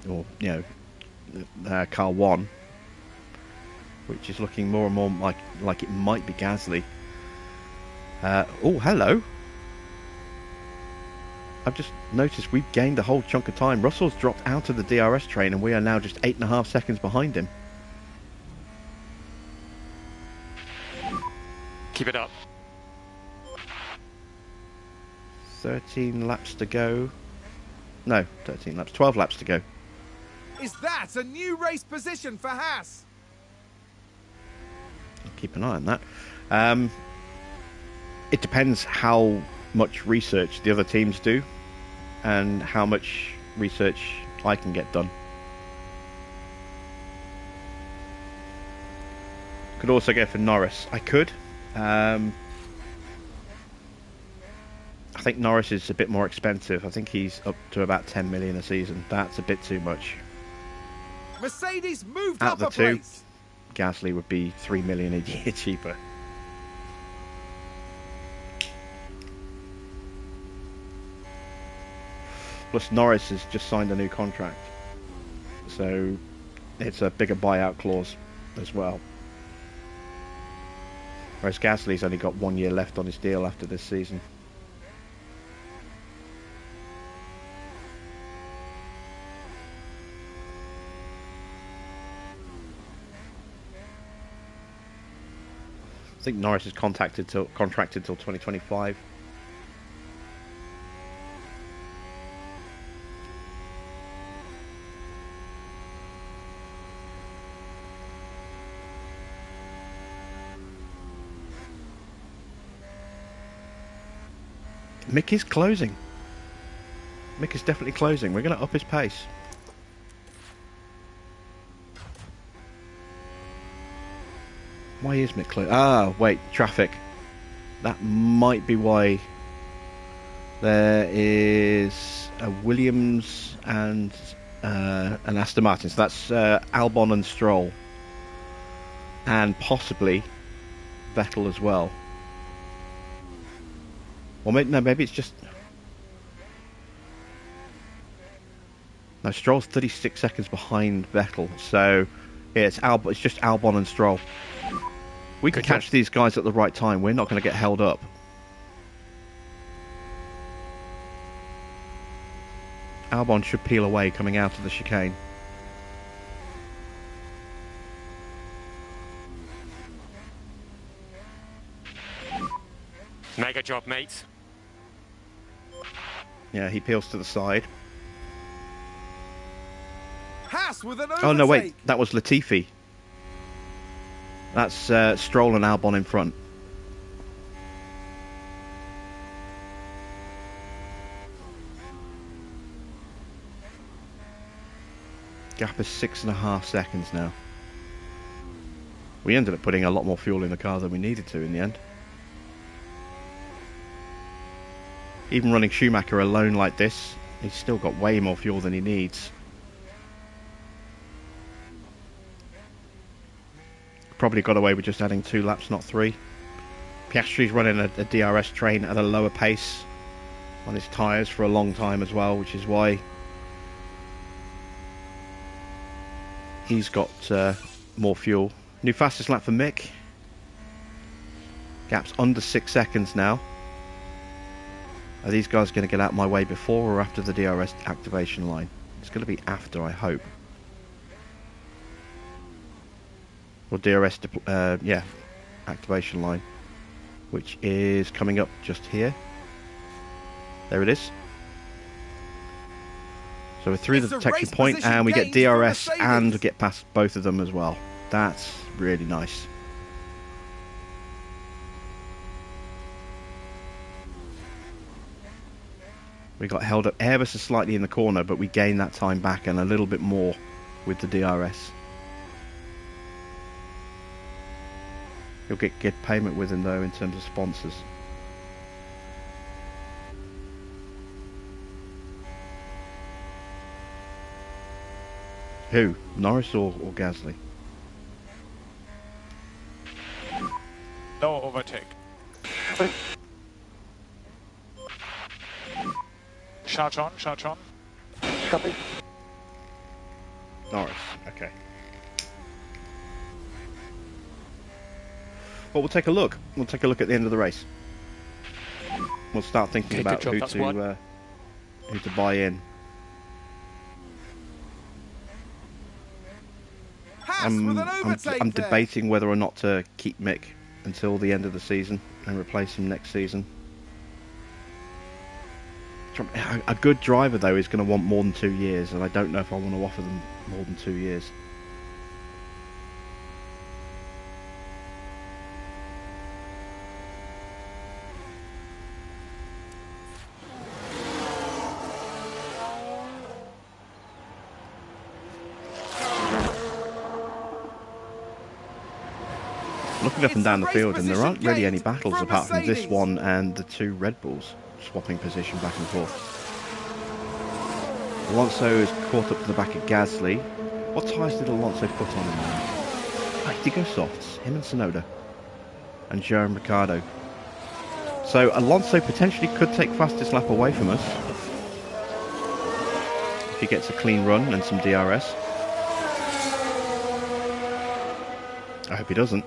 or car 1, which is looking more and more like it might be Gasly. Oh, hello. I've just noticed we've gained a whole chunk of time. Russell's dropped out of the DRS train and we are now just 8.5 seconds behind him. Keep it up. 13 laps to go. No, 13 laps. 12 laps to go. Is that a new race position for Haas? I'll keep an eye on that. It depends how much research the other teams do and how much research I can get done. Could also go for Norris. I could. I think Norris is a bit more expensive. I think he's up to about 10 million a season. That's a bit too much. Mercedes moved Out up of the a two, place. Gasly would be 3 million a year cheaper. Plus Norris has just signed a new contract, so it's a bigger buyout clause as well. Whereas Gasly's only got 1 year left on his deal after this season. I think Norris is contracted till 2025. Mick is closing. Mick is definitely closing. We're going to up his pace. Why is Mick closing? Ah, wait, traffic. That might be why. There is a Williams and an Aston Martin. So that's Albon and Stroll. And possibly Vettel as well. Or maybe it's just... No, Stroll's 36 seconds behind Vettel. So yeah, it's just Albon and Stroll. We can catch these guys at the right time. We're not going to get held up. Albon should peel away coming out of the chicane. Mega job, mate. Yeah, he peels to the side. Haas with an overtake. Oh no, wait, that was Latifi. That's Stroll and Albon in front. Gap is 6.5 seconds now. We ended up putting a lot more fuel in the car than we needed to in the end. Even running Schumacher alone like this, he's still got way more fuel than he needs. Probably got away with just adding 2 laps, not 3. Piastri's running a DRS train at a lower pace on his tyres for a long time as well, which is why he's got more fuel. New fastest lap for Mick. Gap's under 6 seconds now. Are these guys going to get out my way before or after the DRS activation line? It's going to be after, I hope. Or DRS, yeah, activation line, which is coming up just here. There it is. So we're through It's the a detection race point, position and we get gained for DRS Mercedes. and get past both of them as well. That's really nice. We got held up ever so slightly in the corner, but we gained that time back and a little bit more with the DRS. You'll get good payment with him though in terms of sponsors. Who? Norris or Gasly? No overtake. Charge on, charge on. Copy. Norris, okay. Well, we'll take a look. We'll take a look at the end of the race. We'll start thinking Okay, about good job, that's one. who to buy in. Haas with an overtake I'm there. debating whether or not to keep Mick until the end of the season and replace him next season. A good driver though is going to want more than 2 years, and I don't know if I want to offer them more than 2 years. Looking up and down the field, and there aren't really any battles apart from this one and the 2 Red Bulls swapping position back and forth. Alonso is caught up to the back of Gasly. What tyres did Alonso put on him now? Oh, he did go softs. Him and Tsunoda. And Joe and Ricciardo. So Alonso potentially could take fastest lap away from us if he gets a clean run and some DRS. I hope he doesn't.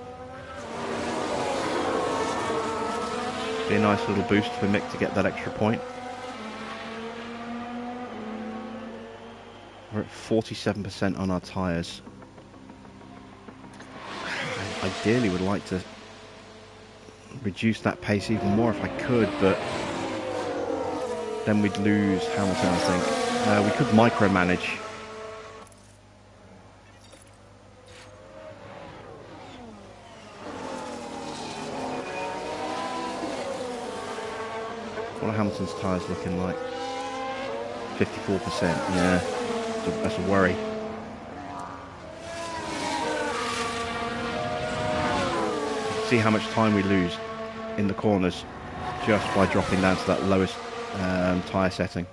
Be a nice little boost for Mick to get that extra point. We're at 47% on our tyres. I ideally would like to reduce that pace even more if I could, but then we'd lose Hamilton, I think. We could micromanage. What are Hamilton's tyres looking like? 54%, yeah. That's a worry. See how much time we lose in the corners just by dropping down to that lowest tyre setting.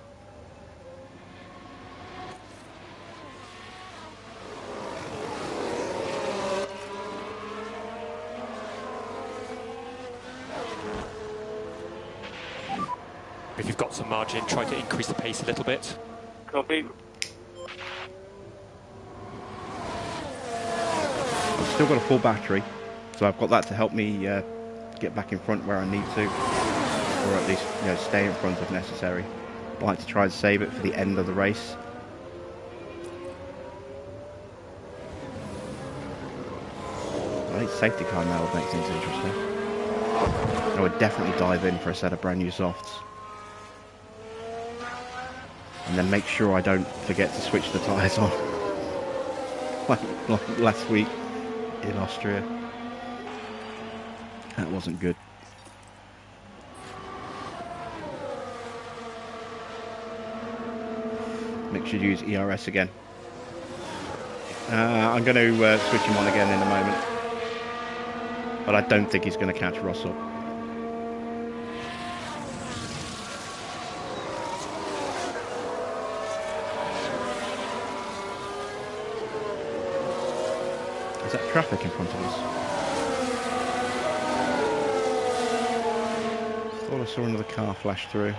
If you've got some margin, try to increase the pace a little bit. Copy. I've still got a full battery, so I've got that to help me get back in front where I need to, or at least stay in front if necessary. I'd like to try and save it for the end of the race. I think safety car now would make things interesting. I would definitely dive in for a set of brand new softs. And then make sure I don't forget to switch the tyres on. like last week in Austria. That wasn't good. Mick should use ERS again. I'm going to switch him on again in a moment. But I don't think he's going to catch Russell. Is that traffic in front of us? Thought I saw another car flash through.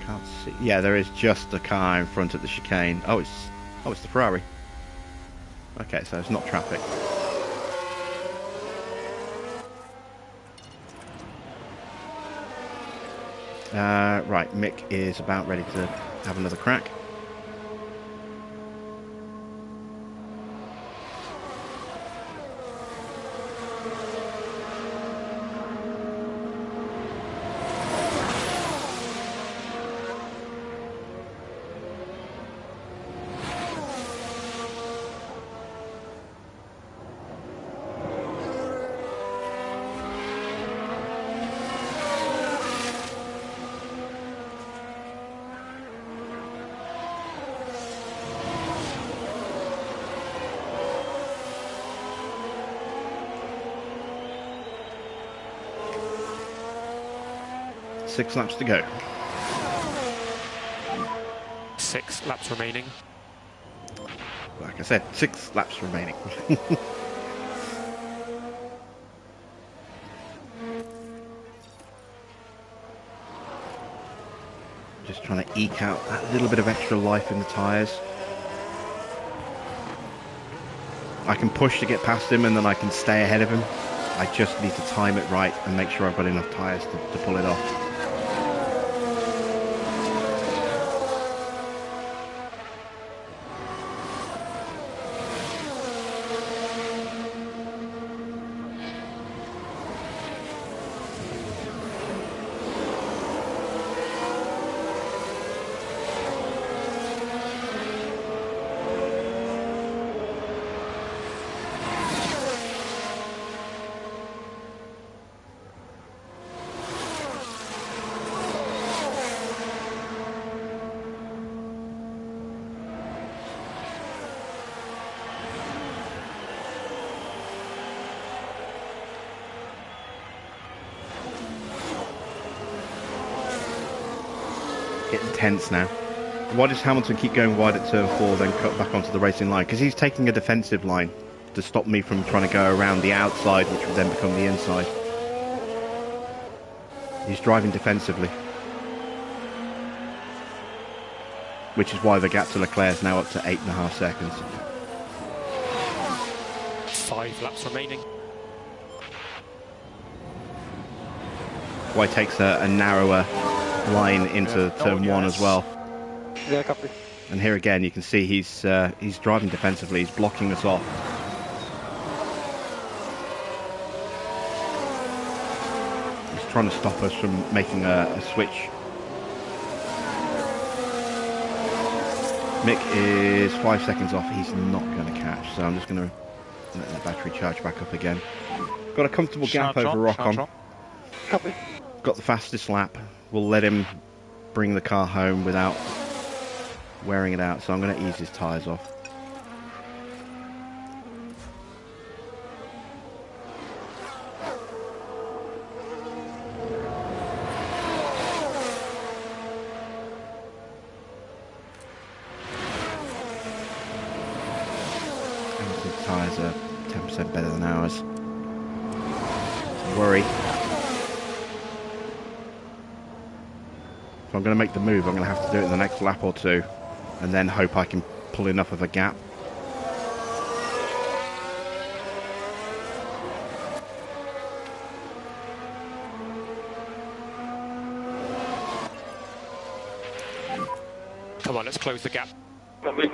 Can't see. Yeah, there is just a car in front at the chicane. Oh, it's the Ferrari. Okay, so it's not traffic. Right, Mick is about ready to have another crack. 6 laps to go. 6 laps remaining. Like I said, 6 laps remaining. Just trying to eke out that little bit of extra life in the tyres. I can push to get past him and then I can stay ahead of him. I just need to time it right and make sure I've got enough tyres to pull it off. Getting tense now. Why does Hamilton keep going wide at turn 4, then cut back onto the racing line? Because he's taking a defensive line to stop me from trying to go around the outside, which would then become the inside. He's driving defensively. Which is why the gap to Leclerc is now up to 8.5 seconds. 5 laps remaining. Why he takes a narrower line into turn 1 as well. Yeah, copy. And here again you can see he's driving defensively, he's blocking us off. He's trying to stop us from making a switch. Mick is 5 seconds off, he's not going to catch, so I'm just going to let that battery charge back up again. Got a comfortable gap over Ricard. Copy. Got the fastest lap. We'll let him bring the car home without wearing it out, so I'm going to ease his tyres off. Hamilton's tyres are 10% better than ours. Don't worry. If I'm going to make the move, I'm going to have to do it in the next lap or two, and then hope I can pull enough of a gap. Come on, let's close the gap. Copy.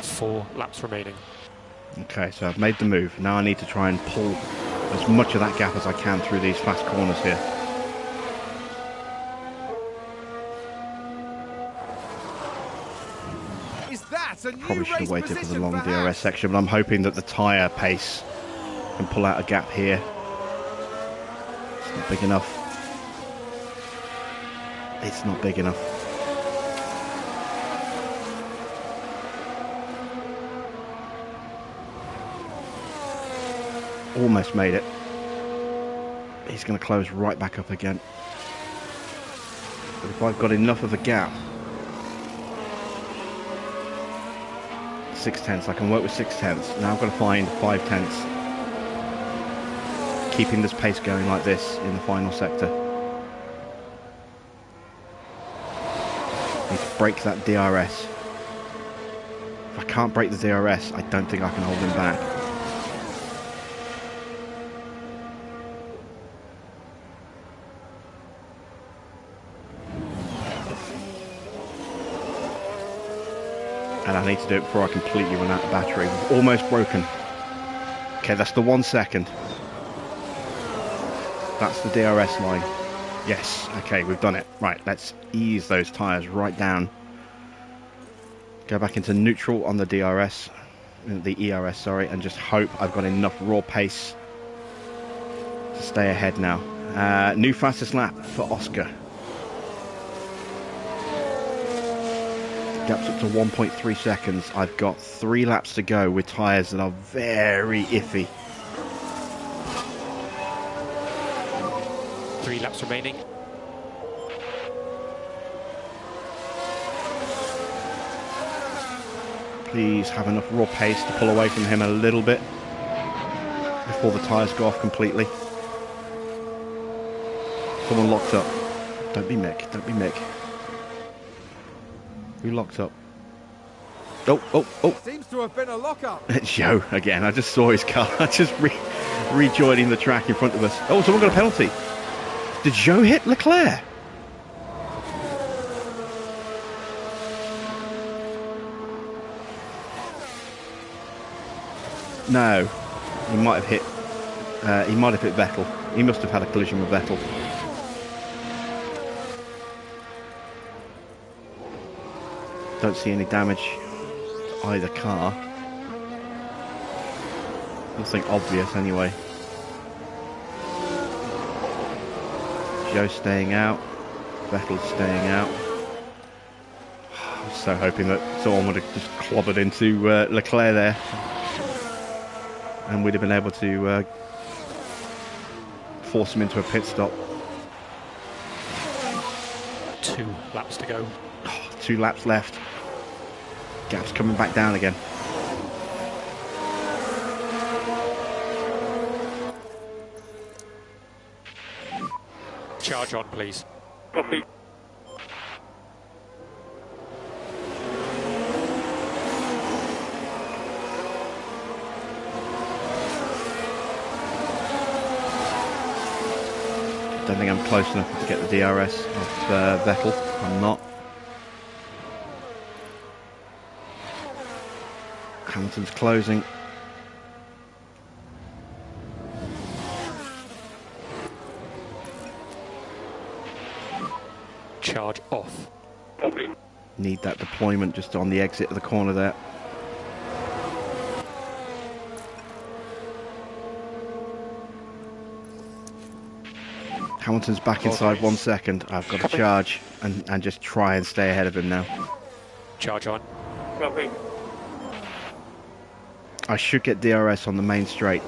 Four laps remaining. Okay, so I've made the move. Now I need to try and pull as much of that gap as I can through these fast corners here. Is that a new Probably should have race waited for the position long for DRS HAAS? section, but I'm hoping that the tyre pace can pull out a gap here. It's not big enough. It's not big enough. Almost made it. He's going to close right back up again. But if I've got enough of a gap, 6/10, I can work with 6/10. Now I've got to find 5/10. Keeping this pace going like this in the final sector. Need to break that DRS. If I can't break the DRS, I don't think I can hold him back. And I need to do it before I completely run out of battery. We've almost broken. Okay, that's the 1 second. That's the DRS line. Yes, okay, we've done it. Right, let's ease those tyres right down. Go back into neutral on the DRS, the ERS, sorry, and just hope I've got enough raw pace to stay ahead now. New fastest lap for Oscar. Gap's up to 1.3 seconds. I've got 3 laps to go with tyres that are very iffy. 3 laps remaining. Please have enough raw pace to pull away from him a little bit before the tyres go off completely. Someone locked up. Don't be Mick, don't be Mick. Who locked up? Oh. Seems to have been a lock-up. It's Joe again. I just saw his car just rejoining the track in front of us. Oh, someone got a penalty. Did Joe hit Leclerc? No, he might have hit. He might have hit Vettel. He must have had a collision with Vettel. Don't see any damage to either car. Nothing obvious anyway. Joe's staying out. Vettel's staying out. I was so hoping that someone would have just clobbered into Leclerc there. And we'd have been able to force him into a pit stop. 2 laps to go. 2 laps left. Gap's coming back down again. Charge on, please. Copy. Don't think I'm close enough to get the DRS of Vettel. I'm not. Hamilton's closing. Charge off. Copy. Need that deployment just on the exit of the corner there. Hamilton's back inside 1 second. I've got to charge and just try and stay ahead of him now. Charge on. Copy. I should get DRS on the main straight.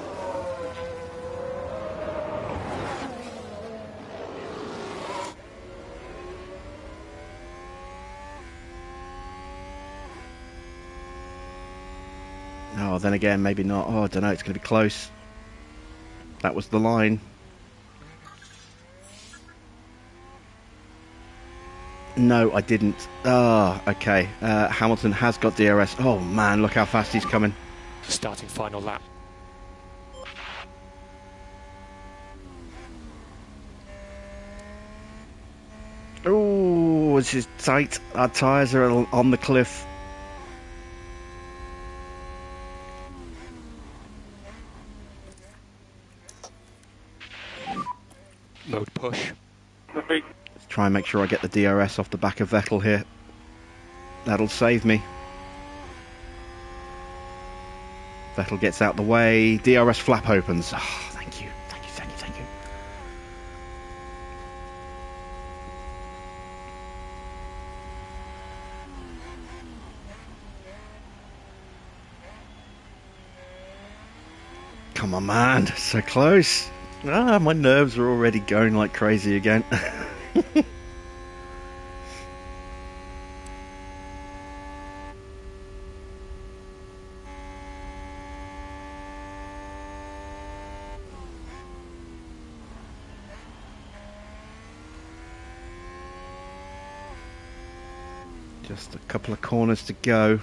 Oh, then again, maybe not. Oh, I don't know. It's going to be close. That was the line. No, I didn't. Ah, okay. Hamilton has got DRS. Oh, man, look how fast he's coming. Starting final lap. Oh, this is tight. Our tyres are on the cliff. Mode push. Copy. Let's try and make sure I get the DRS off the back of Vettel here. That'll save me. Vettel gets out the way. DRS flap opens. Oh, thank you. Thank you, thank you, thank you. Come on, man. So close. Ah, my nerves are already going like crazy again. Just a couple of corners to go.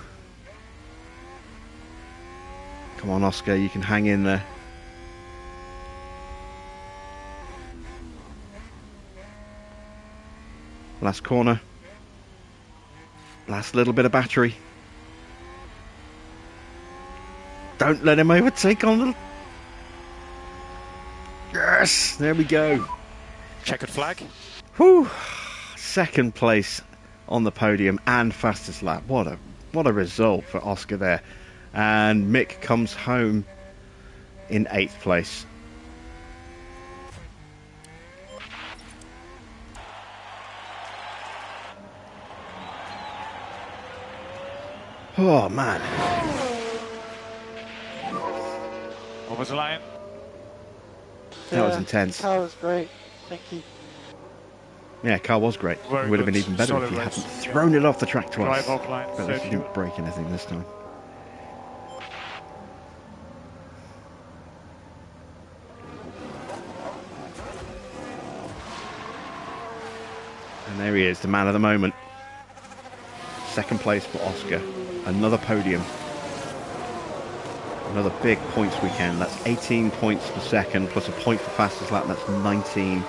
Come on, Oscar, you can hang in there. Last corner. Last little bit of battery. Don't let him overtake on the... Yes! There we go. Checkered flag. Whew! Second place on the podium and fastest lap. What a result for Oscar there. And Mick comes home in 8th place. Oh, man. Over the line. That was intense. Car was great. Thank you. Yeah, car was great. Very It would have good. been even better Solid if you race. hadn't thrown it off the track twice. Drive off line. But at least Thank you you. didn't break anything this time. And there he is, the man of the moment. Second place for Oscar. Another podium. Another big points weekend. That's 18 points for second, plus a point for fastest lap. That's 19,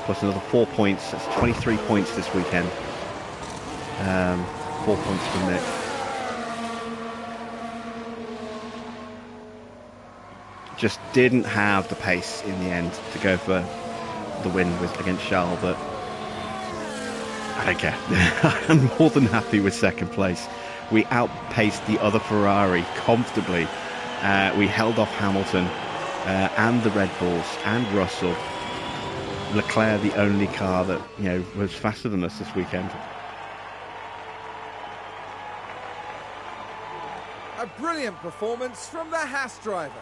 plus another 4 points. That's 23 points this weekend. 4 points for Mick. Just didn't have the pace in the end to go for the win against Charles, but I don't care. I'm more than happy with second place. We outpaced the other Ferrari comfortably. We held off Hamilton and the Red Bulls and Russell. Leclerc, the only car that was faster than us this weekend. A brilliant performance from the HAAS driver.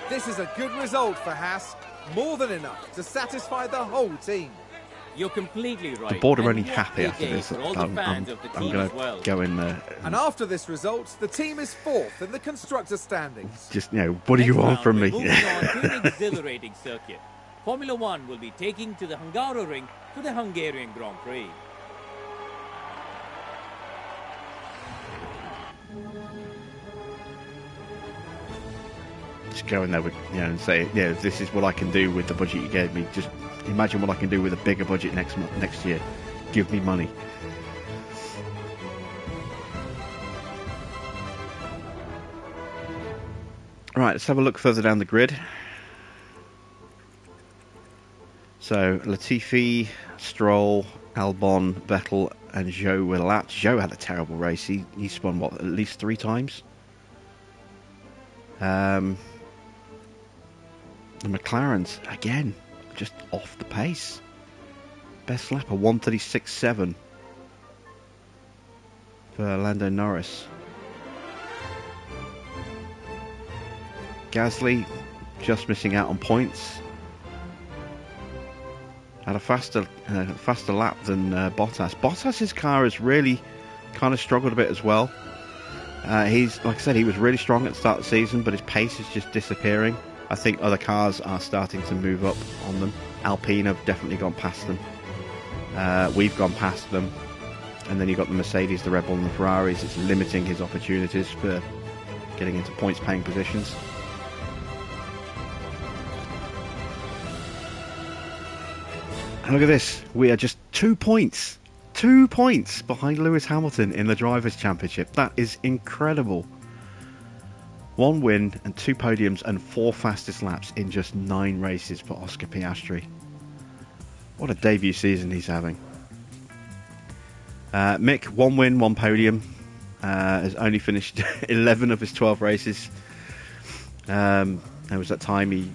This is a good result for HAAS, more than enough to satisfy the whole team. You're completely right. The board are And only what happy a after day this. for all the fans of the I'm team going as well. to go in there. And after this result, the team is fourth in the constructor standings. Just, what do you Next want round, from we're me? moving on to an exhilarating circuit. Formula One will be taking to the Hungaroring for the Hungarian Grand Prix. Just go in there with, and say, this is what I can do with the budget you gave me. Just imagine what I can do with a bigger budget next year. Give me money. Right, let's have a look further down the grid. So Latifi, Stroll, Albon, Vettel, and Zhou were lapped. Zhou had a terrible race. He spun at least 3 times. The McLarens again just off the pace. Best lap of 1:36.7 for Lando Norris. Gasly just missing out on points. Had a faster lap than Bottas. Bottas's car has really kind of struggled a bit as well. He's, like I said, he was really strong at the start of the season, but his pace is just disappearing. I think other cars are starting to move up on them. Alpine have definitely gone past them. We've gone past them. And then you've got the Mercedes, the Red Bull and the Ferraris. It's limiting his opportunities for getting into points-paying positions. And look at this. We are just 2 points. 2 points behind Lewis Hamilton in the Drivers' Championship. That is incredible. 1 win and 2 podiums and 4 fastest laps in just 9 races for Oscar Piastri. What a debut season he's having. Mick, 1 win, 1 podium. Has only finished 11 of his 12 races. There was that time he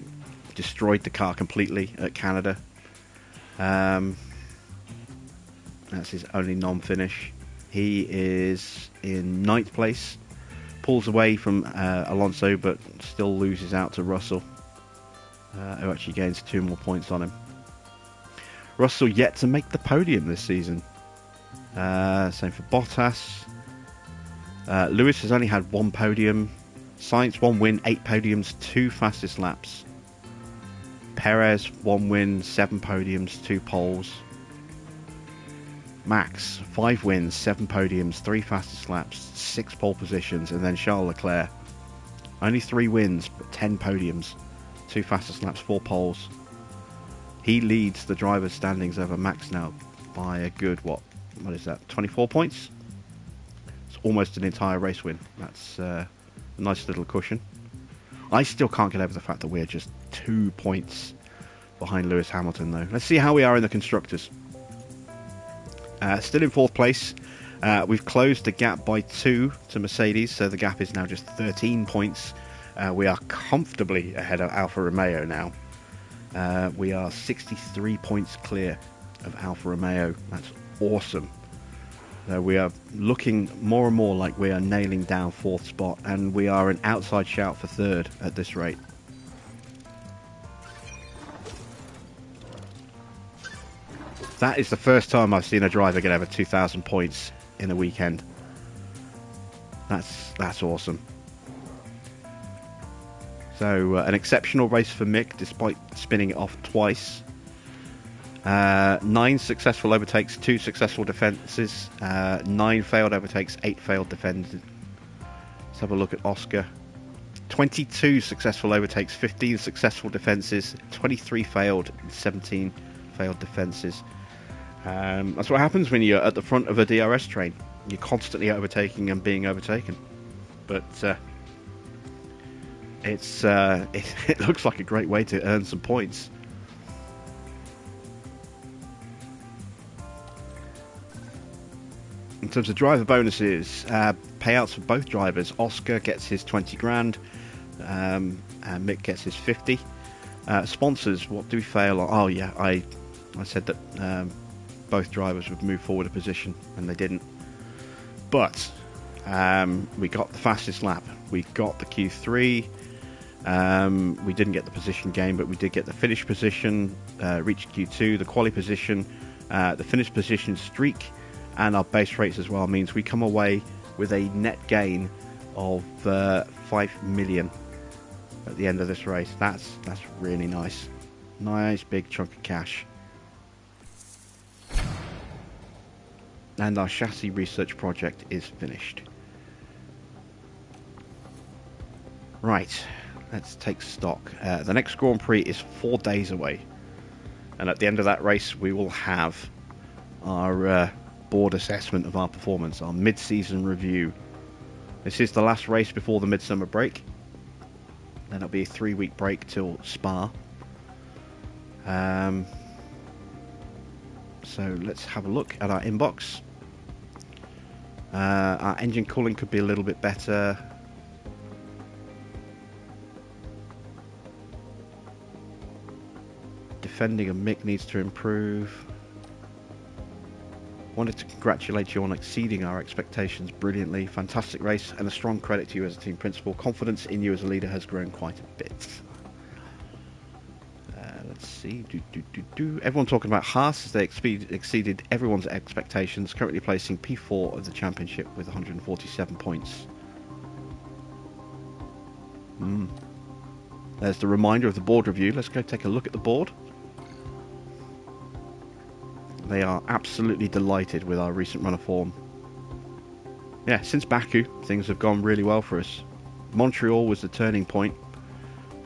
destroyed the car completely at Canada. That's his only non-finish. He is in 9th place. Pulls away from Alonso, but still loses out to Russell, who actually gains 2 more points on him. Russell yet to make the podium this season. Same for Bottas. Lewis has only had 1 podium. Sainz 1 win, 8 podiums, 2 fastest laps. Perez 1 win, 7 podiums, 2 poles. Max 5 wins, 7 podiums, 3 fastest laps, 6 pole positions, and then Charles Leclerc only 3 wins but 10 podiums, 2 fastest laps, 4 poles. He leads the drivers' standings over Max now by a good what is that? 24 points. It's almost an entire race win. That's a nice little cushion. I still can't get over the fact that we're just 2 points behind Lewis Hamilton, though. Let's see how we are in the constructors. Still in 4th place. We've closed the gap by 2 to Mercedes, so the gap is now just 13 points. We are comfortably ahead of Alfa Romeo now. We are 63 points clear of Alfa Romeo. That's awesome. We are looking more and more like we are nailing down 4th spot, and we are an outside shout for 3rd at this rate. That is the first time I've seen a driver get over 2,000 points in a weekend. That's awesome. So an exceptional race for Mick, despite spinning it off twice. 9 successful overtakes, 2 successful defences, 9 failed overtakes, 8 failed defences. Let's have a look at Oscar. 22 successful overtakes, 15 successful defences, 23 failed, 17 failed defences. That's what happens when you're at the front of a DRS train. You're constantly overtaking and being overtaken. But it looks like a great way to earn some points. In terms of driver bonuses, payouts for both drivers. Oscar gets his 20 grand, and Mick gets his 50. Sponsors, what do we fail on? Oh yeah, I said that both drivers would move forward a position, and they didn't. But we got the fastest lap. We got the Q3. We didn't get the position gain, but we did get the finish position, reached Q2, the quali position, the finish position streak, and our base rates as well means we come away with a net gain of 5 million at the end of this race. That's really nice. Nice big chunk of cash. And our chassis research project is finished. Right, let's take stock. The next Grand Prix is 4 days away, and at the end of that race we will have our board assessment of our performance, our mid-season review. This is the last race before the midsummer break. Then it'll be a 3-week break till Spa. So let's have a look at our inbox. Our engine cooling could be a little bit better. Defending of Mick needs to improve. Wanted to congratulate you on exceeding our expectations brilliantly. Fantastic race and a strong credit to you as a team principal. Confidence in you as a leader has grown quite a bit. Let's see. Everyone talking about HAAS as they exceeded everyone's expectations, currently placing P4 of the championship with 147 points. There's the reminder of the board review. Let's go take a look at the board. They are absolutely delighted with our recent run of form. Yeah, since Baku, things have gone really well for us. Montreal was the turning point.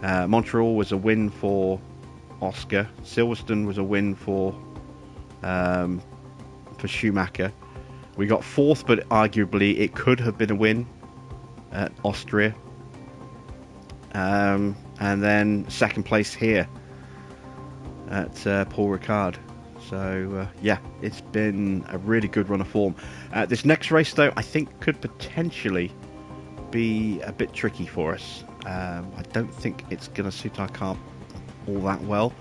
Montreal was a win for Oscar. Silverstone was a win for Schumacher. We got 4th, but arguably it could have been a win at Austria. And then 2nd place here at Paul Ricard. So yeah, it's been a really good run of form. This next race though, I think could potentially be a bit tricky for us. I don't think it's going to suit our car all that well.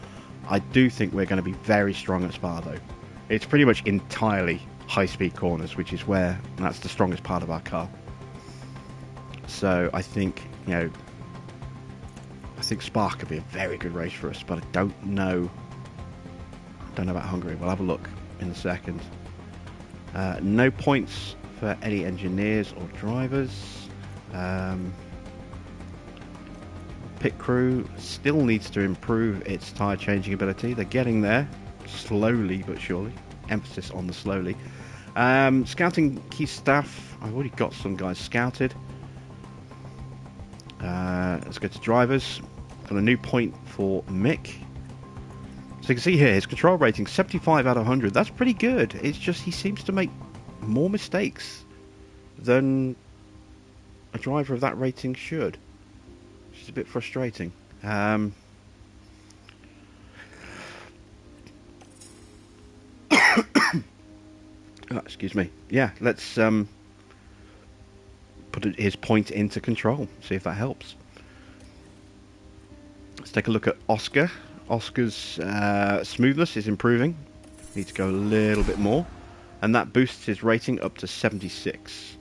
I do think we're going to be very strong at Spa though. It's pretty much entirely high-speed corners, which is where that's the strongest part of our car. So I think, I think Spa could be a very good race for us, but I don't know about Hungary. We'll have a look in a second. No points for any engineers or drivers. Pit crew still needs to improve its tyre changing ability. They're getting there, slowly but surely. Emphasis on the slowly. Scouting key staff. I've already got some guys scouted. Let's go to drivers. Got a new point for Mick. So you can see here, his control rating, 75 out of 100. That's pretty good. It's just he seems to make more mistakes than a driver of that rating should. Which is a bit frustrating. Excuse me. Yeah, let's put his point into control. See if that helps. Let's take a look at Oscar. Oscar's smoothness is improving. Needs to go a little bit more. And that boosts his rating up to 76.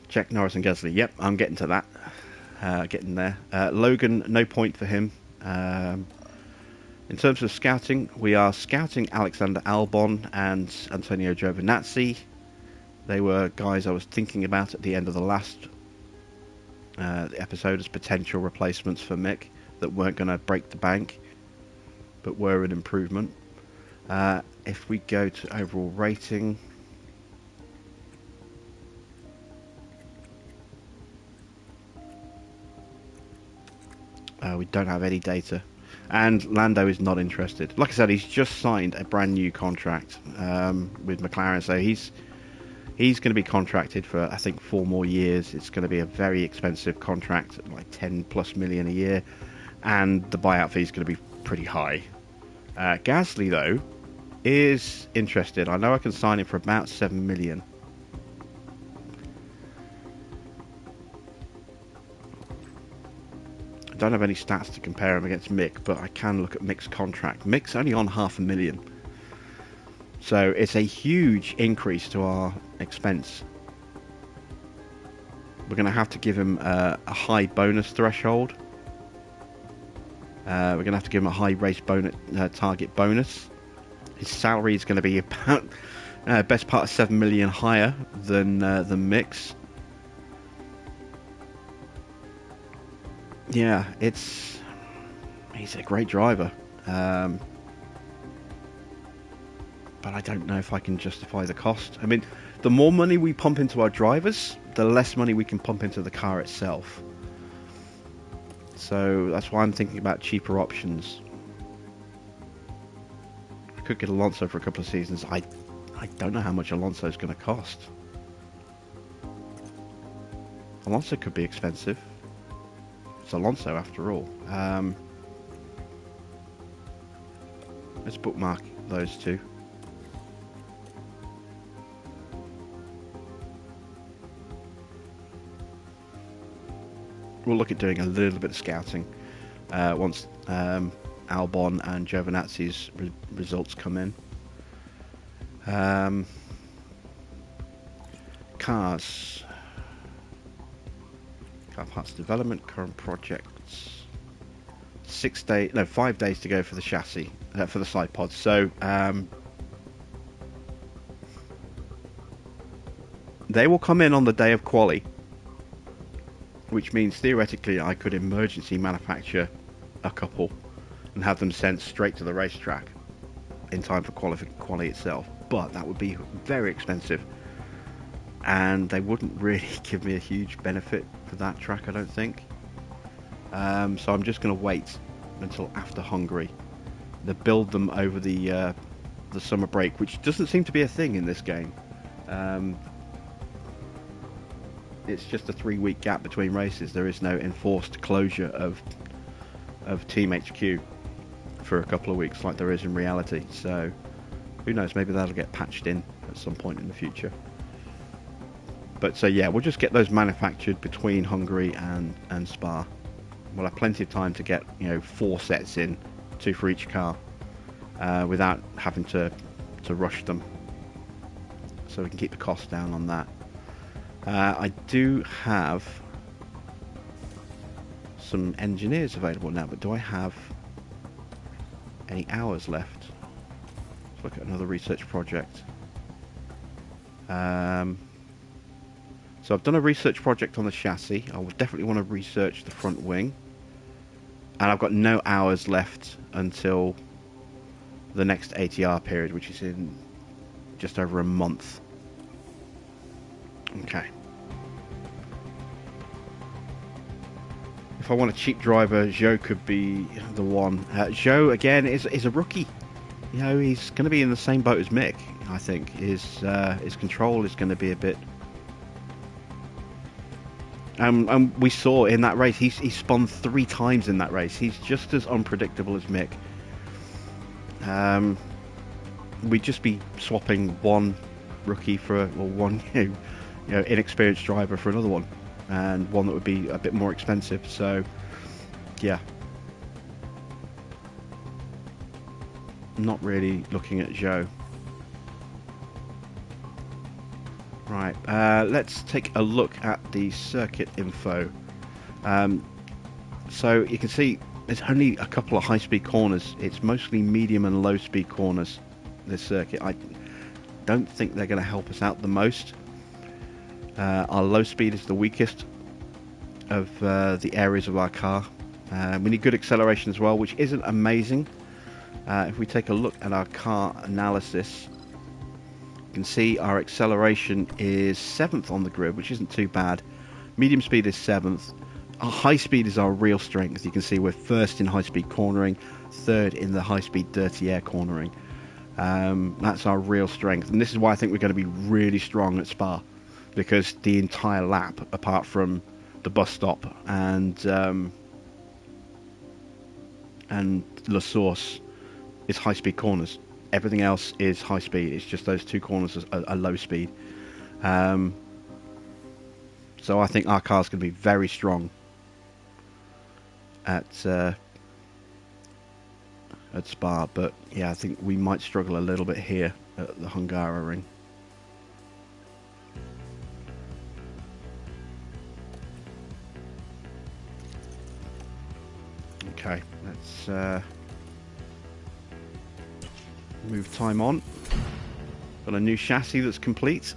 Check Norris and Gasly. Yep, I'm getting to that. Getting there. Logan, no point for him. In terms of scouting, we are scouting Alexander Albon and Antonio Giovinazzi. They were guys I was thinking about at the end of the last episode as potential replacements for Mick that weren't going to break the bank, but were an improvement. If we go to overall rating, we don't have any data, and Lando is not interested. Like I said, he's just signed a brand new contract with McLaren, so he's going to be contracted for, I think, 4 more years. It's going to be a very expensive contract, like 10+ million a year, and the buyout fee is going to be pretty high. Gasly, though, is interested. I know I can sign him for about 7 million. I don't have any stats to compare him against Mick, but I can look at Mick's contract. Mick's only on 500,000. So it's a huge increase to our expense. We're going to have to give him a high bonus threshold. We're going to have to give him a high race bonus, target bonus. His salary is going to be about best part of 7 million higher than Mick's. Yeah, he's a great driver. But I don't know if I can justify the cost. I mean, the more money we pump into our drivers, the less money we can pump into the car itself. So that's why I'm thinking about cheaper options. I could get Alonso for a couple of seasons. I don't know how much Alonso is going to cost. Alonso could be expensive. It's Alonso after all. Let's bookmark those two. We'll look at doing a little bit of scouting once Albon and Giovinazzi's results come in. Cars. Car parts development, current projects. 5 days to go for the chassis, for the side pods. So they will come in on the day of quali, which means theoretically I could emergency manufacture a couple and have them sent straight to the racetrack in time for quali itself. But that would be very expensive, and they wouldn't really give me a huge benefit for that track, I don't think. So I'm just going to wait until after Hungary. They build them over the summer break, which doesn't seem to be a thing in this game. It's just a 3-week gap between races. There is no enforced closure of Team HQ for a couple of weeks like there is in reality. So who knows, maybe that'll get patched in at some point in the future. But so yeah, we'll just get those manufactured between Hungary and Spa. We'll have plenty of time to get 4 sets in, 2 for each car, without having to rush them. So we can keep the cost down on that. I do have some engineers available now, but do I have any hours left? Let's look at another research project. So I've done a research project on the chassis. I will definitely want to research the front wing. And I've got no hours left until the next ATR period, which is in just over a month. Okay. If I want a cheap driver, Zhou could be the one. Zhou, again, is a rookie. He's going to be in the same boat as Mick, I think. His control is going to be a bit... And we saw in that race, he spun 3 times in that race. He's just as unpredictable as Mick. We'd just be swapping one rookie for, or one inexperienced driver for another one, and one that would be a bit more expensive. So yeah, not really looking at Joe. Right, let's take a look at the circuit info. So you can see there's only a couple of high-speed corners. It's mostly medium and low-speed corners, this circuit. I don't think they're going to help us out the most. Our low speed is the weakest of the areas of our car. We need good acceleration as well, which isn't amazing. If we take a look at our car analysis, you can see our acceleration is 7th on the grid, which isn't too bad. Medium speed is 7th. Our high speed is our real strength. You can see we're 1st in high speed cornering, 3rd in the high speed dirty air cornering. That's our real strength, and this is why I think we're going to be really strong at Spa, because the entire lap, apart from the bus stop and La Source, is high speed corners. Everything else is high speed. It's just those 2 corners are low speed. So I think our car's going to be very strong at Spa, but yeah, I think we might struggle a little bit here at the Hungaroring. Okay, let's move time on. Got a new chassis that's complete.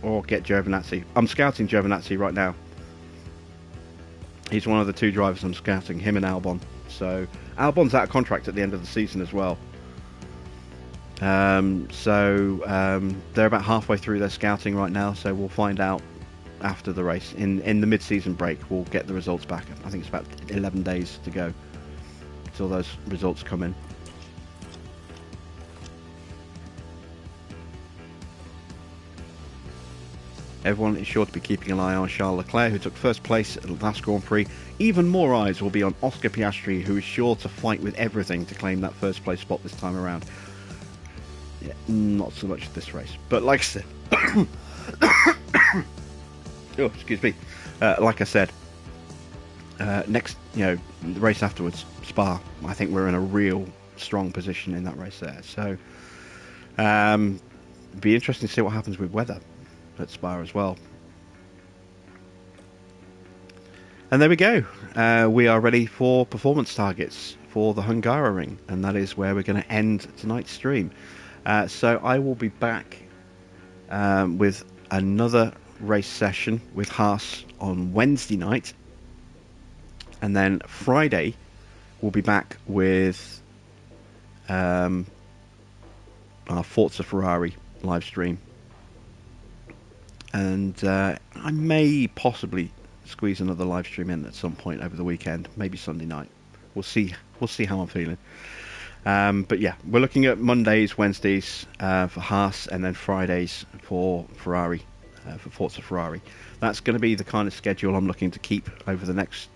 Or get Giovinazzi. I'm scouting Giovinazzi right now. He's one of the 2 drivers I'm scouting, him and Albon. So Albon's out of contract at the end of the season as well. They're about halfway through their scouting right now, so we'll find out after the race. In the mid-season break, we'll get the results back. I think it's about 11 days to go until those results come in. Everyone is sure to be keeping an eye on Charles Leclerc, who took 1st place at the last Grand Prix. Even more eyes will be on Oscar Piastri, who is sure to fight with everything to claim that 1st place spot this time around. Yeah, not so much this race, but like I said, oh, excuse me. Like I said, next, the race afterwards, Spa, I think we're in a real strong position in that race there. So, it'd be interesting to see what happens with weather at Spa as well. And there we go. We are ready for performance targets for the Hungaroring, and that is where we're going to end tonight's stream. So I will be back with another race session with HAAS on Wednesday night, and then Friday we'll be back with our Forza Ferrari live stream. And I may possibly squeeze another live stream in at some point over the weekend, maybe Sunday night. We'll see how I'm feeling. But yeah, we're looking at Mondays, Wednesdays for HAAS, and then Fridays for Ferrari, for Forza Ferrari. That's going to be the kind of schedule I'm looking to keep over the next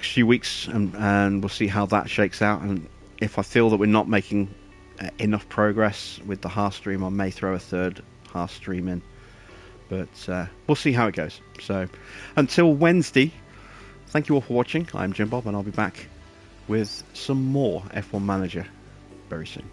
few weeks, and we'll see how that shakes out. And if I feel that we're not making enough progress with the HAAS stream, I may throw a 3rd HAAS stream in. But we'll see how it goes. So until Wednesday, thank you all for watching. I'm Jim Bob, and I'll be back with some more F1 Manager very soon.